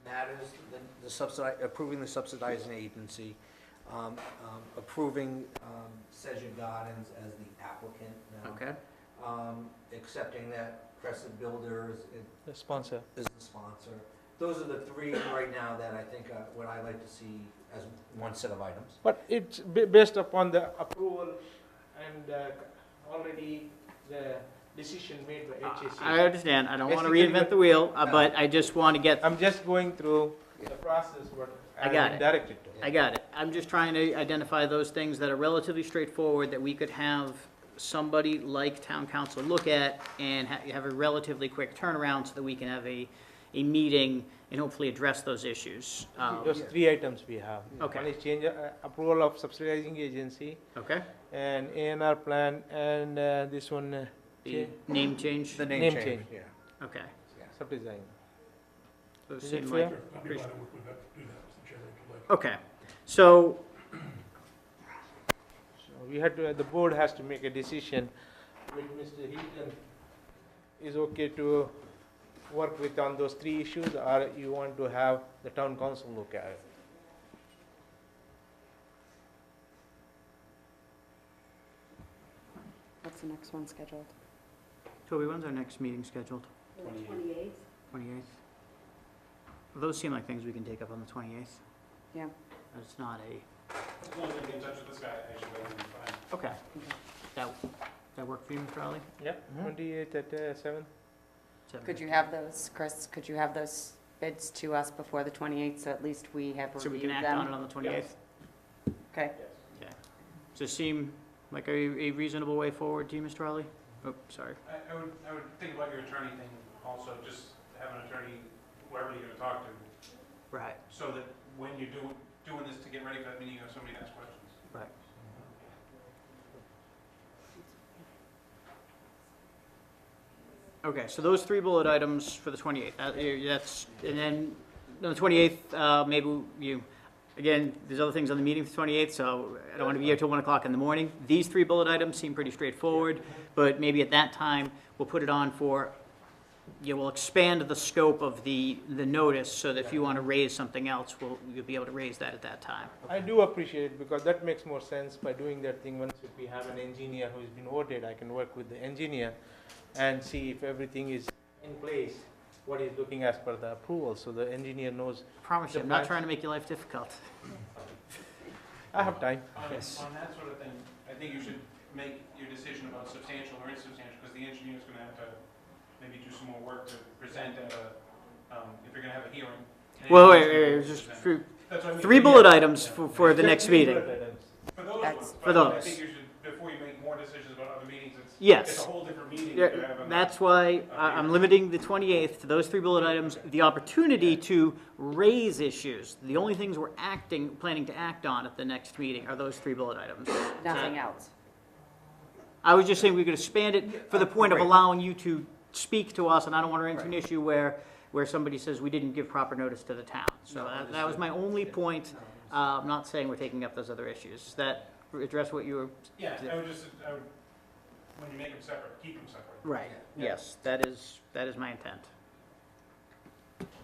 [SPEAKER 5] matters, approving the subsidizing agency, approving Sedgwick Gardens as the applicant now.
[SPEAKER 1] Okay,
[SPEAKER 5] Accepting that Crescent Builders
[SPEAKER 2] The sponsor.
[SPEAKER 5] is the sponsor. Those are the 3 right now that I think what I like to see as one set of items.
[SPEAKER 2] But it's based upon the approval and already the decision made by HAC.
[SPEAKER 1] I understand, I don't want to
[SPEAKER 2] Basically,
[SPEAKER 1] reinvent the wheel, but I just want to get,
[SPEAKER 2] I'm just going through the process, but
[SPEAKER 1] I got
[SPEAKER 2] I'm
[SPEAKER 1] it.
[SPEAKER 2] directed to.
[SPEAKER 1] I got it. I'm just trying to identify those things that are relatively straightforward that we could have somebody like town council look at and have a relatively quick turnaround so that we can have a meeting and hopefully address those issues.
[SPEAKER 2] Those 3 items we have.
[SPEAKER 1] Okay.
[SPEAKER 2] One is change, approval of subsidizing agency,
[SPEAKER 1] Okay?
[SPEAKER 2] and A&R plan, and this one,
[SPEAKER 1] The name change?
[SPEAKER 5] The
[SPEAKER 2] Name
[SPEAKER 5] name
[SPEAKER 2] change.
[SPEAKER 5] change, yeah.
[SPEAKER 1] Okay.
[SPEAKER 2] subdesign.
[SPEAKER 1] Those
[SPEAKER 2] Is it
[SPEAKER 1] seem
[SPEAKER 2] fair?
[SPEAKER 1] like,
[SPEAKER 6] I'd be glad to work with that, do that, Mr. Chairman, if you'd like.
[SPEAKER 1] okay. So,
[SPEAKER 2] So we had to, the board has to make a decision with Mr. Heaton. Is okay to work with on those 3 issues, or you want to have the town council look at it?
[SPEAKER 3] What's the next one scheduled?
[SPEAKER 1] Toby, when's our next meeting scheduled?
[SPEAKER 3] 28th.
[SPEAKER 1] 28th? Those seem like things we can take up on the 28th.
[SPEAKER 3] Yeah.
[SPEAKER 1] It's not a,
[SPEAKER 10] As long as I get in touch with this guy, actually, that'll be fine.
[SPEAKER 1] okay. That work for you, Mr. Rowley?
[SPEAKER 2] Yep, 28th at 7.
[SPEAKER 3] Could you have those, Chris, could you have those bids to us before the 28th, so at least we have
[SPEAKER 1] So we
[SPEAKER 3] reviewed
[SPEAKER 1] can
[SPEAKER 3] them?
[SPEAKER 1] act on it on the 28th?
[SPEAKER 3] Okay.
[SPEAKER 1] Okay. Does it seem like a reasonable way forward to you, Mr. Rowley? Oh, sorry.
[SPEAKER 10] I would think about your attorney thing also, just have an attorney, whoever you're gonna talk to,
[SPEAKER 1] Right,
[SPEAKER 10] so that when you're doing this to get ready for that meeting, you have somebody to ask questions.
[SPEAKER 1] right. Okay, so those 3 bullet items for the 28th, that's, and then on the 28th, maybe you, again, there's other things on the meeting for the 28th, so I don't want to be here till 1 o'clock in the morning. These 3 bullet items seem pretty straightforward, but maybe at that time, we'll put it on for, we'll expand the scope of the notice, so that if you want to raise something else, you'll be able to raise that at that time.
[SPEAKER 2] I do appreciate it because that makes more sense by doing that thing. Once if we have an engineer who's been ordered, I can work with the engineer and see if everything is in place, what he's looking as per the approval, so the engineer knows.
[SPEAKER 1] Promise you, I'm not trying to make your life difficult.
[SPEAKER 2] I have time.
[SPEAKER 10] On that sort of thing, I think you should make your decision about substantial or insubstantial, because the engineer's gonna have to maybe do some more work to present at if you're gonna have a hearing.
[SPEAKER 1] Well, wait, just
[SPEAKER 10] That's what I mean.
[SPEAKER 1] 3 bullet items for the next meeting.
[SPEAKER 10] For those
[SPEAKER 3] That's-
[SPEAKER 10] ones,
[SPEAKER 1] for
[SPEAKER 10] but I
[SPEAKER 1] those.
[SPEAKER 10] think you should, before you make more decisions about other meetings, it's
[SPEAKER 1] Yes.
[SPEAKER 10] a whole different meeting
[SPEAKER 1] Yeah,
[SPEAKER 10] to have a.
[SPEAKER 1] that's why I'm limiting the 28th to those 3 bullet items, the opportunity to raise issues. The only things we're planning to act on at the next meeting are those 3 bullet items.
[SPEAKER 3] Nothing else.
[SPEAKER 1] I was just saying we could expand it for the point of allowing you to speak to us, and I don't want to run into an issue where somebody says we didn't give proper notice to the town. So that was my only point. I'm not saying we're taking up those other issues. Does that address what you were?
[SPEAKER 10] Yeah, I would, when you make them separate, keep them separate.
[SPEAKER 1] Right, yes, that is my intent.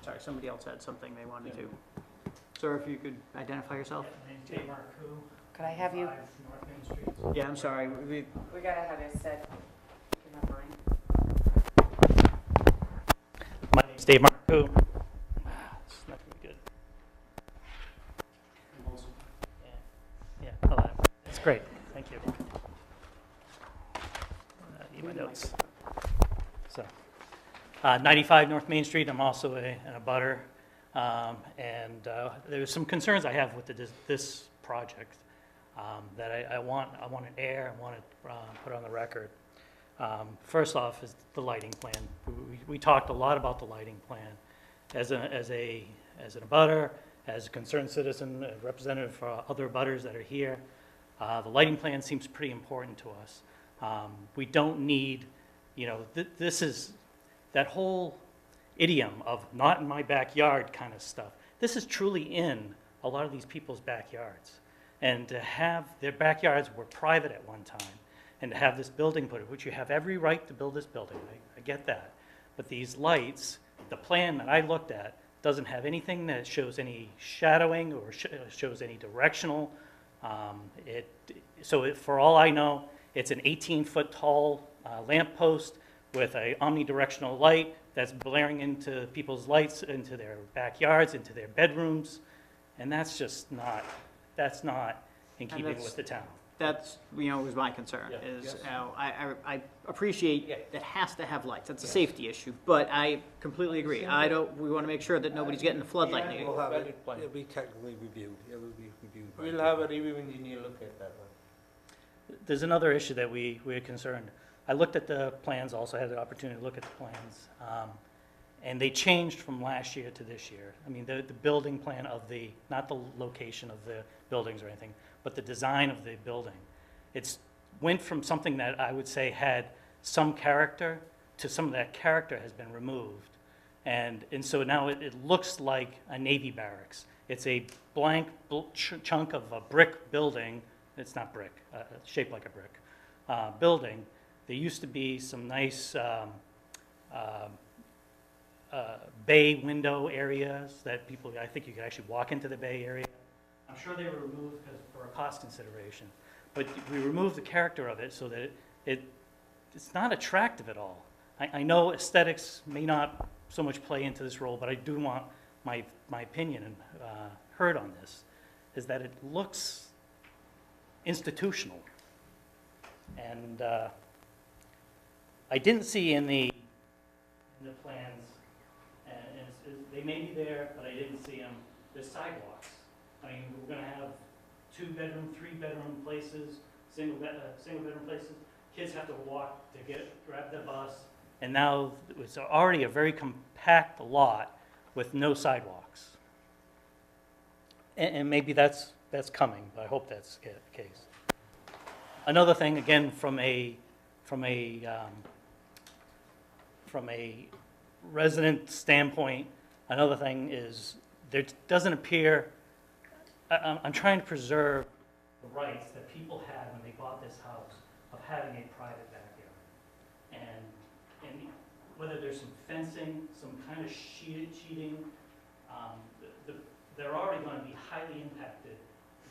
[SPEAKER 1] Sorry, somebody else had something they wanted to. Sir, if you could identify yourself?
[SPEAKER 8] My name's Dave Marcoux,
[SPEAKER 3] Could I have you,
[SPEAKER 8] 5 North Main Street.
[SPEAKER 1] Yeah, I'm sorry.
[SPEAKER 3] we gotta have you sit, if you don't mind.
[SPEAKER 8] My name's Dave Marcoux. It's not gonna be good. Yeah, hello. That's great, thank you. Need my notes. So, 95 North Main Street, I'm also an abutter. There's some concerns I have with this project that I want to air, I want to put on the record. First off is the lighting plan. We talked a lot about the lighting plan. As an abutter, as a concerned citizen, a representative for other abutters that are here, the lighting plan seems pretty important to us. We don't need, this is that whole idiom of not in my backyard kind of stuff. This is truly in a lot of these people's backyards. And to have their backyards were private at one time, and to have this building put in, which you have every right to build this building, I get that. But these lights, the plan that I looked at, doesn't have anything that shows any shadowing or shows any directional. For all I know, it's an 18-foot tall lamp post with a omnidirectional light that's blaring into people's lights, into their backyards, into their bedrooms, and that's just not, in keeping with the town.
[SPEAKER 1] That's, was my concern, I appreciate it has to have lights. That's a safety issue, but I completely agree. We want to make sure that nobody's getting the floodlight.
[SPEAKER 5] We'll have it,
[SPEAKER 2] Plan.
[SPEAKER 5] it'll be technically reviewed, it will be reviewed. by-
[SPEAKER 2] We'll have a review engineer look at that one.
[SPEAKER 8] There's another issue that we're concerned. I looked at the plans, also had the opportunity to look at the plans, and they changed from last year to this year. I mean, the building plan of not the location of the buildings or anything, but the design of the building. It's went from something that I would say had some character to some of that character has been removed. And so now it looks like a Navy barracks. It's a blank chunk of a brick building. It's not brick, shaped like a brick building. There used to be some nice bay window areas that I think you could actually walk into the bay area. I'm sure they were removed for a cost consideration, but we removed the character of it so that it's not attractive at all. I know aesthetics may not so much play into this role, but I do want my opinion heard on this, is that it looks institutional. And I didn't see in the plans, and they may be there, but I didn't see them, the sidewalks. I mean, we're gonna have 2-bedroom, 3-bedroom places, single-bedroom places. Kids have to walk to grab the bus, and now it's already a very compact lot with no sidewalks. And maybe that's coming, but I hope that's the case. Another thing, again, from a from a resident standpoint, another thing is, there doesn't appear, I'm trying to preserve the rights that people had when they bought this house of having a private backyard. And whether there's some fencing, some kind of sheeting, they're already going to be highly impacted,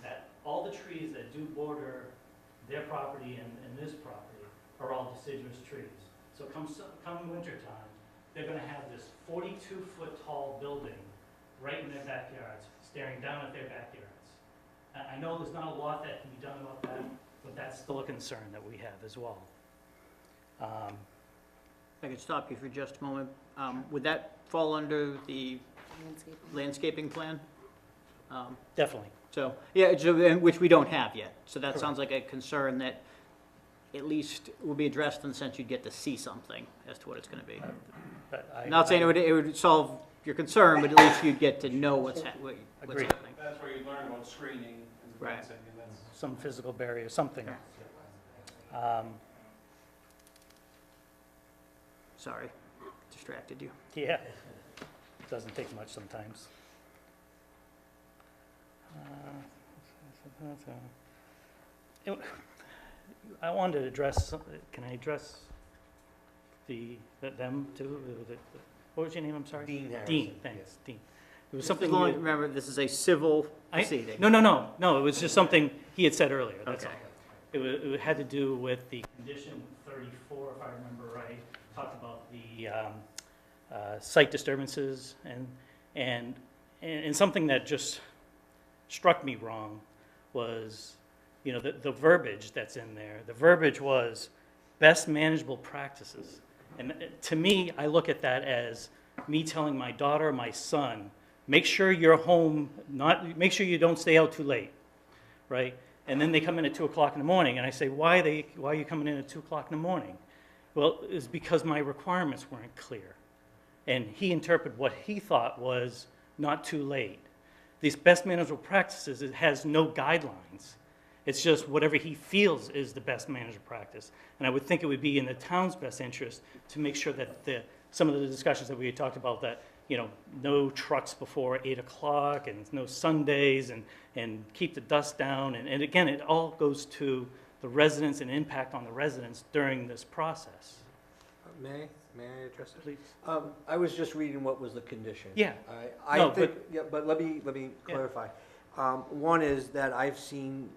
[SPEAKER 8] that all the trees that do border their property and this property are all deciduous trees. So come wintertime, they're going to have this 42-foot tall building right in their backyards, staring down at their backyards. I know there's not a lot that can be done about that, but that's still a concern that we have as well.
[SPEAKER 1] If I could stop you for just a moment. Would that fall under the landscaping plan?
[SPEAKER 8] Definitely.
[SPEAKER 1] So, yeah, so, which we don't have yet. So that sounds like a concern that at least will be addressed in the sense you'd get to see something as to what it's going to be.
[SPEAKER 8] But
[SPEAKER 1] Not saying it would solve your concern, but at least you'd get to know what's
[SPEAKER 8] Agreed.
[SPEAKER 1] happening.
[SPEAKER 10] That's where you learn about screening and
[SPEAKER 1] Right.
[SPEAKER 10] fencing, and that's.
[SPEAKER 8] some physical barrier, something.
[SPEAKER 1] Sorry, distracted you.
[SPEAKER 8] Yeah, it doesn't take much sometimes. I wanted to address, can I address them too? What was your name, I'm sorry?
[SPEAKER 5] Dean Harrison.
[SPEAKER 8] Dean, thanks, Dean. It was
[SPEAKER 1] Just
[SPEAKER 8] something
[SPEAKER 1] as long
[SPEAKER 8] you
[SPEAKER 1] as,
[SPEAKER 8] had-
[SPEAKER 1] remember, this is a civil proceeding.
[SPEAKER 8] No, it was just something he had said earlier, that's all.
[SPEAKER 1] Okay.
[SPEAKER 8] It had to do with the condition 34, if I remember right, talked about the site disturbances, and something that just struck me wrong was, you know, the verbiage that's in there. The verbiage was best manageable practices. And to me, I look at that as me telling my daughter, my son, make sure you're home, make sure you don't stay out too late, right? And then they come in at 2 o'clock in the morning, and I say, why are you coming in at 2 o'clock in the morning? Well, it's because my requirements weren't clear. And he interpreted what he thought was not too late. These best manageable practices, it has no guidelines. It's just whatever he feels is the best management practice. And I would think it would be in the town's best interest to make sure that some of the discussions that we had talked about, that, you know, no trucks before 8 o'clock and no Sundays, and keep the dust down. And again, it all goes to the residents and impact on the residents during this process.
[SPEAKER 5] May I address it?
[SPEAKER 8] Please.
[SPEAKER 5] I was just reading what was the condition.
[SPEAKER 8] Yeah.
[SPEAKER 5] I
[SPEAKER 8] No,
[SPEAKER 5] think, yeah, but let me
[SPEAKER 8] Yeah.
[SPEAKER 5] clarify. One is that I've seen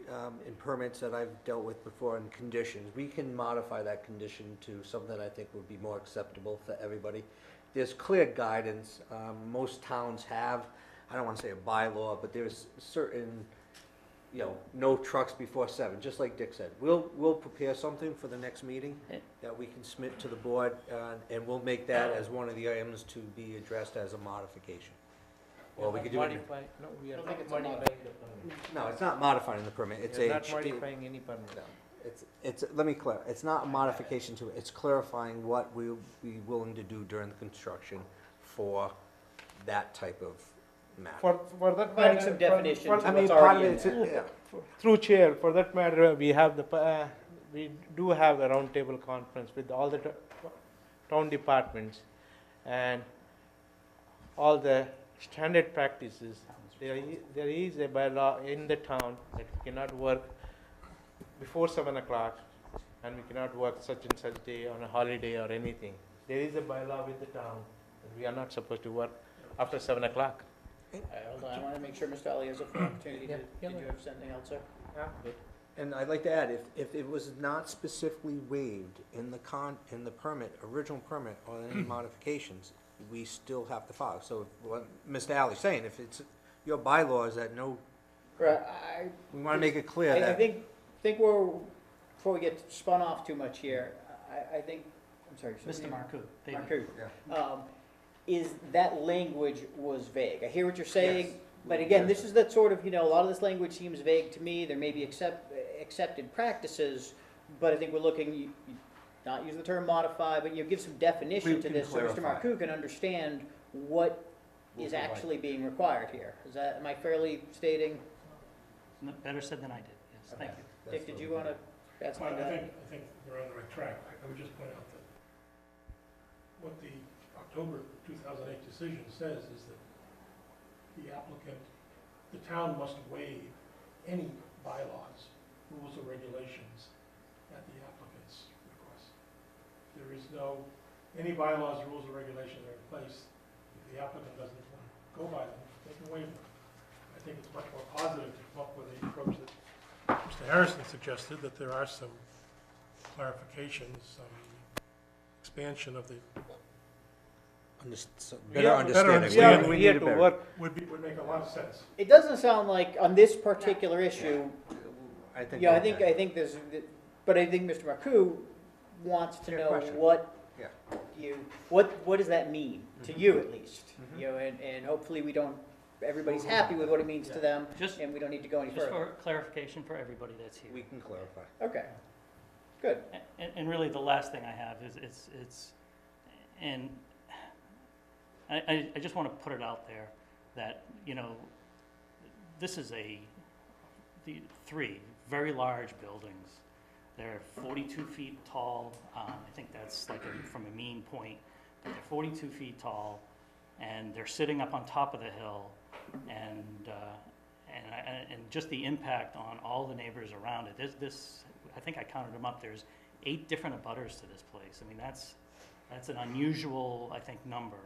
[SPEAKER 5] in permits that I've dealt with before in conditions, we can modify that condition to something that I think would be more acceptable for everybody. There's clear guidance. Most towns have, I don't want to say a bylaw, but there's certain, you know, no trucks before 7, just like Dick said. We'll prepare something for the next meeting that we can submit to the board, and we'll make that as one of the items to be addressed as a modification. Or we could do it.
[SPEAKER 2] Modify, no, we are
[SPEAKER 1] I don't think
[SPEAKER 2] not
[SPEAKER 1] it's a
[SPEAKER 2] modifying the permit.
[SPEAKER 5] No, it's not modifying the permit. It's
[SPEAKER 2] We are
[SPEAKER 5] a.
[SPEAKER 2] not modifying any permit.
[SPEAKER 5] Let me clarify. It's not a modification to it. It's clarifying what we'll be willing to do during the construction for that type of matter.
[SPEAKER 2] For that
[SPEAKER 1] Providing
[SPEAKER 2] matter.
[SPEAKER 1] some definition to
[SPEAKER 5] I mean,
[SPEAKER 1] what's
[SPEAKER 5] part
[SPEAKER 1] already
[SPEAKER 5] of
[SPEAKER 1] in
[SPEAKER 5] it's,
[SPEAKER 1] there.
[SPEAKER 5] yeah.
[SPEAKER 2] Through chair, for that matter, we have we do have a roundtable conference with all the town departments and all the standard practices. There is a bylaw in the town that we cannot work before 7 o'clock, and we cannot work such and such day on a holiday or anything. There is a bylaw with the town that we are not supposed to work after 7 o'clock.
[SPEAKER 1] Hold on, I want to make sure Mr. Ali has a full opportunity to, did you have something else, sir?
[SPEAKER 5] And I'd like to add, if it was not specifically waived in the permit, original permit, or any modifications, we still have to follow. So what Mr. Alley's saying, if it's, your bylaw is that no,
[SPEAKER 1] Right,
[SPEAKER 5] we want to make it clear
[SPEAKER 1] I
[SPEAKER 5] that.
[SPEAKER 1] think before we get spun off too much here, I think, I'm sorry.
[SPEAKER 8] Mr. Marcoux.
[SPEAKER 1] Marcoux.
[SPEAKER 5] Yeah.
[SPEAKER 1] Is that language was vague. I hear what you're saying,
[SPEAKER 5] Yes.
[SPEAKER 1] but again, this is that sort of, you know, a lot of this language seems vague to me. There may be accepted practices, but I think we're looking, not use the term modify, but you give some definition
[SPEAKER 5] We
[SPEAKER 1] to
[SPEAKER 5] can
[SPEAKER 1] this so Mr.
[SPEAKER 5] clarify.
[SPEAKER 1] Marcoux can understand what is actually being required here. Am I fairly stating?
[SPEAKER 8] Better said than I did, yes, thank you.
[SPEAKER 1] Dick, did you want to add
[SPEAKER 6] Well,
[SPEAKER 1] something to
[SPEAKER 6] I
[SPEAKER 1] that?
[SPEAKER 6] think we're on the right track. I would just point out what the October 2008 decision says is that the applicant, the town must waive any bylaws, rules, or regulations at the applicant's request. There is no, any bylaws, rules, or regulations are in place. If the applicant doesn't want to go by them, they can waive them. I think it's much more positive to come up with the approach that Mr. Harrison suggested, that there are some clarifications, some expansion of the,
[SPEAKER 5] Better understanding.
[SPEAKER 2] Yeah,
[SPEAKER 6] We
[SPEAKER 2] we
[SPEAKER 6] need
[SPEAKER 2] here
[SPEAKER 9] a
[SPEAKER 2] to
[SPEAKER 9] better-
[SPEAKER 2] work.
[SPEAKER 6] would make a lot of sense.
[SPEAKER 1] It doesn't sound like on this particular issue,
[SPEAKER 9] I think.
[SPEAKER 1] yeah,
[SPEAKER 9] we're
[SPEAKER 1] I think,
[SPEAKER 9] okay.
[SPEAKER 1] I think there's, but I think Mr. Marcoux wants to
[SPEAKER 9] Fair
[SPEAKER 1] know
[SPEAKER 9] question.
[SPEAKER 1] what
[SPEAKER 9] Yeah.
[SPEAKER 1] what does that mean, to you at least?
[SPEAKER 9] Mhm.
[SPEAKER 1] You know, and hopefully we don't, everybody's happy with what it means to them,
[SPEAKER 8] Just,
[SPEAKER 1] and we don't need to go any
[SPEAKER 8] just
[SPEAKER 1] further.
[SPEAKER 8] for clarification for everybody that's here.
[SPEAKER 9] We can clarify.
[SPEAKER 1] Okay, good.
[SPEAKER 8] And really, the last thing I have is, it's, and I just want to put it out there that, you know, this is the three very large buildings. They're 42 feet tall. I think that's like from a mean point. They're 42 feet tall, and they're sitting up on top of the hill, and just the impact on all the neighbors around it. This, I think I counted them up. There's 8 different abutters to this place. I mean, that's an unusual, I think, number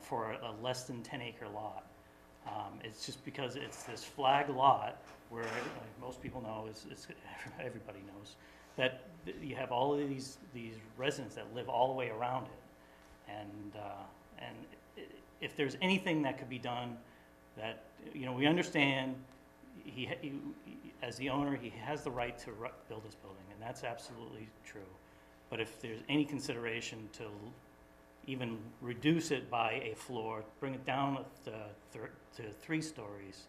[SPEAKER 8] for a less than 10-acre lot. It's just because it's this flag lot where most people know, everybody knows, that you have all of these residents that live all the way around it. And if there's anything that could be done, that, you know, we understand he as the owner, he has the right to build this building, and that's absolutely true. But if there's any consideration to even reduce it by a floor, bring it down to 3 stories,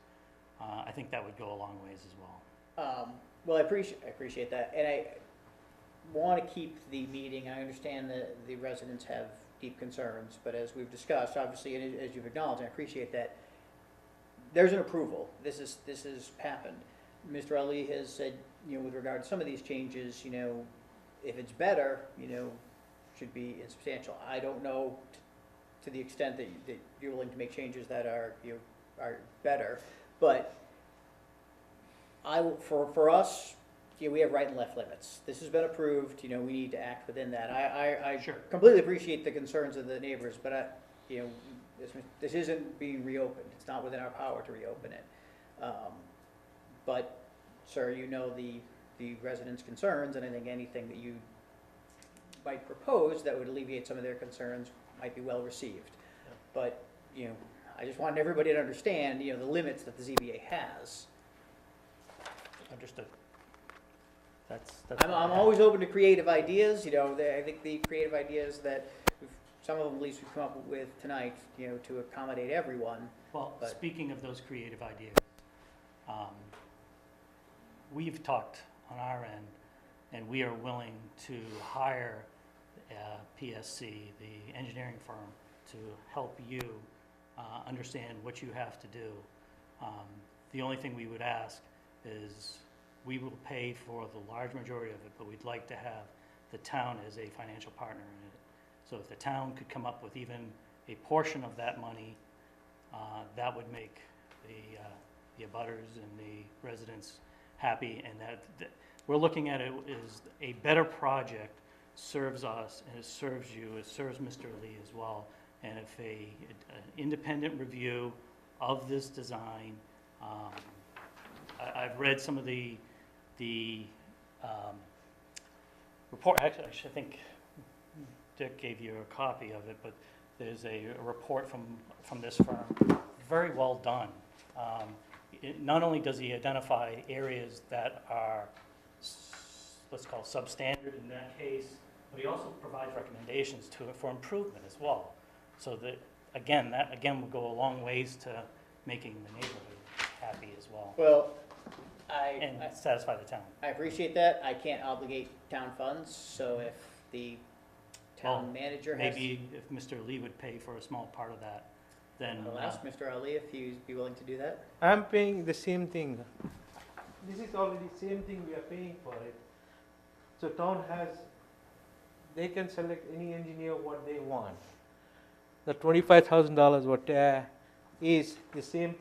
[SPEAKER 8] I think that would go a long ways as well.
[SPEAKER 1] Well, I appreciate that, and I want to keep the meeting. I understand that the residents have deep concerns, but as we've discussed, obviously, and as you've acknowledged, I appreciate that, there's an approval. This has happened. Mr. Ali has said, you know, with regard to some of these changes, you know, if it's better, you know, should be insubstantial. I don't know to the extent that you're willing to make changes that are, you know, are better, but for us, you know, we have right and left limits. This has been approved, you know, we need to act within that. I
[SPEAKER 8] Sure.
[SPEAKER 1] completely appreciate the concerns of the neighbors, but you know, this isn't being reopened. It's not within our power to reopen it. But, sir, you know the residents' concerns, and I think anything that you might propose that would alleviate some of their concerns might be well received. But, you know, I just want everybody to understand, you know, the limits that the ZBA has.
[SPEAKER 8] Understood. That's.
[SPEAKER 1] I'm always open to creative ideas, you know, I think the creative ideas that, some of them at least we've come up with tonight, you know, to accommodate everyone.
[SPEAKER 8] Well,
[SPEAKER 1] But-
[SPEAKER 8] speaking of those creative ideas, we've talked on our end, and we are willing to hire PSC, the engineering firm, to help you understand what you have to do. The only thing we would ask is we will pay for the large majority of it, but we'd like to have the town as a financial partner in it. So if the town could come up with even a portion of that money, that would make the abutters and the residents happy, and that we're looking at it as a better project serves us, and it serves you, it serves Mr. Lee as well. And if an independent review of this design, I've read some of the report, actually, I think Dick gave you a copy of it, but there's a report from this firm, very well done. Not only does he identify areas that are, let's call substandard in that case, but he also provides recommendations for improvement as well. So that, again, will go a long ways to making the neighborhood happy as well,
[SPEAKER 1] Well,
[SPEAKER 8] and satisfy the town.
[SPEAKER 1] I appreciate that. I can't obligate town funds, so if the town manager has.
[SPEAKER 8] Maybe if Mr. Lee would pay for a small part of that, then.
[SPEAKER 1] I'll ask Mr. Ali if he'd be willing to do that.
[SPEAKER 2] I'm paying the same thing. This is already same thing we are paying for it. So town has they can select any engineer what they want. The $25,000 what is the same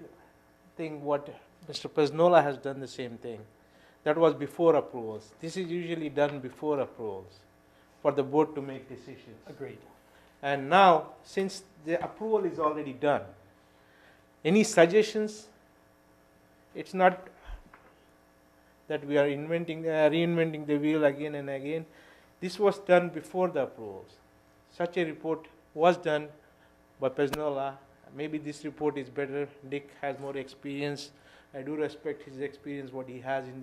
[SPEAKER 2] thing what Mr. Pesnola has done the same thing. That was before approvals. This is usually done before approvals for the board to make decisions.
[SPEAKER 8] Agreed.
[SPEAKER 2] And now, since the approval is already done, any suggestions, it's not that we are reinventing the wheel again and again. This was done before the approvals. Such a report was done by Pesnola. Maybe this report is better. Dick has more experience. I do respect his experience, what he has in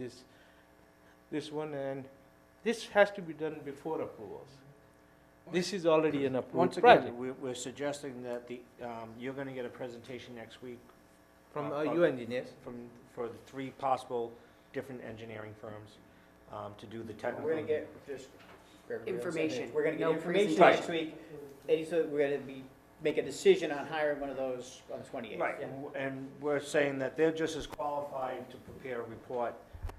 [SPEAKER 2] this one, and this has to be done before approvals. This is already an approved
[SPEAKER 9] Once
[SPEAKER 2] project.
[SPEAKER 9] again, we're suggesting that you're going to get a presentation next week
[SPEAKER 2] From you engineers.
[SPEAKER 9] for the 3 possible different engineering firms to do the technical.
[SPEAKER 1] We're gonna get, just for everybody else,
[SPEAKER 3] Information,
[SPEAKER 1] we're gonna get
[SPEAKER 3] no
[SPEAKER 1] information
[SPEAKER 3] presentation.
[SPEAKER 1] next week. And so we're gonna make a decision on hiring one of those on the 28th.
[SPEAKER 9] Right, and we're saying that they're just as qualified to prepare a report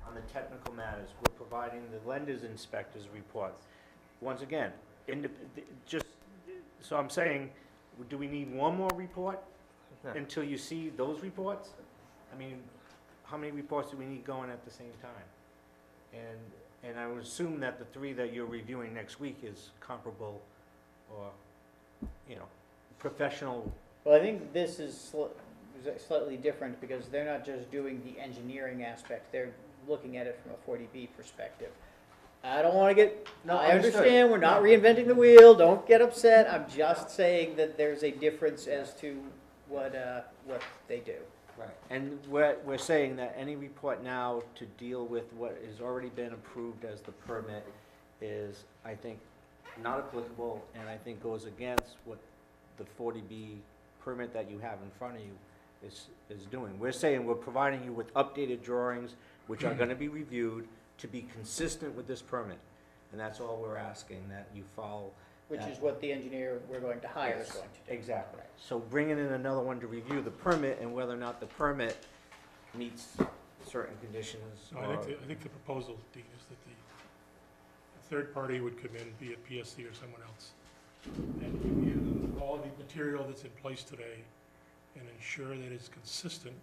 [SPEAKER 9] on the technical matters. We're providing the lender's inspector's report. Once again, so I'm saying, do we need one more report
[SPEAKER 2] No.
[SPEAKER 9] until you see those reports? I mean, how many reports do we need going at the same time? And I would assume that the 3 that you're reviewing next week is comparable or, professional.
[SPEAKER 1] Well, I think this is slightly different because they're not just doing the engineering aspect, they're looking at it from a 40B perspective. I don't want to get,
[SPEAKER 9] No,
[SPEAKER 1] I
[SPEAKER 9] understood.
[SPEAKER 1] understand, we're not reinventing the wheel, don't get upset, I'm just saying that there's a difference as to what they do.
[SPEAKER 9] Right. And we're saying that any report now to deal with what has already been approved as the permit is, I think, not applicable, and I think goes against what the 40B permit that you have in front of you is doing. We're saying we're providing you with updated drawings, which are gonna be reviewed to be consistent with this permit. And that's all we're asking, that you follow.
[SPEAKER 1] Which is what the engineer we're going to hire is going to do.
[SPEAKER 9] Exactly. So bringing in another one to review the permit and whether or not the permit meets certain conditions.
[SPEAKER 6] No, I think the proposal, Dean, is that the third party would come in, be it PSC or someone else, and review all the material that's in place today and ensure that it's consistent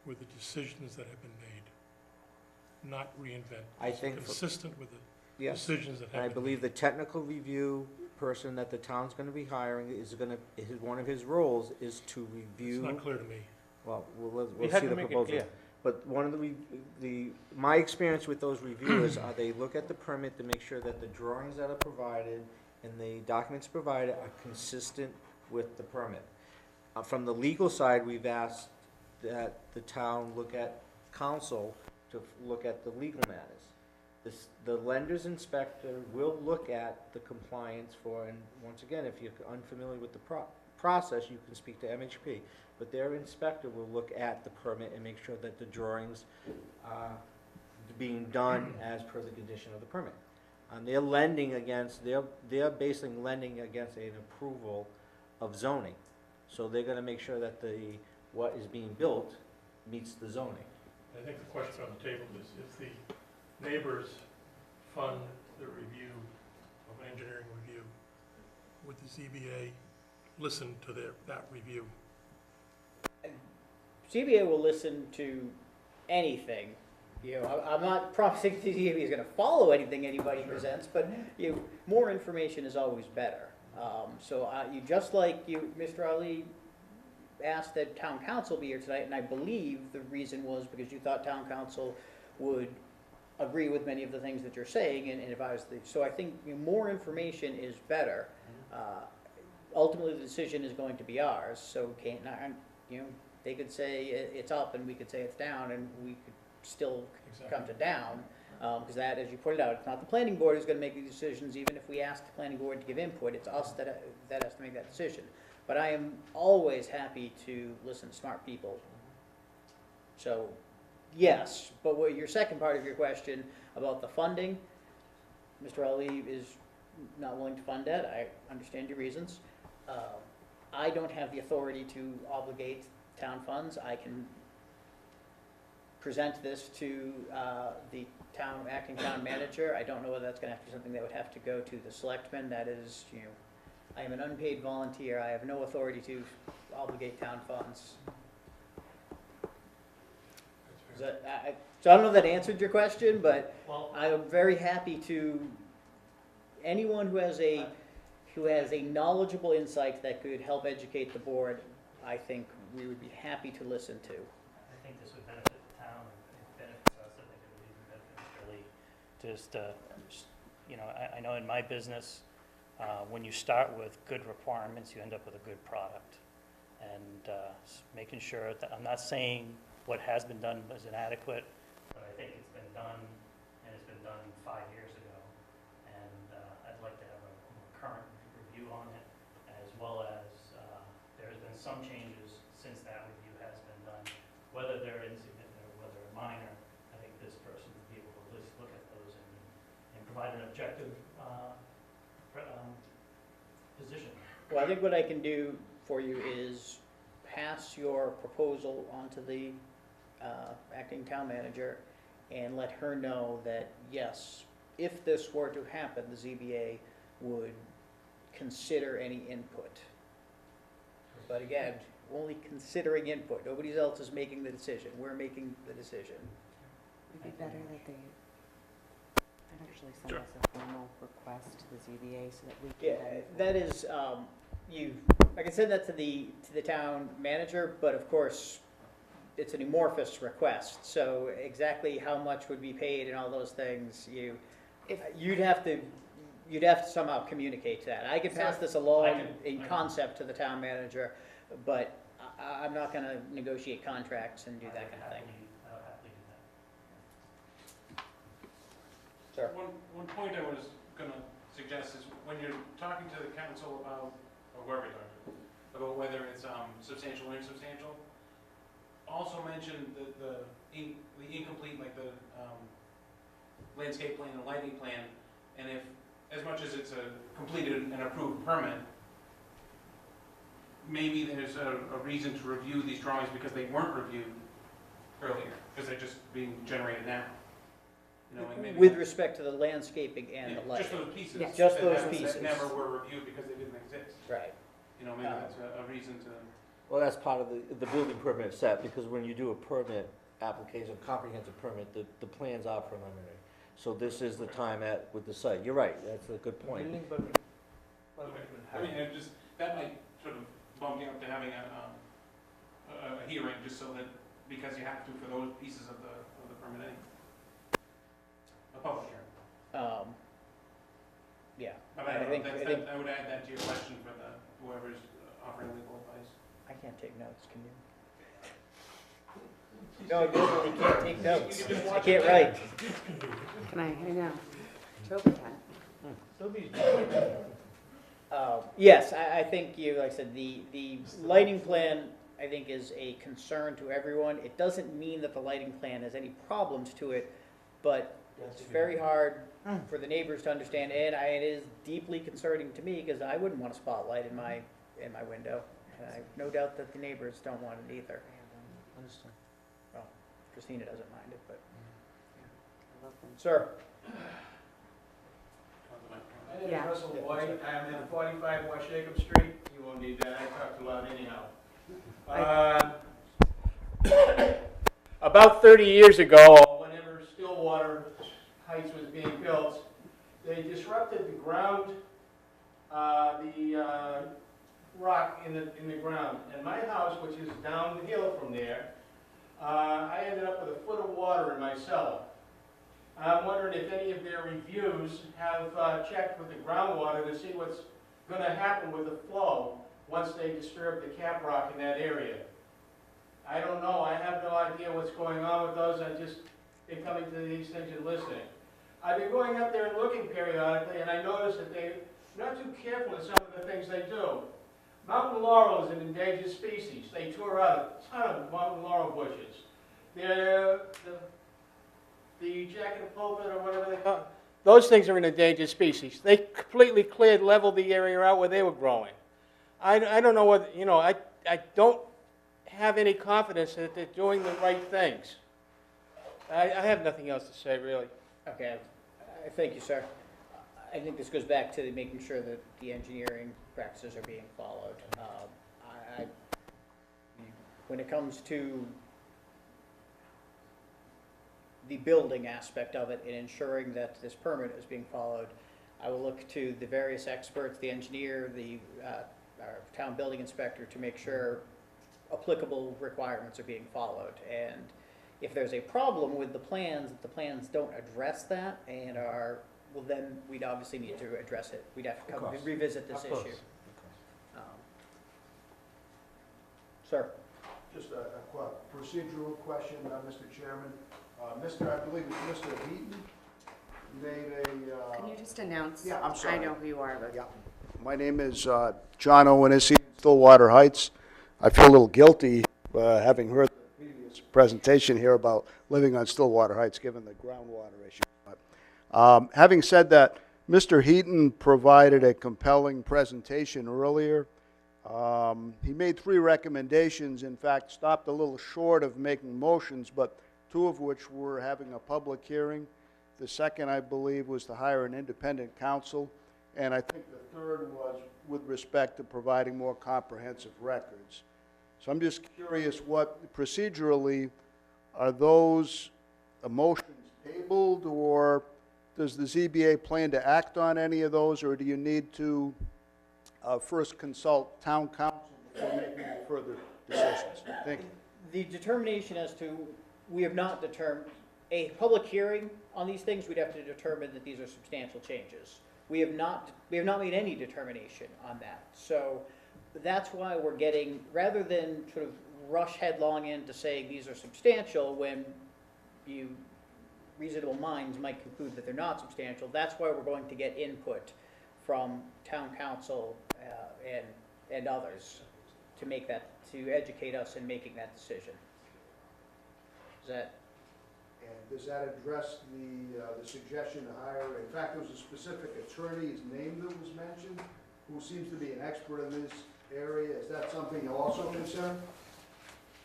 [SPEAKER 6] with the decisions that have been made, not reinvent.
[SPEAKER 9] I think for-
[SPEAKER 6] Consistent with the
[SPEAKER 9] Yes.
[SPEAKER 6] decisions that
[SPEAKER 9] And I
[SPEAKER 6] have been
[SPEAKER 9] believe the technical review person that the town's gonna be hiring one of his roles is to
[SPEAKER 6] made. It's
[SPEAKER 9] review,
[SPEAKER 6] not clear to me.
[SPEAKER 9] well,
[SPEAKER 2] We
[SPEAKER 9] we'll
[SPEAKER 2] have
[SPEAKER 9] see
[SPEAKER 2] to
[SPEAKER 9] the
[SPEAKER 2] make it
[SPEAKER 9] proposal.
[SPEAKER 2] clear.
[SPEAKER 9] But one of my experience with those reviewers are they look at the permit to make sure that the drawings that are provided and the documents provided are consistent with the permit. From the legal side, we've asked that the town look at counsel to look at the legal matters. The lender's inspector will look at the compliance and once again, if you're unfamiliar with the process, you can speak to MHP. But their inspector will look at the permit and make sure that the drawings are being done as per the condition of the permit. And they're basically lending against an approval of zoning. So they're gonna make sure that what is being built meets the zoning.
[SPEAKER 6] I think the question on the table is if the neighbors fund the review of engineering review, would the ZBA listen to that review?
[SPEAKER 1] CBA will listen to anything. I'm not promising the CBA is going to follow anything anybody presents, but more information is always better. So just like Mr. Ali asked that town council be here tonight, and I believe the reason was because you thought town council would agree with many of the things that you're saying, and if I was so I think more information is better. Ultimately, the decision is going to be ours. So they could say it's up, and we could say it's down, and we could still come to down. Because that, as you pointed out, it's not the planning board who's going to make these decisions. Even if we ask the planning board to give input, it's us that has to make that decision. But I am always happy to listen to smart people. So, yes, but your second part of your question about the funding, Mr. Ali is not willing to fund that. I understand your reasons. I don't have the authority to obligate town funds. I can present this to the acting town manager. I don't know whether that's gonna have to be something that would have to go to the selectmen. That is, I am an unpaid volunteer. I have no authority to obligate town funds. So I don't know if that answered your question, but
[SPEAKER 8] Well,
[SPEAKER 1] I am very happy to, anyone who has a knowledgeable insight that could help educate the board, I think we would be happy to listen to.
[SPEAKER 8] I think this would benefit the town, and it benefits us, I think it would even benefit Mr. Lee. I know in my business, when you start with good requirements, you end up with a good product. And making sure that, I'm not saying what has been done is inadequate, but I think it's been done, and it's been done 5 years ago. And I'd like to have a more current review on it, as well as there's been some changes since that review has been done. Whether they're insignificant or whether they're minor, I think this person would be able to at least look at those and provide an objective position.
[SPEAKER 1] Well, I think what I can do for you is pass your proposal on to the acting town manager and let her know that, yes, if this were to happen, the ZBA would consider any input. But again, only considering input. Nobody else is making the decision. We're making the decision.
[SPEAKER 3] It'd be better that they, I'd actually send
[SPEAKER 10] Sure.
[SPEAKER 3] us a formal request to the ZBA so that we can.
[SPEAKER 1] Yeah,
[SPEAKER 3] then-
[SPEAKER 1] that is, I can send that to the town manager, but of course, it's an amorphous request, so exactly how much would be paid and all those things, you'd have to somehow communicate that. I could pass this along in concept to the town manager, but I'm not gonna negotiate contracts and do that kind of thing.
[SPEAKER 8] I'll happily do that.
[SPEAKER 1] Sir?
[SPEAKER 10] One point I was gonna suggest is when you're talking to the council about, or whoever you're talking to, about whether it's substantial or insubstantial, also mention the incomplete, like the landscape plan and lighting plan, and if, as much as it's a completed and approved permit, maybe there's a reason to review these drawings because they weren't reviewed earlier, because they're just being generated now. And maybe
[SPEAKER 1] With respect to the landscaping and the
[SPEAKER 10] just
[SPEAKER 1] lighting.
[SPEAKER 10] those pieces.
[SPEAKER 3] Yes.
[SPEAKER 1] Just
[SPEAKER 10] that
[SPEAKER 1] those
[SPEAKER 10] haven't-
[SPEAKER 1] pieces.
[SPEAKER 10] That never were reviewed because they didn't exist.
[SPEAKER 1] Right.
[SPEAKER 10] Maybe that's a reason to.
[SPEAKER 9] Well, that's part of the building permit set, because when you do a permit application, comprehensive permit, the plans are preliminary. So this is the time with the site. You're right, that's a good point.
[SPEAKER 10] I mean, that might sort of bump you up to having a hearing, just so that, because you have to for those pieces of the permit anyway. A public hearing.
[SPEAKER 1] Yeah.
[SPEAKER 10] But
[SPEAKER 1] I
[SPEAKER 10] I don't
[SPEAKER 1] think-
[SPEAKER 10] know,
[SPEAKER 1] I think-
[SPEAKER 10] I would add that to your question for whoever's offering legal advice.
[SPEAKER 1] I can't take notes, can you? No, I definitely can't take notes. I can't write.
[SPEAKER 3] Can I know. Toby can.
[SPEAKER 1] Yes, I think like I said, the lighting plan, I think, is a concern to everyone. It doesn't mean that the lighting plan has any problems to it, but it's very hard for the neighbors to understand, and it is deeply concerning to me, because I wouldn't want a spotlight in my window. And I have no doubt that the neighbors don't want it either.
[SPEAKER 9] Understand.
[SPEAKER 1] Well, Christina doesn't mind it, but.
[SPEAKER 3] I love them.
[SPEAKER 1] Sir?
[SPEAKER 12] My name
[SPEAKER 3] Yeah.
[SPEAKER 12] is Russell White, I'm at 45 West Jacob Street, you won't need that, I talk too loud anyhow. About 30 years ago, whenever Stillwater Heights was being built, they disrupted the ground, the rock in the ground. And my house, which is downhill from there, I ended up with a foot of water in my cellar. I'm wondering if any of their reviews have checked with the groundwater to see what's going to happen with the flow once they disturb the cap rock in that area. I don't know. I have no idea what's going on with those. I've just been coming to these things and listening. I've been going up there and looking periodically, and I noticed that they're not too careful in some of the things they do. Mountain laurel is an endangered species. They tore out a ton of mountain laurel bushes. The jack in the pulpit or whatever they call it, those things are an endangered species. They completely leveled the area out where they were growing. I don't know what, I don't have any confidence that they're doing the right things. I have nothing else to say, really.
[SPEAKER 1] Okay, thank you, sir. I think this goes back to making sure that the engineering practices are being followed. When it comes to the building aspect of it and ensuring that this permit is being followed, I will look to the various experts, the engineer, our town building inspector, to make sure applicable requirements are being followed. And if there's a problem with the plans don't address that and well, then we'd obviously need to address it. We'd have to come
[SPEAKER 9] course.
[SPEAKER 1] revisit this
[SPEAKER 9] Of course.
[SPEAKER 1] issue. Sir?
[SPEAKER 13] Just a procedural question, Mr. Chairman. I believe it's Mr. Heaton made a...
[SPEAKER 3] Can you just announce?
[SPEAKER 13] Yeah, I'm sorry.
[SPEAKER 3] I know who you are, but.
[SPEAKER 13] Yeah. My name is John Owenisi, Stillwater Heights. I feel a little guilty having heard the previous presentation here about living on Stillwater Heights, given the groundwater issue. But, having said that, Mr. Heaton provided a compelling presentation earlier. He made 3 recommendations, in fact, stopped a little short of making motions, but 2 of which were having a public hearing. The second, I believe, was to hire an independent counsel. And I think the third was with respect to providing more comprehensive records. So I'm just curious what, procedurally, are those motions tabled, or does the ZBA plan to act on any of those, or do you need to first consult town council before making any further decisions? Thank you.
[SPEAKER 1] The determination as to, we have not determined, a public hearing on these things, we'd have to determine that these are substantial changes. We have not made any determination on that. So that's why we're getting, rather than sort of rush headlong into saying these are substantial when reasonable minds might conclude that they're not substantial, that's why we're going to get input from town council and others to educate us in making that decision.
[SPEAKER 13] And does that address the suggestion to hire, in fact, there was a specific attorney's name that was mentioned, who seems to be an expert in this area. Is that something you also consider?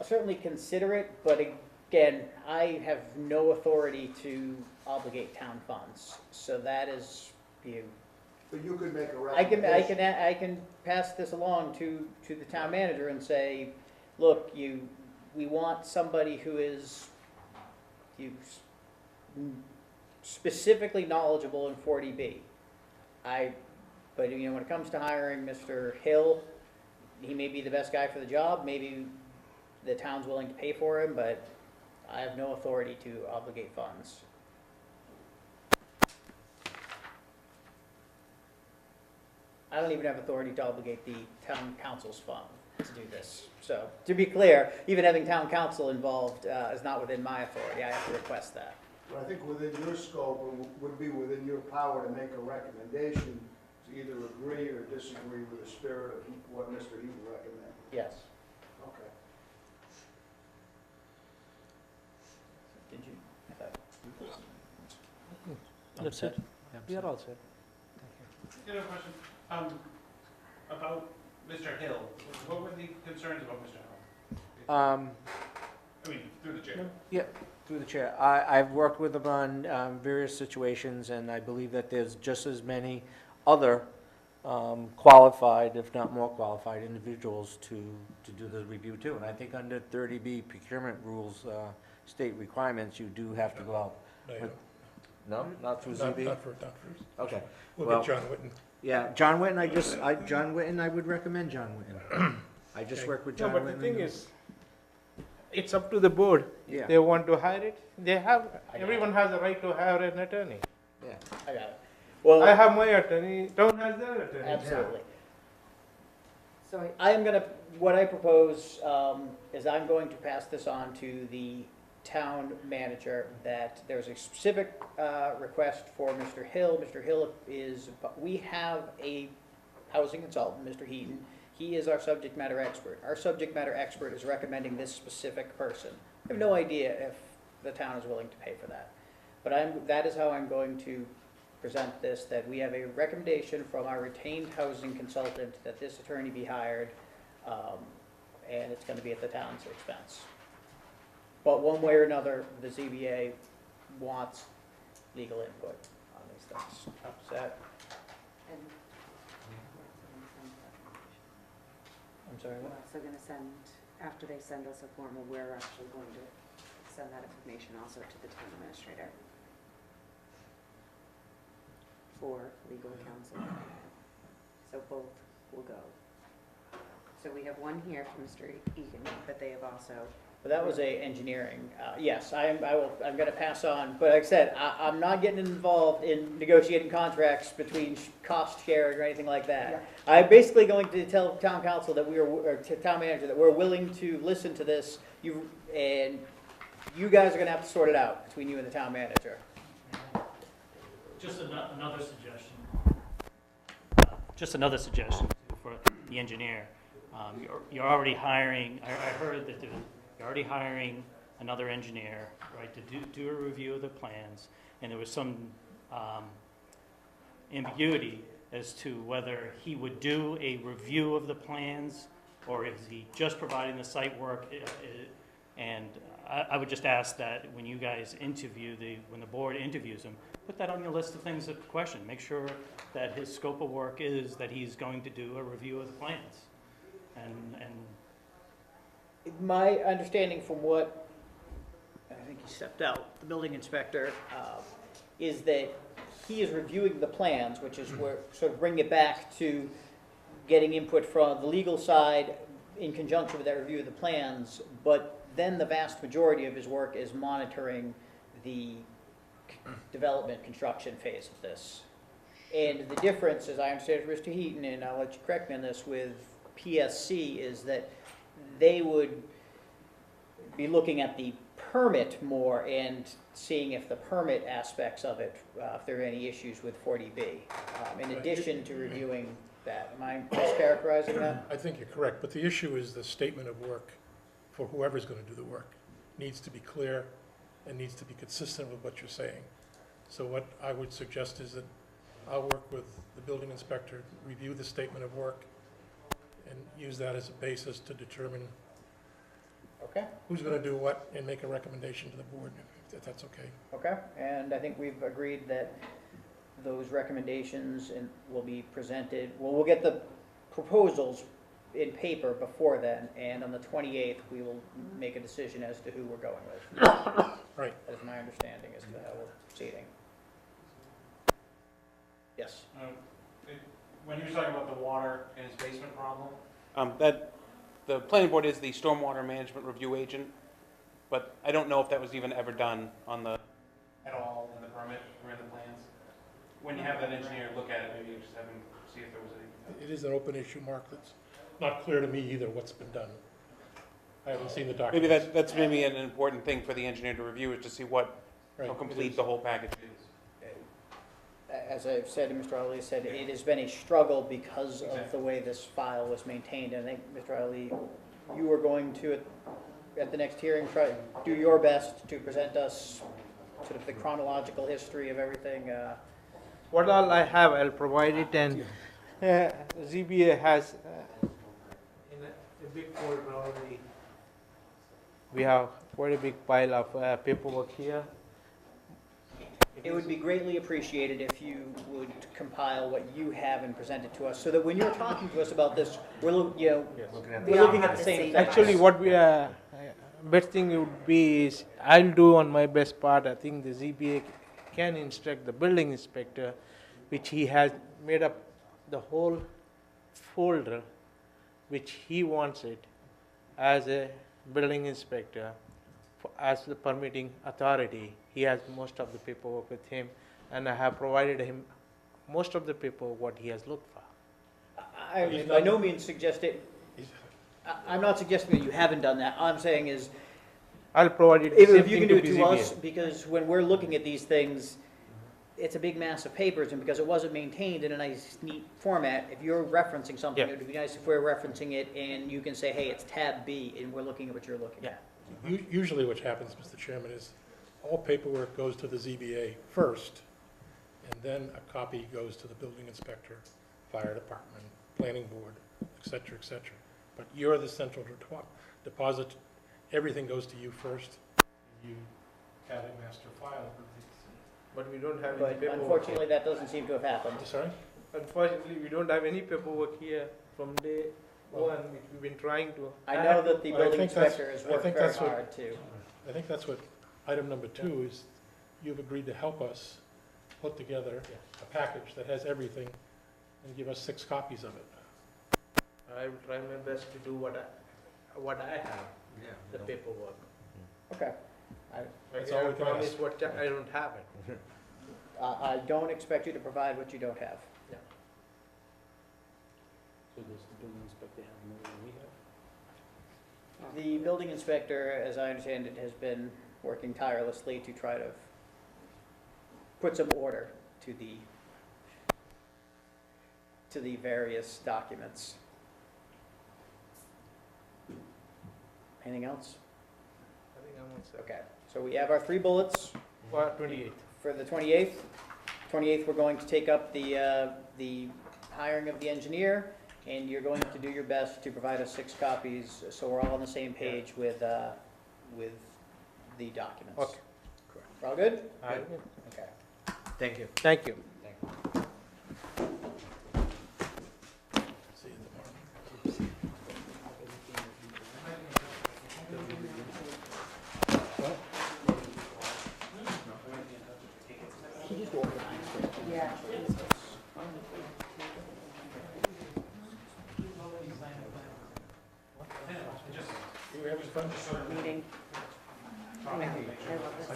[SPEAKER 1] I'll certainly consider it, but again, I have no authority to obligate town funds. So that is,
[SPEAKER 13] But you could make a recommendation.
[SPEAKER 1] I can pass this along to the town manager and say, look, we want somebody who is specifically knowledgeable in 40B. But when it comes to hiring Mr. Hill, he may be the best guy for the job. Maybe the town's willing to pay for him, but I have no authority to obligate funds. I don't even have authority to obligate the town council's fund to do this. So, to be clear, even having town council involved is not within my authority. I have to request that.
[SPEAKER 13] But I think within your scope, it would be within your power to make a recommendation to either agree or disagree with the spirit of what Mr. Heaton recommended.
[SPEAKER 1] Yes.
[SPEAKER 13] Okay.
[SPEAKER 1] Did you?
[SPEAKER 2] That's it. We are all set.
[SPEAKER 10] I have a question, about Mr. Hill. What were the concerns about Mr. Hill? I mean, through the chair.
[SPEAKER 5] Yeah, through the chair. I've worked with him on various situations, and I believe that there's just as many other qualified, if not more qualified, individuals to do the review too. And I think under 30B procurement rules, state requirements, you do have to go out. No, not through ZB?
[SPEAKER 6] Not first.
[SPEAKER 5] Okay.
[SPEAKER 6] We'll
[SPEAKER 5] Well,
[SPEAKER 6] get John Whitten.
[SPEAKER 5] Yeah, John Whitten, John Whitten, I would recommend John Whitten. I just worked with
[SPEAKER 2] No,
[SPEAKER 5] John
[SPEAKER 2] but
[SPEAKER 5] Whitten.
[SPEAKER 2] the thing is, it's up to the board.
[SPEAKER 5] Yeah.
[SPEAKER 2] If they want to hire it, everyone has a right to hire an attorney.
[SPEAKER 5] Yeah.
[SPEAKER 1] I got it. Well,
[SPEAKER 2] I have my attorney, town has their attorney.
[SPEAKER 1] absolutely.
[SPEAKER 3] So
[SPEAKER 1] What I propose is I'm going to pass this on to the town manager, that there's a specific request for Mr. Hill. Mr. Hill we have a housing consultant, Mr. Heaton. He is our subject matter expert. Our subject matter expert is recommending this specific person. I have no idea if the town is willing to pay for that. But that is how I'm going to present this, that we have a recommendation from our retained housing consultant that this attorney be hired, and it's going to be at the town's expense. But one way or another, the ZBA wants legal input on these things. Is that, I'm sorry,
[SPEAKER 3] We're
[SPEAKER 1] what?
[SPEAKER 3] also going to send, after they send us a formal, we're actually going to send that information also to the town administrator for legal counsel. So both will go. So we have one here from Mr. Egan, but they have also,
[SPEAKER 1] But that was a engineering, yes, I'm gonna pass on, but like I said, I'm not getting involved in negotiating contracts between cost sharing or anything like that. I'm basically going to tell town council that or to town manager that we're willing to listen to this, and you guys are gonna have to sort it out between you and the town manager.
[SPEAKER 8] Just another suggestion. Just another suggestion for the engineer. You're already hiring, I heard that you're already hiring another engineer, right, to do a review of the plans, and there was some ambiguity as to whether he would do a review of the plans, or is he just providing the site work, and I would just ask that when you guys interview, when the board interviews him, put that on your list of things to question. Make sure that his scope of work is that he's going to do a review of the plans. And
[SPEAKER 1] My understanding from what, I think he stepped out, the building inspector, is that he is reviewing the plans, which is where, sort of bring it back to getting input from the legal side in conjunction with that review of the plans, but then the vast majority of his work is monitoring the development construction phase of this. And the difference, as I understand it, Mr. Heaton, and I'll let you correct me on this, with PSC is that they would be looking at the permit more and seeing if the permit aspects of it, if there are any issues with 40B, in addition to reviewing that. Am I mischaracterizing that?
[SPEAKER 6] I think you're correct, but the issue is the statement of work for whoever's going to do the work needs to be clear and needs to be consistent with what you're saying. So what I would suggest is that I'll work with the building inspector, review the statement of work, and use that as a basis to determine
[SPEAKER 1] Okay,
[SPEAKER 6] who's going to do what and make a recommendation to the board, if that's okay.
[SPEAKER 1] okay. And I think we've agreed that those recommendations will be presented, well, we'll get the proposals in paper before then, and on the 28th, we will make a decision as to who we're going with.
[SPEAKER 6] Right.
[SPEAKER 1] That is my understanding as to how we're proceeding. Yes?
[SPEAKER 10] When you were talking about the water in his basement problem, that the planning board is the stormwater management review agent, but I don't know if that was even ever done at all in the permit or in the plans. When you have that engineer look at it, maybe you just have him see if there was any.
[SPEAKER 6] It is an open issue, Mark, that's not clear to me either what's been done. I haven't seen the document.
[SPEAKER 10] Maybe that's maybe an important thing for the engineer to review, is to see how complete the whole package is.
[SPEAKER 1] As I've said, and Mr. Ali said, it has been a struggle because of the way this file was maintained. And I think, Mr. Ali, you are going to, at the next hearing, try to do your best to present us sort of the chronological history of everything.
[SPEAKER 2] What all I have, I'll provide it, and ZBA has in a big folder already. We have quite a big pile of paperwork here.
[SPEAKER 1] It would be greatly appreciated if you would compile what you have and present it to us, so that when you're talking to us about this, we're looking at the same thing.
[SPEAKER 2] Actually, what we best thing would be is I'll do on my best part. I think the ZBA can instruct the building inspector, which he has made up the whole folder, which he wants it as a building inspector, as the permitting authority. He has most of the paperwork with him, and I have provided him most of the paperwork what he has looked for.
[SPEAKER 1] I by no means I'm not suggesting that you haven't done that. All I'm saying is,
[SPEAKER 2] I'll provide it.
[SPEAKER 1] if you can do it to us, because when we're looking at these things, it's a big mass of papers, and because it wasn't maintained in a nice, neat format, if you're referencing something,
[SPEAKER 2] Yeah.
[SPEAKER 1] it would be nice if we're referencing it, and you can say, hey, it's tab B, and we're looking at what you're looking at.
[SPEAKER 6] Usually what happens, Mr. Chairman, is all paperwork goes to the ZBA first, and then a copy goes to the building inspector, fire department, planning board, et cetera, et cetera. But you're the central deposit. Everything goes to you first. You have a master file of
[SPEAKER 2] but we don't have any
[SPEAKER 1] But
[SPEAKER 2] paperwork.
[SPEAKER 1] unfortunately, that doesn't seem to have happened.
[SPEAKER 6] Sorry?
[SPEAKER 2] Unfortunately, we don't have any paperwork here from day one, which we've been trying to.
[SPEAKER 1] I know that the
[SPEAKER 6] Well, I
[SPEAKER 1] building
[SPEAKER 6] think that's-
[SPEAKER 1] inspector has
[SPEAKER 6] I
[SPEAKER 1] worked
[SPEAKER 6] think
[SPEAKER 1] very
[SPEAKER 6] that's what-
[SPEAKER 1] hard to.
[SPEAKER 6] I think that's what item number 2 is. You've agreed to help us put together a package that has everything and give us 6 copies of it.
[SPEAKER 2] I will try my best to do what I have, the paperwork.
[SPEAKER 1] Okay.
[SPEAKER 6] That's
[SPEAKER 2] I
[SPEAKER 6] all we
[SPEAKER 2] cannot
[SPEAKER 6] can
[SPEAKER 2] promise
[SPEAKER 6] ask.
[SPEAKER 2] what I don't have it.
[SPEAKER 1] I don't expect you to provide what you don't have.
[SPEAKER 4] So does the building inspector have more than we have?
[SPEAKER 1] The building inspector, as I understand it, has been working tirelessly to try to put some order to the various documents. Anything else?
[SPEAKER 2] I think I'm on set.
[SPEAKER 1] Okay, so we have our 3 bullets
[SPEAKER 2] For 28th.
[SPEAKER 1] for the 28th. 28th, we're going to take up the hiring of the engineer, and you're going to do your best to provide us 6 copies, so we're all on the same page with the documents.
[SPEAKER 2] Okay.
[SPEAKER 1] We're all good?
[SPEAKER 2] Aye.
[SPEAKER 1] Okay.
[SPEAKER 2] Thank you. Thank you.
[SPEAKER 6] See you tomorrow.
[SPEAKER 3] Yeah.
[SPEAKER 6] You having fun?
[SPEAKER 3] Meeting. I love this.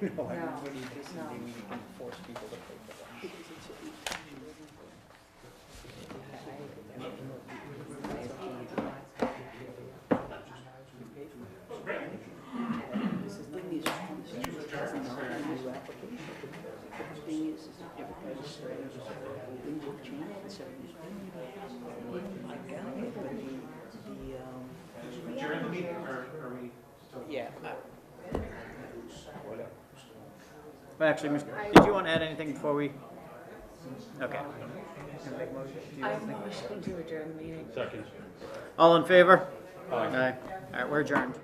[SPEAKER 1] No, I
[SPEAKER 3] No,
[SPEAKER 1] mean, we need something we can force people to pay for them.
[SPEAKER 10] During the meeting, or are we still?
[SPEAKER 1] Yeah. Well, actually, did you want to add anything before we? Okay.
[SPEAKER 3] I motion to adjourn the meeting.
[SPEAKER 6] Second.
[SPEAKER 1] All in favor? Aye. All right, we're adjourned.